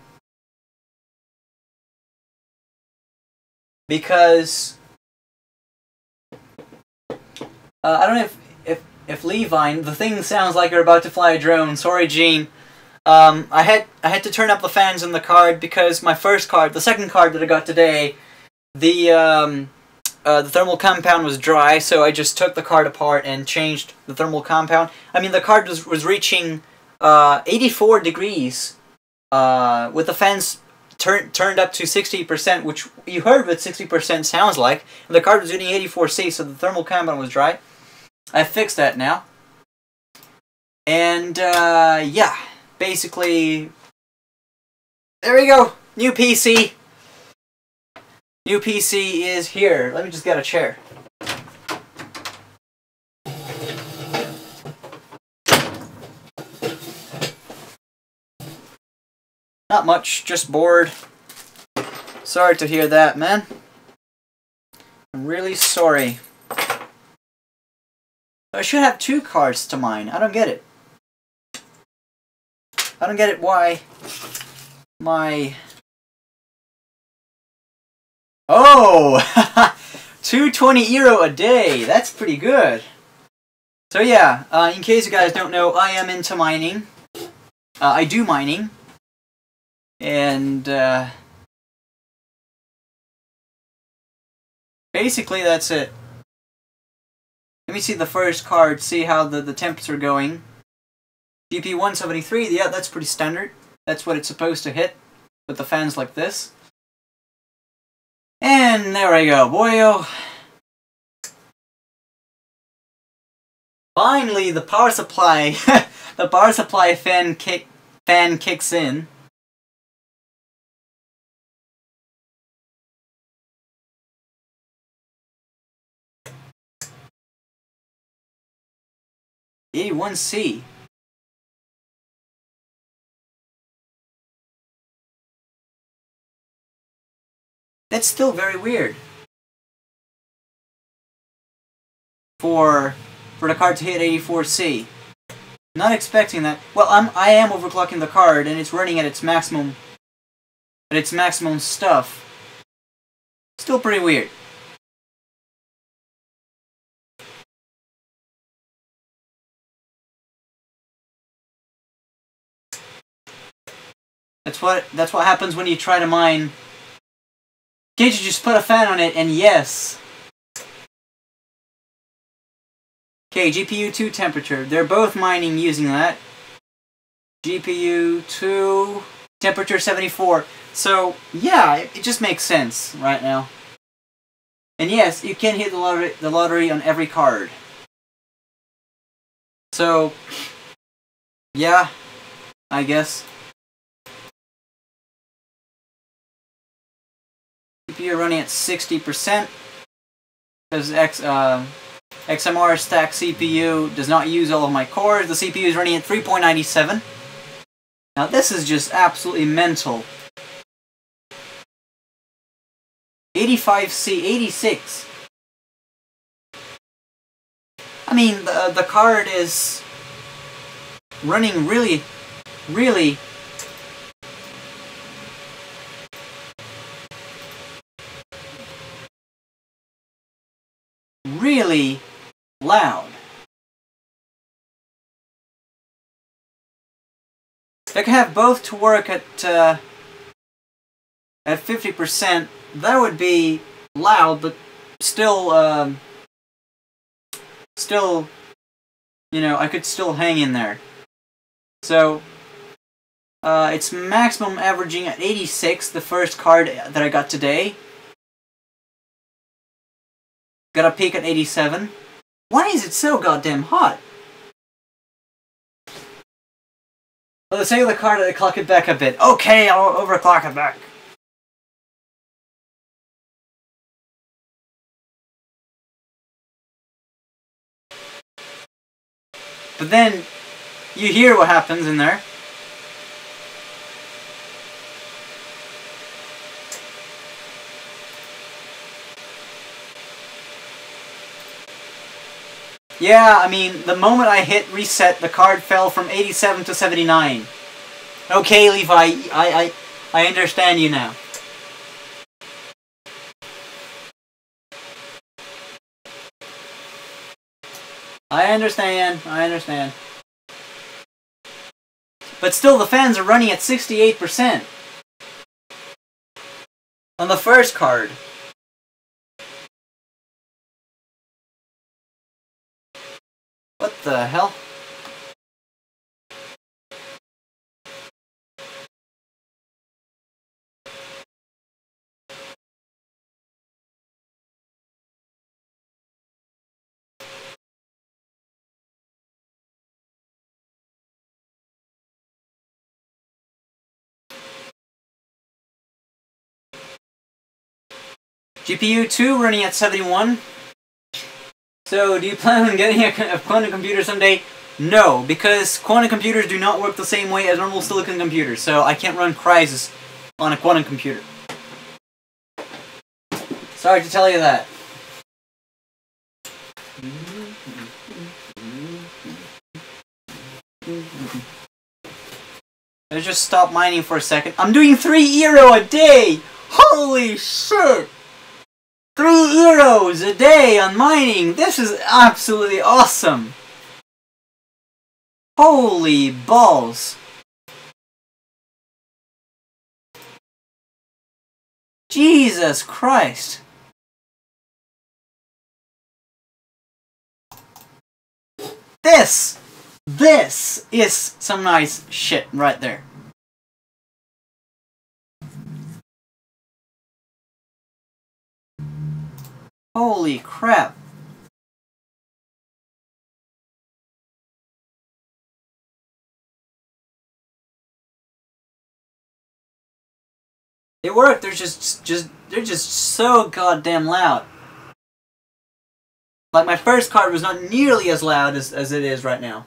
Because I don't know if Levine, the thing sounds like you're about to fly a drone. Sorry, Gene. I had to turn up the fans in the card because my first card, the second card that I got today, the thermal compound was dry, so I just took the card apart and changed the thermal compound. I mean, the card was reaching 84 degrees with the fans turned up to 60%, which you heard what 60% sounds like. And the card was reading 84C, so the thermal compound was dry. I fixed that now. And, yeah. Basically, there we go. New PC. New PC is here. Let me just get a chair. Not much, just bored. Sorry to hear that, man. I'm really sorry. I should have 2 cards to mine. I don't get it. I don't get it why my... Oh! 220 euro a day. That's pretty good. So yeah, in case you guys don't know, I am into mining. I do mining. And basically that's it. Let me see the first card, see how the temps are going. GP 173, yeah, that's pretty standard. That's what it's supposed to hit with the fans like this. And there we go, boyo. Finally, the power supply, the power supply fan kicks in. A1C. That's still very weird. For the card to hit 84C. Not expecting that. Well, I am overclocking the card and it's running at its maximum stuff. Still pretty weird. That's what happens when you try to mine. Can't you just put a fan on it and yes. Okay, GPU 2 temperature. They're both mining using that. GPU 2 temperature 74. So yeah, it just makes sense right now. And yes, you can hit the lottery on every card. So yeah, I guess. CPU running at 60% because XMR stack CPU does not use all of my cores. The CPU is running at 3.97. Now this is just absolutely mental. 85C, 86. I mean, the card is running really loud. If I could have both to work at 50%, that would be loud, but still, you know, I could still hang in there. So, it's maximum averaging at 86, the first card that I got today. Got a peak at 87. Why is it so goddamn hot? For the sake of the card, I clock it back a bit. Okay, I'll overclock it back. But then, you hear what happens in there. Yeah, I mean, the moment I hit reset, the card fell from 87 to 79. Okay, Levi, I understand you now. I understand. But still, the fans are running at 68% on the first card. What the hell? GPU 2 running at 71. So, do you plan on getting a quantum computer someday? No, because quantum computers do not work the same way as normal silicon computers, so I can't run Crysis on a quantum computer. Sorry to tell you that. Let's just stop mining for a second. I'm doing 3 euro a day! Holy shit! 3 euros a day on mining! This is absolutely awesome! Holy balls! Jesus Christ! This is some nice shit right there. Holy crap. They work, they're just so goddamn loud. Like my first card was not nearly as loud as it is right now.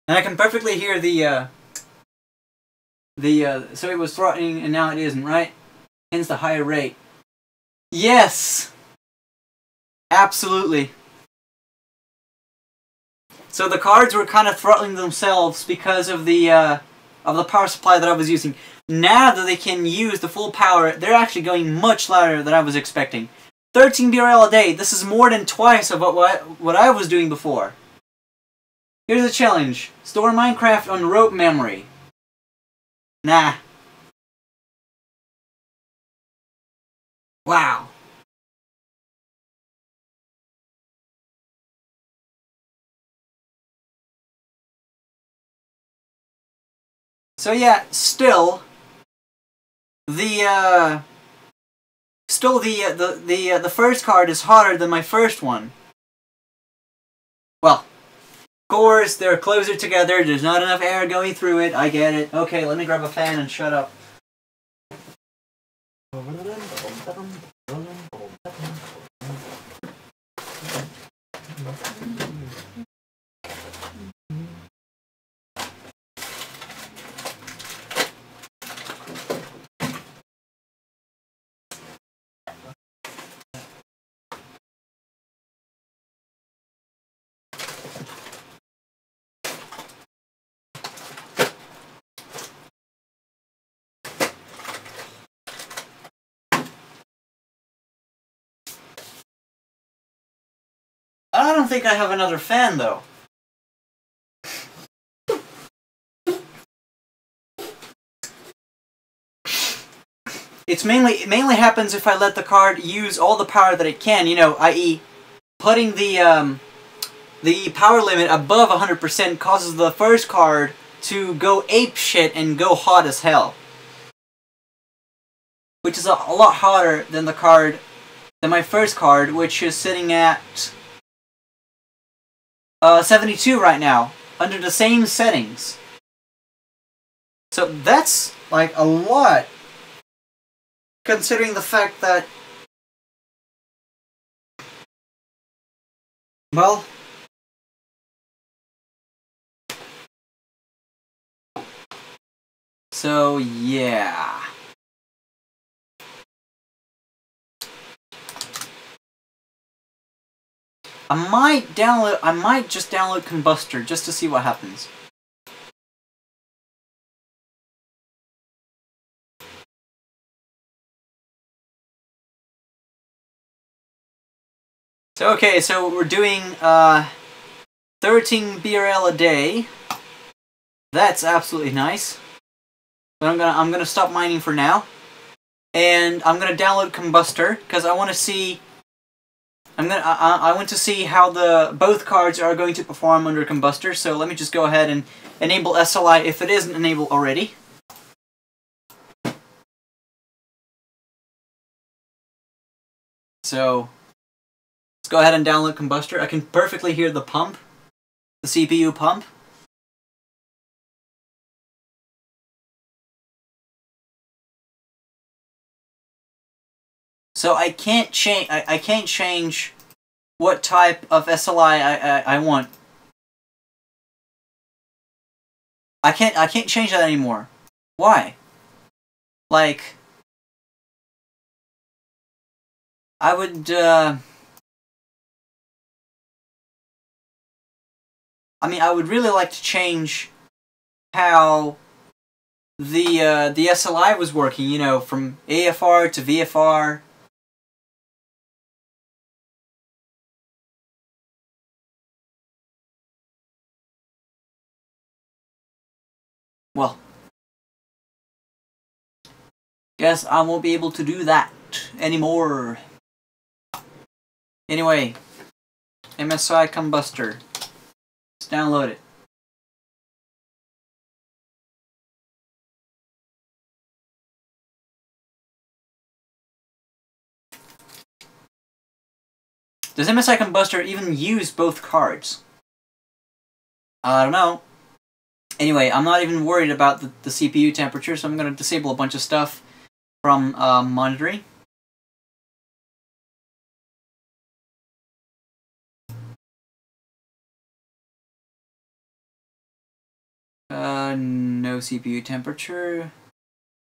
And I can perfectly hear so it was throttling and now it isn't, right? Hence the higher rate. Yes! Absolutely. So the cards were kind of throttling themselves because of the power supply that I was using. Now that they can use the full power, they're actually going much louder than I was expecting. 13 BRL a day, this is more than twice of what I was doing before. Here's a challenge. Store Minecraft on rope memory. Nah. Wow. So yeah, still the first card is hotter than my first one. Well, of course, they're closer together, there's not enough air going through it, I get it. Okay, let me grab a fan and shut up. I don't think I have another fan, though. It mainly happens if I let the card use all the power that it can, you know, i.e. putting the power limit above 100% causes the first card to go ape shit and go hot as hell. Which is a lot hotter than my first card, which is sitting at 72 right now, under the same settings. So that's like a lot, considering the fact that, well, so yeah. I might just download Combustor just to see what happens. So okay, so we're doing 13 BRL a day. That's absolutely nice. But I'm gonna stop mining for now. And I'm gonna download Combustor because I want to see I want to see how both cards are going to perform under Combustor, so let me just go ahead and enable SLI if it isn't enabled already. So, let's go ahead and download Combustor. I can perfectly hear the pump, the CPU pump. So I can't change. I can't change what type of SLI I want. I can't change that anymore. Why? Like, I would. I mean, I would really like to change how the SLI was working. You know, from AFR to VFR. Well, guess I won't be able to do that anymore. Anyway, MSI Combustor. Let's download it. Does MSI Combustor even use both cards? I don't know. Anyway, I'm not even worried about the CPU temperature, so I'm going to disable a bunch of stuff from monitoring. No CPU temperature.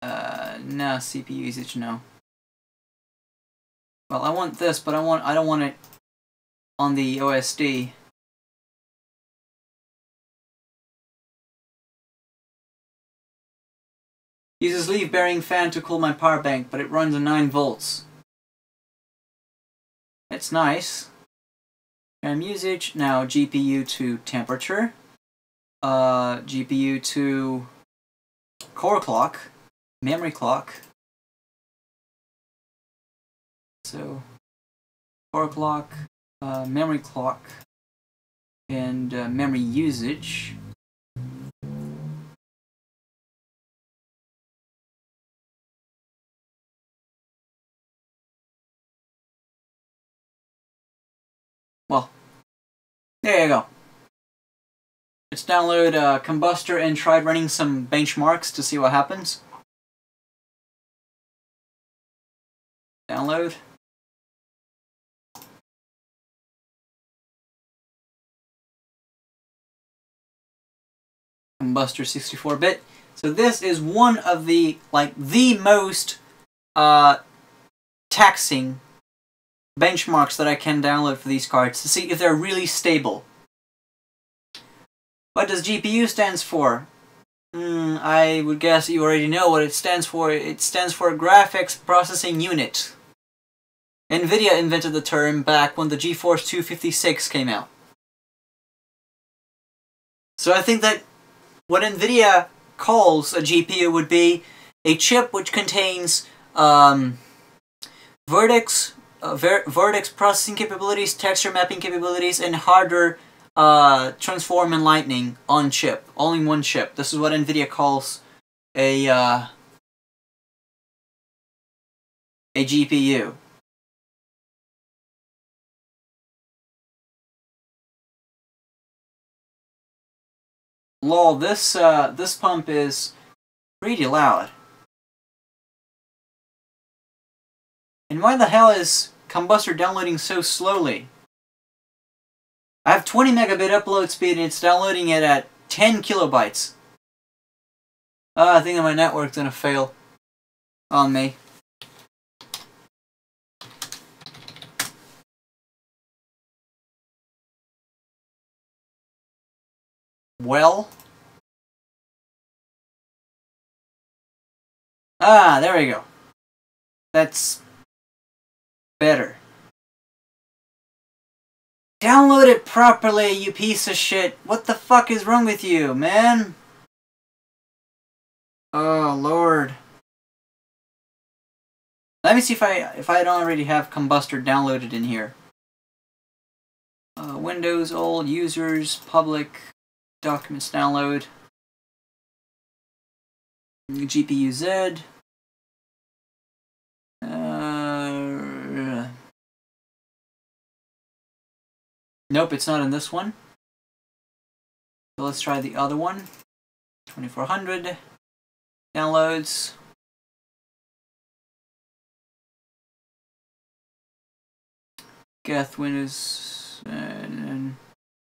No CPU usage, no. Well, I want this, but I don't want it on the OSD. Uses leaf bearing fan to cool my power bank, but it runs at 9 volts. It's nice. RAM usage, now GPU to temperature. GPU to core clock, memory clock. So, core clock, memory clock, and memory usage. Well, there you go. Let's download Combustor and try running some benchmarks to see what happens. Download. Combustor 64-bit. So this is one of the, like, the most taxing benchmarks that I can download for these cards to see if they're really stable. What does GPU stands for? I would guess you already know what it stands for. It stands for Graphics Processing Unit. NVIDIA invented the term back when the GeForce 256 came out. So I think that what NVIDIA calls a GPU would be a chip which contains vertex processing capabilities, texture mapping capabilities, and hardware transform and lightning on chip. All in one chip. This is what NVIDIA calls a GPU. Lol, this pump is pretty loud. And why the hell is Combustor downloading so slowly? I have 20 megabit upload speed and it's downloading it at 10 kilobytes. I think that my network's gonna fail on me. Well. There we go. That's better. Download it properly, you piece of shit. What the fuck is wrong with you, man? Oh, Lord. Let me see if I don't already have Combustor downloaded in here. Windows, all users, public, documents download. GPU Z. Nope, it's not in this one. So let's try the other one. 2400. Downloads. Geth Windows.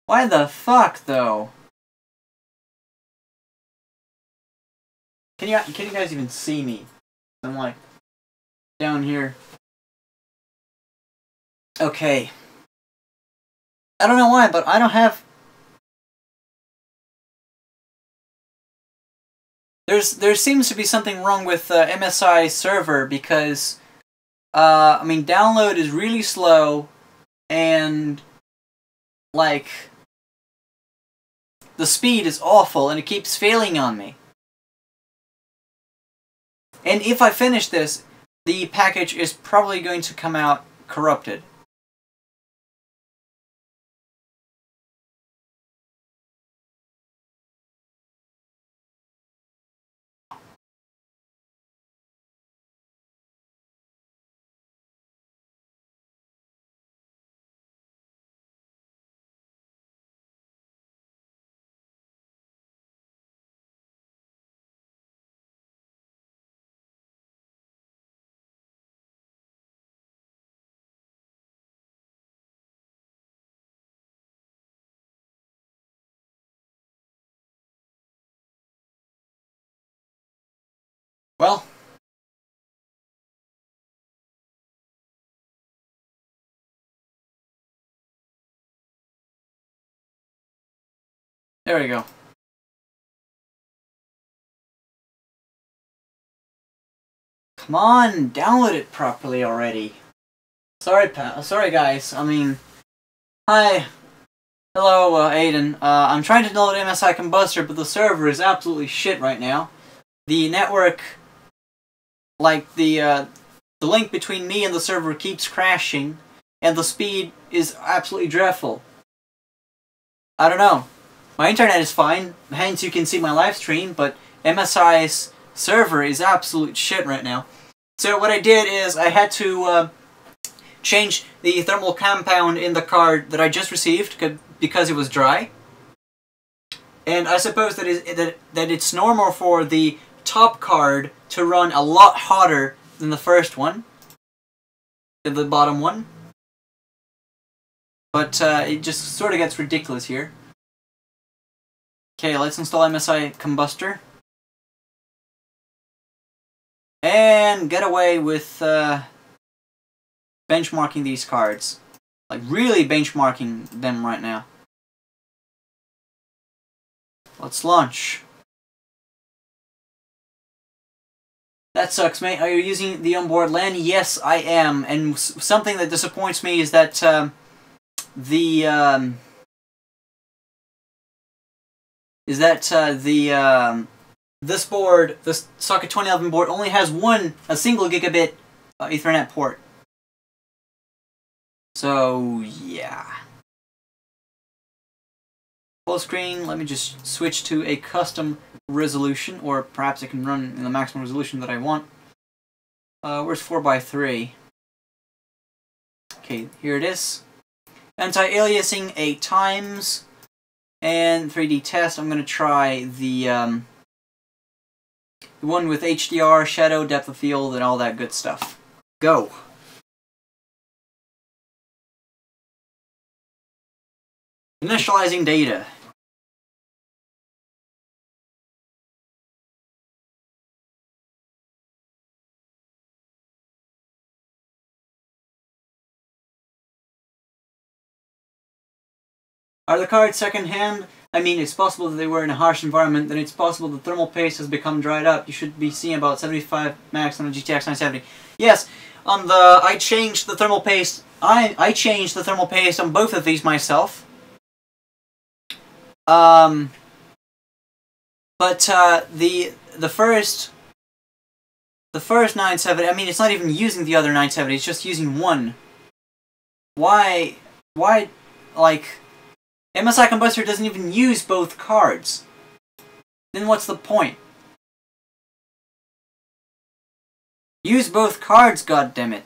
Why the fuck though? Can you guys even see me? I'm like down here. Okay. I don't know why, but I don't have. There seems to be something wrong with MSI server because I mean download is really slow and like the speed is awful and it keeps failing on me. And if I finish this, the package is probably going to come out corrupted. Well, there we go. Come on, download it properly already. Sorry, guys. I mean, hi. Hello, Aiden. I'm trying to download MSI Combustor, but the server is absolutely shit right now. The network, like the link between me and the server keeps crashing, and the speed is absolutely dreadful. I don't know. My internet is fine, hence you can see my live stream, but MSI's server is absolute shit right now. So what I did is I had to change the thermal compound in the card that I just received because it was dry. And I suppose that it's normal for the top card to run a lot hotter than the first one, than the bottom one. But it just sort of gets ridiculous here. Okay, let's install MSI Combustor. And get away with benchmarking these cards. Like, really benchmarking them right now. Let's launch. That sucks, mate. Are you using the onboard LAN? Yes, I am. And something that disappoints me is that this board, this Socket 2011 board, only has a single gigabit Ethernet port. So yeah. Full screen. Let me just switch to a custom resolution, or perhaps I can run in the maximum resolution that I want. Where's 4:3? Okay, here it is. Anti-aliasing 8 times. And 3D test, I'm going to try the one with HDR, shadow, depth of field, and all that good stuff. Go! Initializing data. Are the cards second-hand? I mean, it's possible that they were in a harsh environment, then it's possible the thermal paste has become dried up. You should be seeing about 75 max on a GTX 970. Yes, I changed the thermal paste. I changed the thermal paste on both of these myself. But the first 970, I mean, it's not even using the other 970, it's just using one. Why, like, MSI Combustor doesn't even use both cards. Then what's the point? Use both cards, goddammit.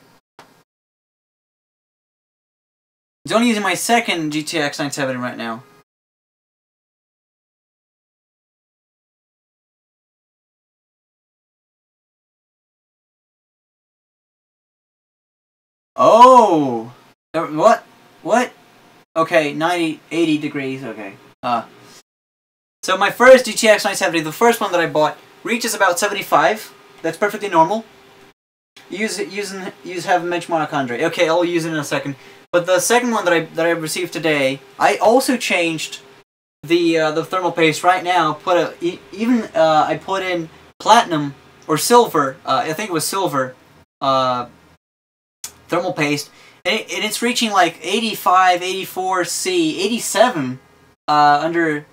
It's only using my second GTX 970 right now. Oh! What? What? Okay, 80 degrees, okay. So my first GTX 970, the first one that I bought, reaches about 75. That's perfectly normal. Use Heaven Benchmark Andre. Okay, I'll use it in a second. But the second one that I received today, I also changed the thermal paste right now. I put in platinum or silver. I think it was silver thermal paste, and it's reaching like 85, 84 C, 87 under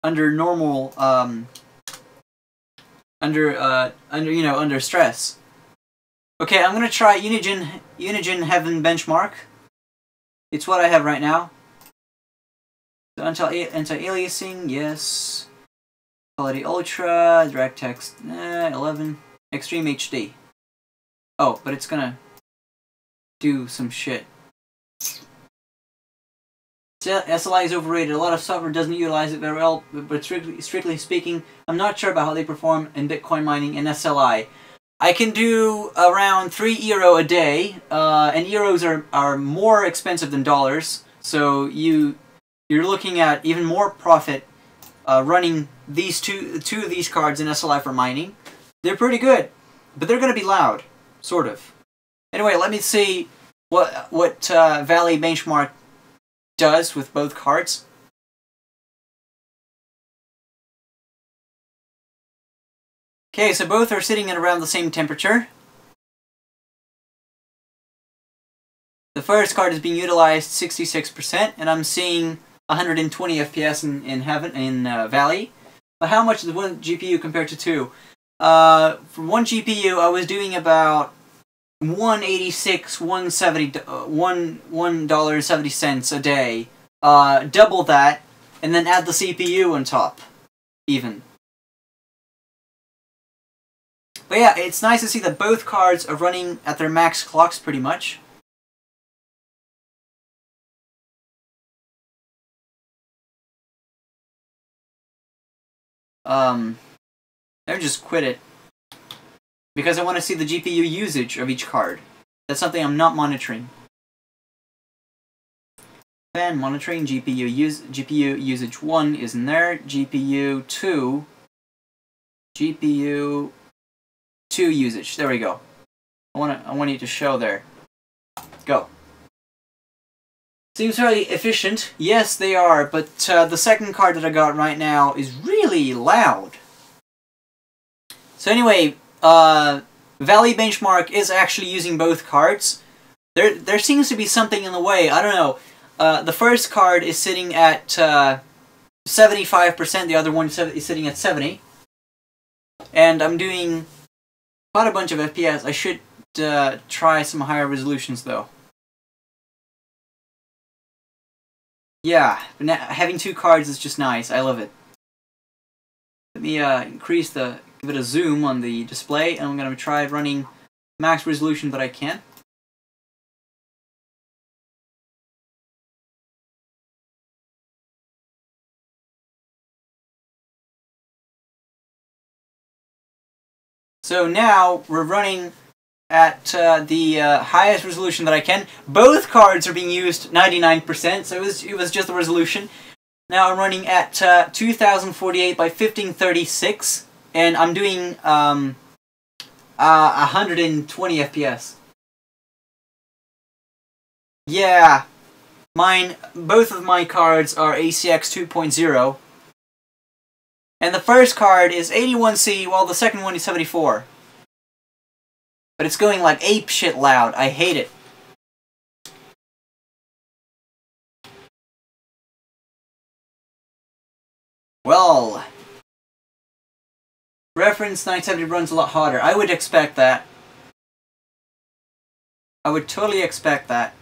normal under stress. Okay, I'm gonna try Unigine Heaven Benchmark. It's what I have right now. So anti-aliasing, yes. Quality Ultra, DirectX 11, Extreme HD. Oh, but it's gonna do some shit. SLI is overrated. A lot of software doesn't utilize it very well, but strictly speaking, I'm not sure about how they perform in Bitcoin mining and SLI. I can do around €3 a day, and euros are more expensive than dollars, so you're looking at even more profit running these two of these cards in SLI for mining. They're pretty good, but they're going to be loud, sort of. Anyway, let me see what Valley Benchmark does with both cards. Okay, so both are sitting at around the same temperature. The first card is being utilized 66%, and I'm seeing 120 FPS in Valley. But how much is one GPU compared to two? For one GPU, I was doing about $1.70 a day. Double that, and then add the CPU on top, even. But yeah, it's nice to see that both cards are running at their max clocks pretty much. I just quit it because I want to see the GPU usage of each card. That's something I'm not monitoring. Then monitoring GPU usage 1 is in there. GPU 2 usage. There we go. I want you to show there. Go. Seems very efficient. Yes, they are, but the second card that I got right now is really loud. So anyway, Valley Benchmark is actually using both cards. There seems to be something in the way. I don't know. The first card is sitting at 75%. The other one is sitting at 70%. And I'm doing quite a bunch of FPS. I should try some higher resolutions though. Yeah, having two cards is just nice. I love it. Let me give it a zoom on the display, and I'm going to try running max resolution that I can. So now we're running at the highest resolution that I can. Both cards are being used 99%, so it was just the resolution. Now I'm running at 2048 by 1536, and I'm doing 120 FPS. Yeah, both of my cards are ACX 2.0. And the first card is 81C, while the second one is 74. But it's going like ape shit loud. I hate it. Well, reference 970 runs a lot hotter. I would expect that. I would totally expect that.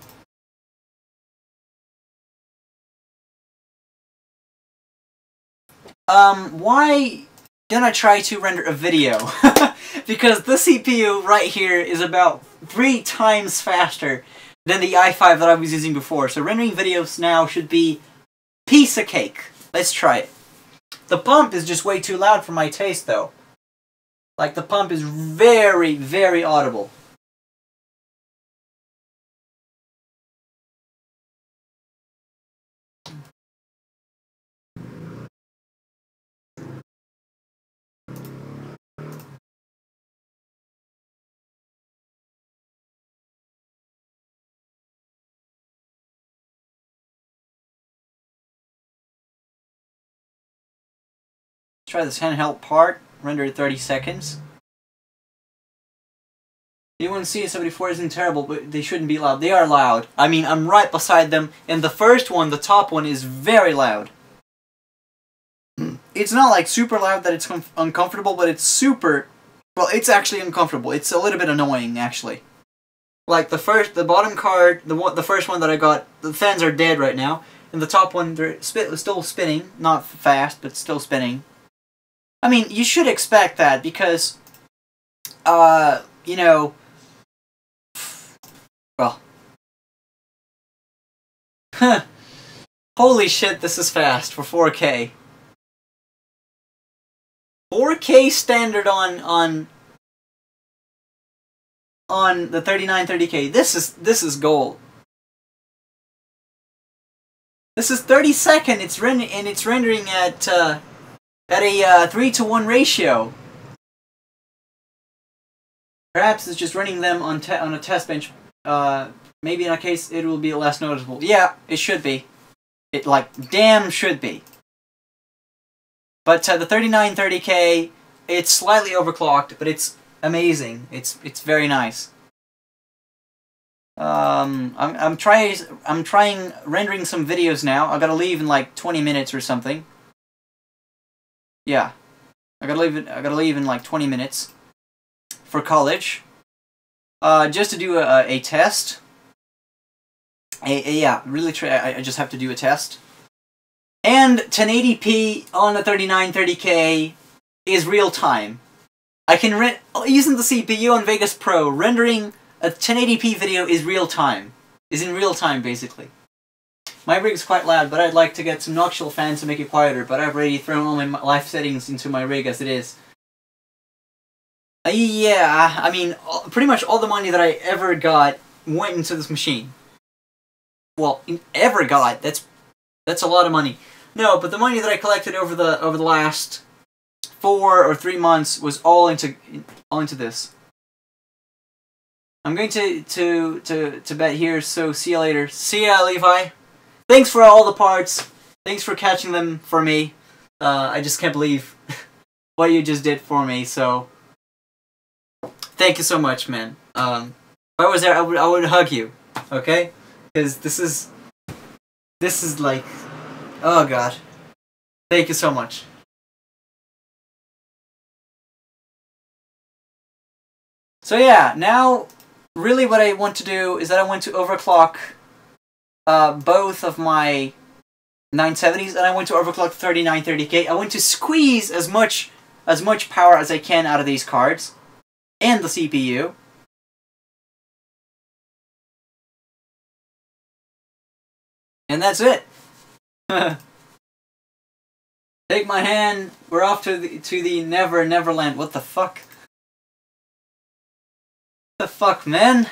Why don't I try to render a video? Because the CPU right here is about 3 times faster than the i5 that I was using before. So rendering videos now should be piece of cake. Let's try it. The pump is just way too loud for my taste though. Like the pump is very, very audible. try this handheld part. Render it 30 seconds. A1C and 74 isn't terrible, but they shouldn't be loud. They are loud. I mean, I'm right beside them, and the first one, the top one, is very loud. It's not like super loud that it's uncomfortable, but it's super... Well, it's actually uncomfortable. It's a little bit annoying, actually. Like, the bottom card, the first one that I got, the fans are dead right now, and the top one, they're still spinning. Not fast, but still spinning. I mean, you should expect that, because, you know... Well. Holy shit, this is fast for 4K. 4K standard on the 3930K. This is gold. This is 30 second. It's rendering at a 3:1 ratio. Perhaps it's just running them on a test bench. Maybe in a case it will be less noticeable. Yeah, it should be. It damn should be. But the 3930K, it's slightly overclocked, but it's amazing. It's very nice. I'm trying rendering some videos now. I gotta leave in like 20 minutes or something. Yeah, I gotta leave in like 20 minutes for college. Just to do a test. Yeah, really I just have to do a test. And 1080p on the 3930K is real time. I can using the CPU on Vegas Pro, rendering a 1080p video is real time. Is in real time, basically. My rig's quite loud, but I'd like to get some nocturnal fans to make it quieter, but I've already thrown all my live settings into my rig as it is. Yeah, I mean, pretty much all the money that I ever got went into this machine. Well, ever got, that's a lot of money. No, but the money that I collected over the last 4 or 3 months was all into this. I'm going to bet here, so see you later. See ya, Levi. Thanks for all the parts. Thanks for catching them for me. I just can't believe what you just did for me, so thank you so much, man. If I was there, I would hug you, okay? Because this is like, oh god. Thank you so much. So yeah, now really what I want to do is that I want to overclock both of my 970s, and I want to overclock 3930K. I want to squeeze as much power as I can out of these cards and the CPU. And that's it. Take my hand. We're off to the Neverland. What the fuck? What the fuck, man?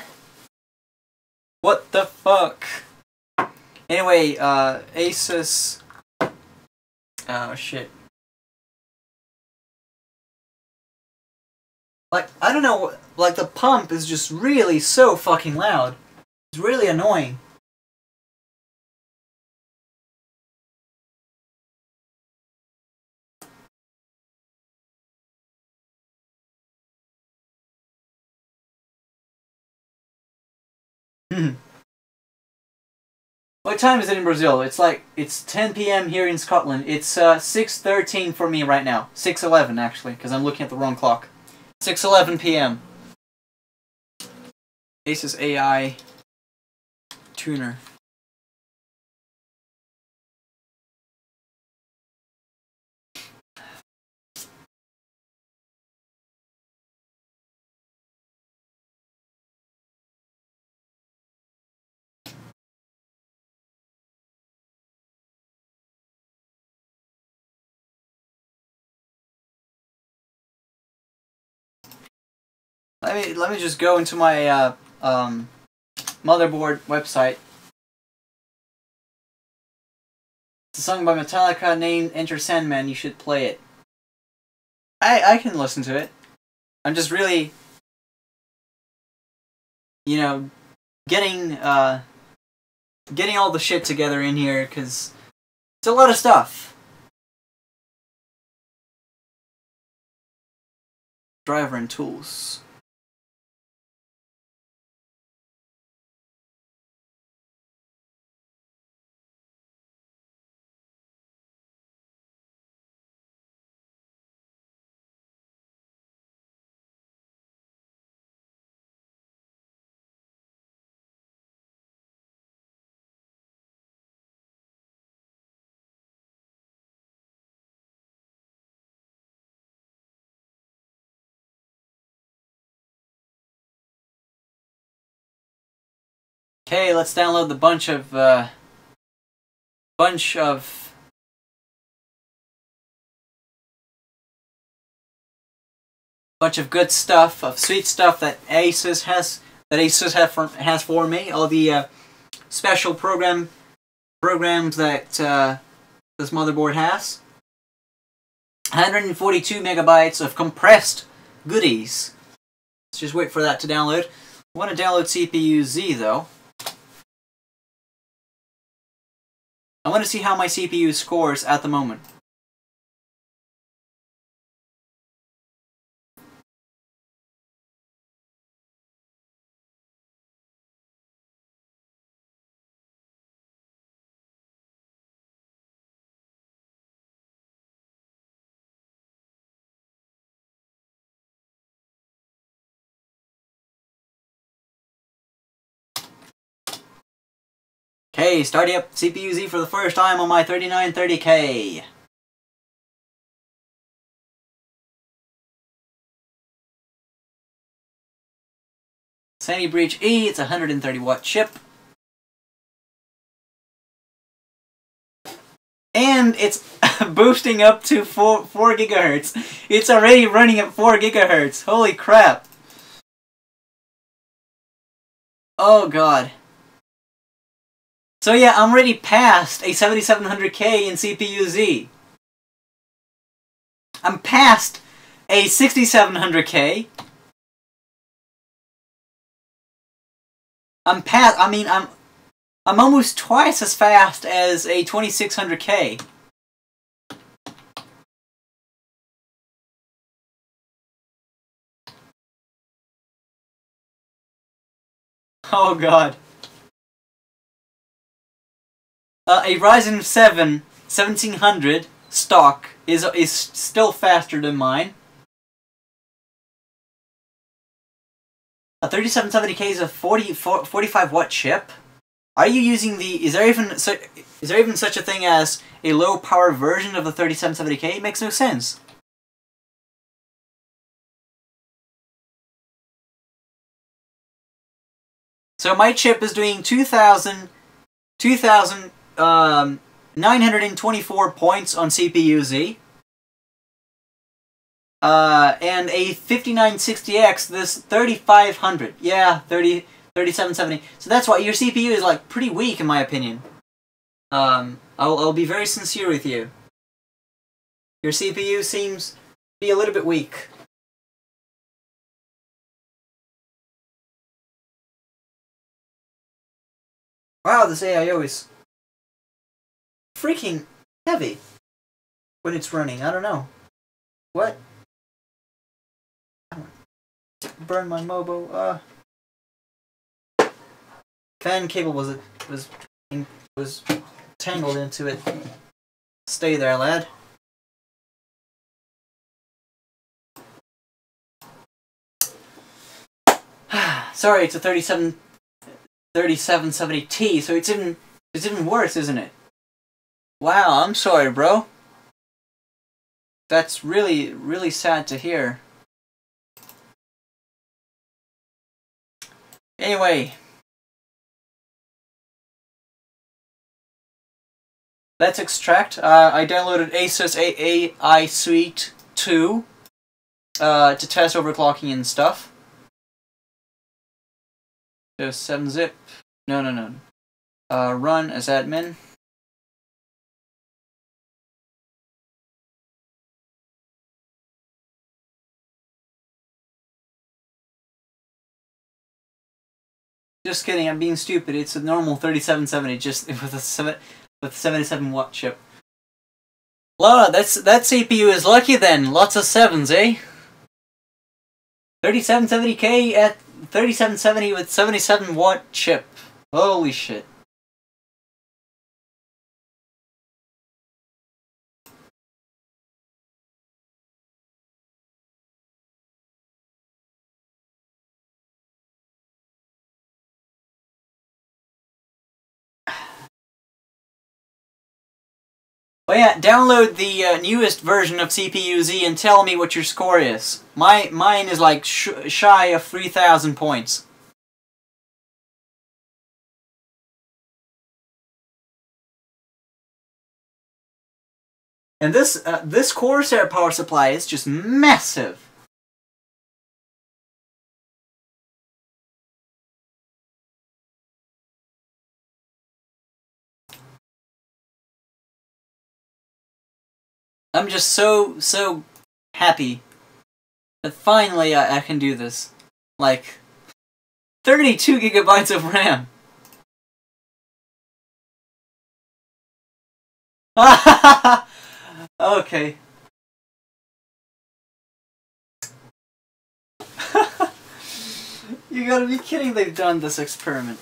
What the fuck? Anyway, Asus. Oh shit. Like, I don't know. Like, the pump is just really so fucking loud. It's really annoying. What time is it in Brazil? It's 10 p.m. here in Scotland. It's 6:13 for me right now. 6:11 actually, because I'm looking at the wrong clock. 6:11 p.m. Asus AI tuner. Let me just go into my motherboard website. It's a song by Metallica named Enter Sandman. You should play it. I can listen to it. I'm just really, you know, getting all the shit together in here, because it's a lot of stuff. driver and tools. Okay, let's download the bunch of good stuff, of sweet stuff that Asus has for me. All the special programs that this motherboard has. 142 megabytes of compressed goodies. Let's just wait for that to download. I want to download CPU-Z though. I want to see how my CPU scores at the moment. Okay, starting up CPU-Z for the first time on my 3930K. Sandy Breach E, it's a 130 watt chip. And it's boosting up to 4 gigahertz. It's already running at 4 gigahertz. Holy crap. Oh god. So yeah, I'm already past a 7700K in CPU-Z. I'm past a 6700K. I'm almost twice as fast as a 2600K. Oh god. A Ryzen 7 1700 stock is still faster than mine. A 3770K is a 45 watt chip. Are you using the? Is there even such a thing as a low power version of the 3770K? It makes no sense. So my chip is doing 2,924 points on CPU-Z. And a 5960X, this 3500. Yeah, 3770. So that's why your CPU is like pretty weak in my opinion. I'll be very sincere with you. Your CPU seems to be a little bit weak. Wow, this AIO is freaking heavy when it's running. I don't know. What? Burn my Mobo. Fan cable was tangled into it. Stay there, lad. Sorry, it's a 3770T, so it's even worse, isn't it? Wow, I'm sorry, bro. That's really, really sad to hear. Anyway, let's extract. I downloaded Asus AI Suite 2 to test overclocking and stuff. Just 7-zip. No. Run as admin. Just kidding, I'm being stupid. It's a normal 3770, just with a 77 watt chip. Wow, that CPU is lucky then. Lots of 7s, eh? 3770K at 3770 with 77-watt chip. Holy shit. Oh yeah, download the newest version of CPU-Z and tell me what your score is. Mine is like shy of 3,000 points. And this Corsair power supply is just massive. I'm just so happy that finally I can do this. Like, 32 gigabytes of RAM. Okay. You gotta be kidding, they've done this experiment.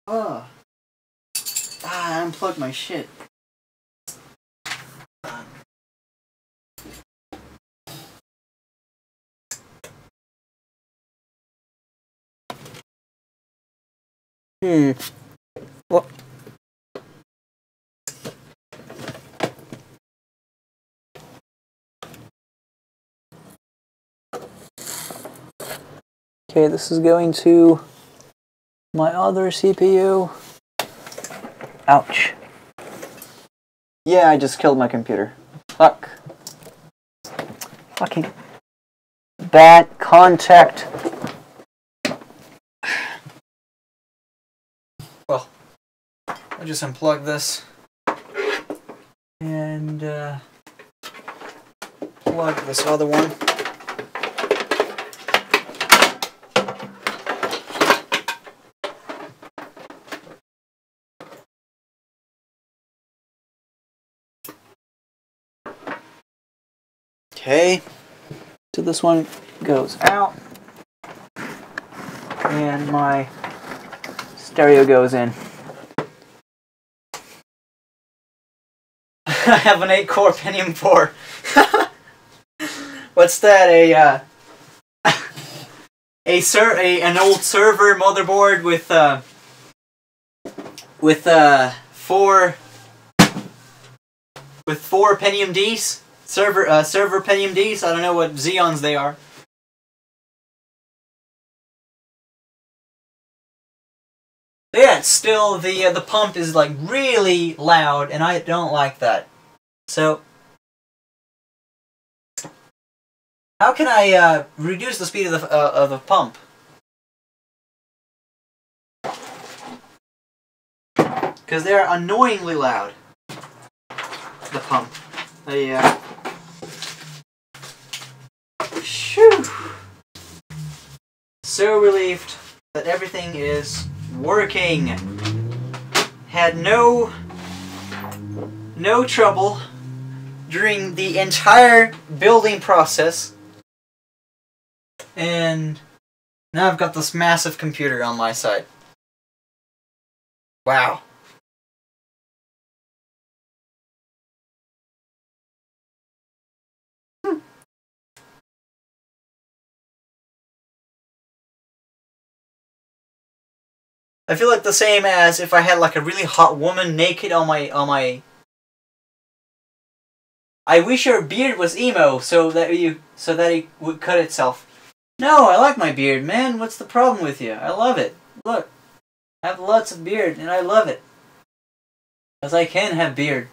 Oh. I unplugged my shit. What? Okay, this is going to my other CPU. Ouch. Yeah, I just killed my computer. Fuck. Fucking bad contact. Well, I'll just unplug this and plug this other one. Okay, so this one goes out, and my stereo goes in. I have an 8-core Pentium 4. What's that? An old server motherboard with four Pentium Ds. Server Pentium Ds. I don't know what Xeons they are. But yeah, it's still the pump is like really loud, and I don't like that. So how can I reduce the speed of the pump? Because they're annoyingly loud. The pump. Shoo! So relieved that everything is working. Had no trouble during the entire building process. And now I've got this massive computer on my side. Wow. I feel like the same as if I had like a really hot woman naked on my. I wish your beard was emo so that it would cut itself. No, I like my beard, man. What's the problem with you? I love it. Look, I have lots of beard and I love it. Because I can have beard.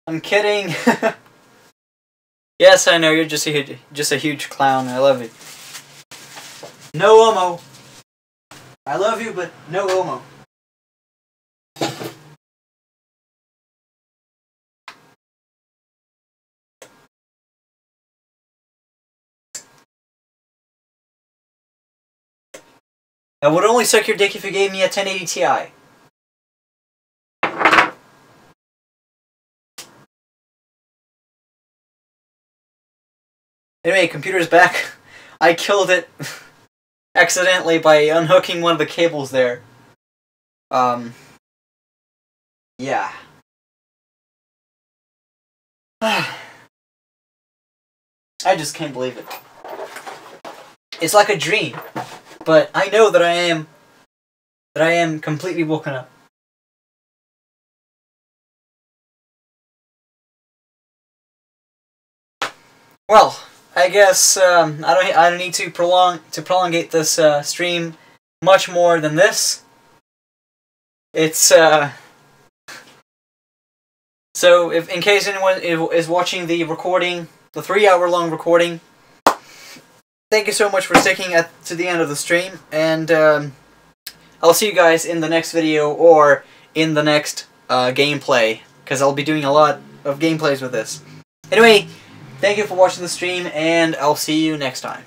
I'm kidding. Yes, I know you're just a huge clown. I love it. No homo. I love you, but no homo. I would only suck your dick if you gave me a 1080 Ti. Anyway, computer's back. I killed it accidentally by unhooking one of the cables there. Yeah. I just can't believe it. It's like a dream, but I know that I am completely woken up. Well, I guess I don't need to prolongate this stream much more than this. It's so if in case anyone is watching the recording, the 3-hour-long recording, thank you so much for sticking to the end of the stream, and I'll see you guys in the next video or in the next gameplay, because I'll be doing a lot of gameplays with this. Anyway, thank you for watching the stream, and I'll see you next time.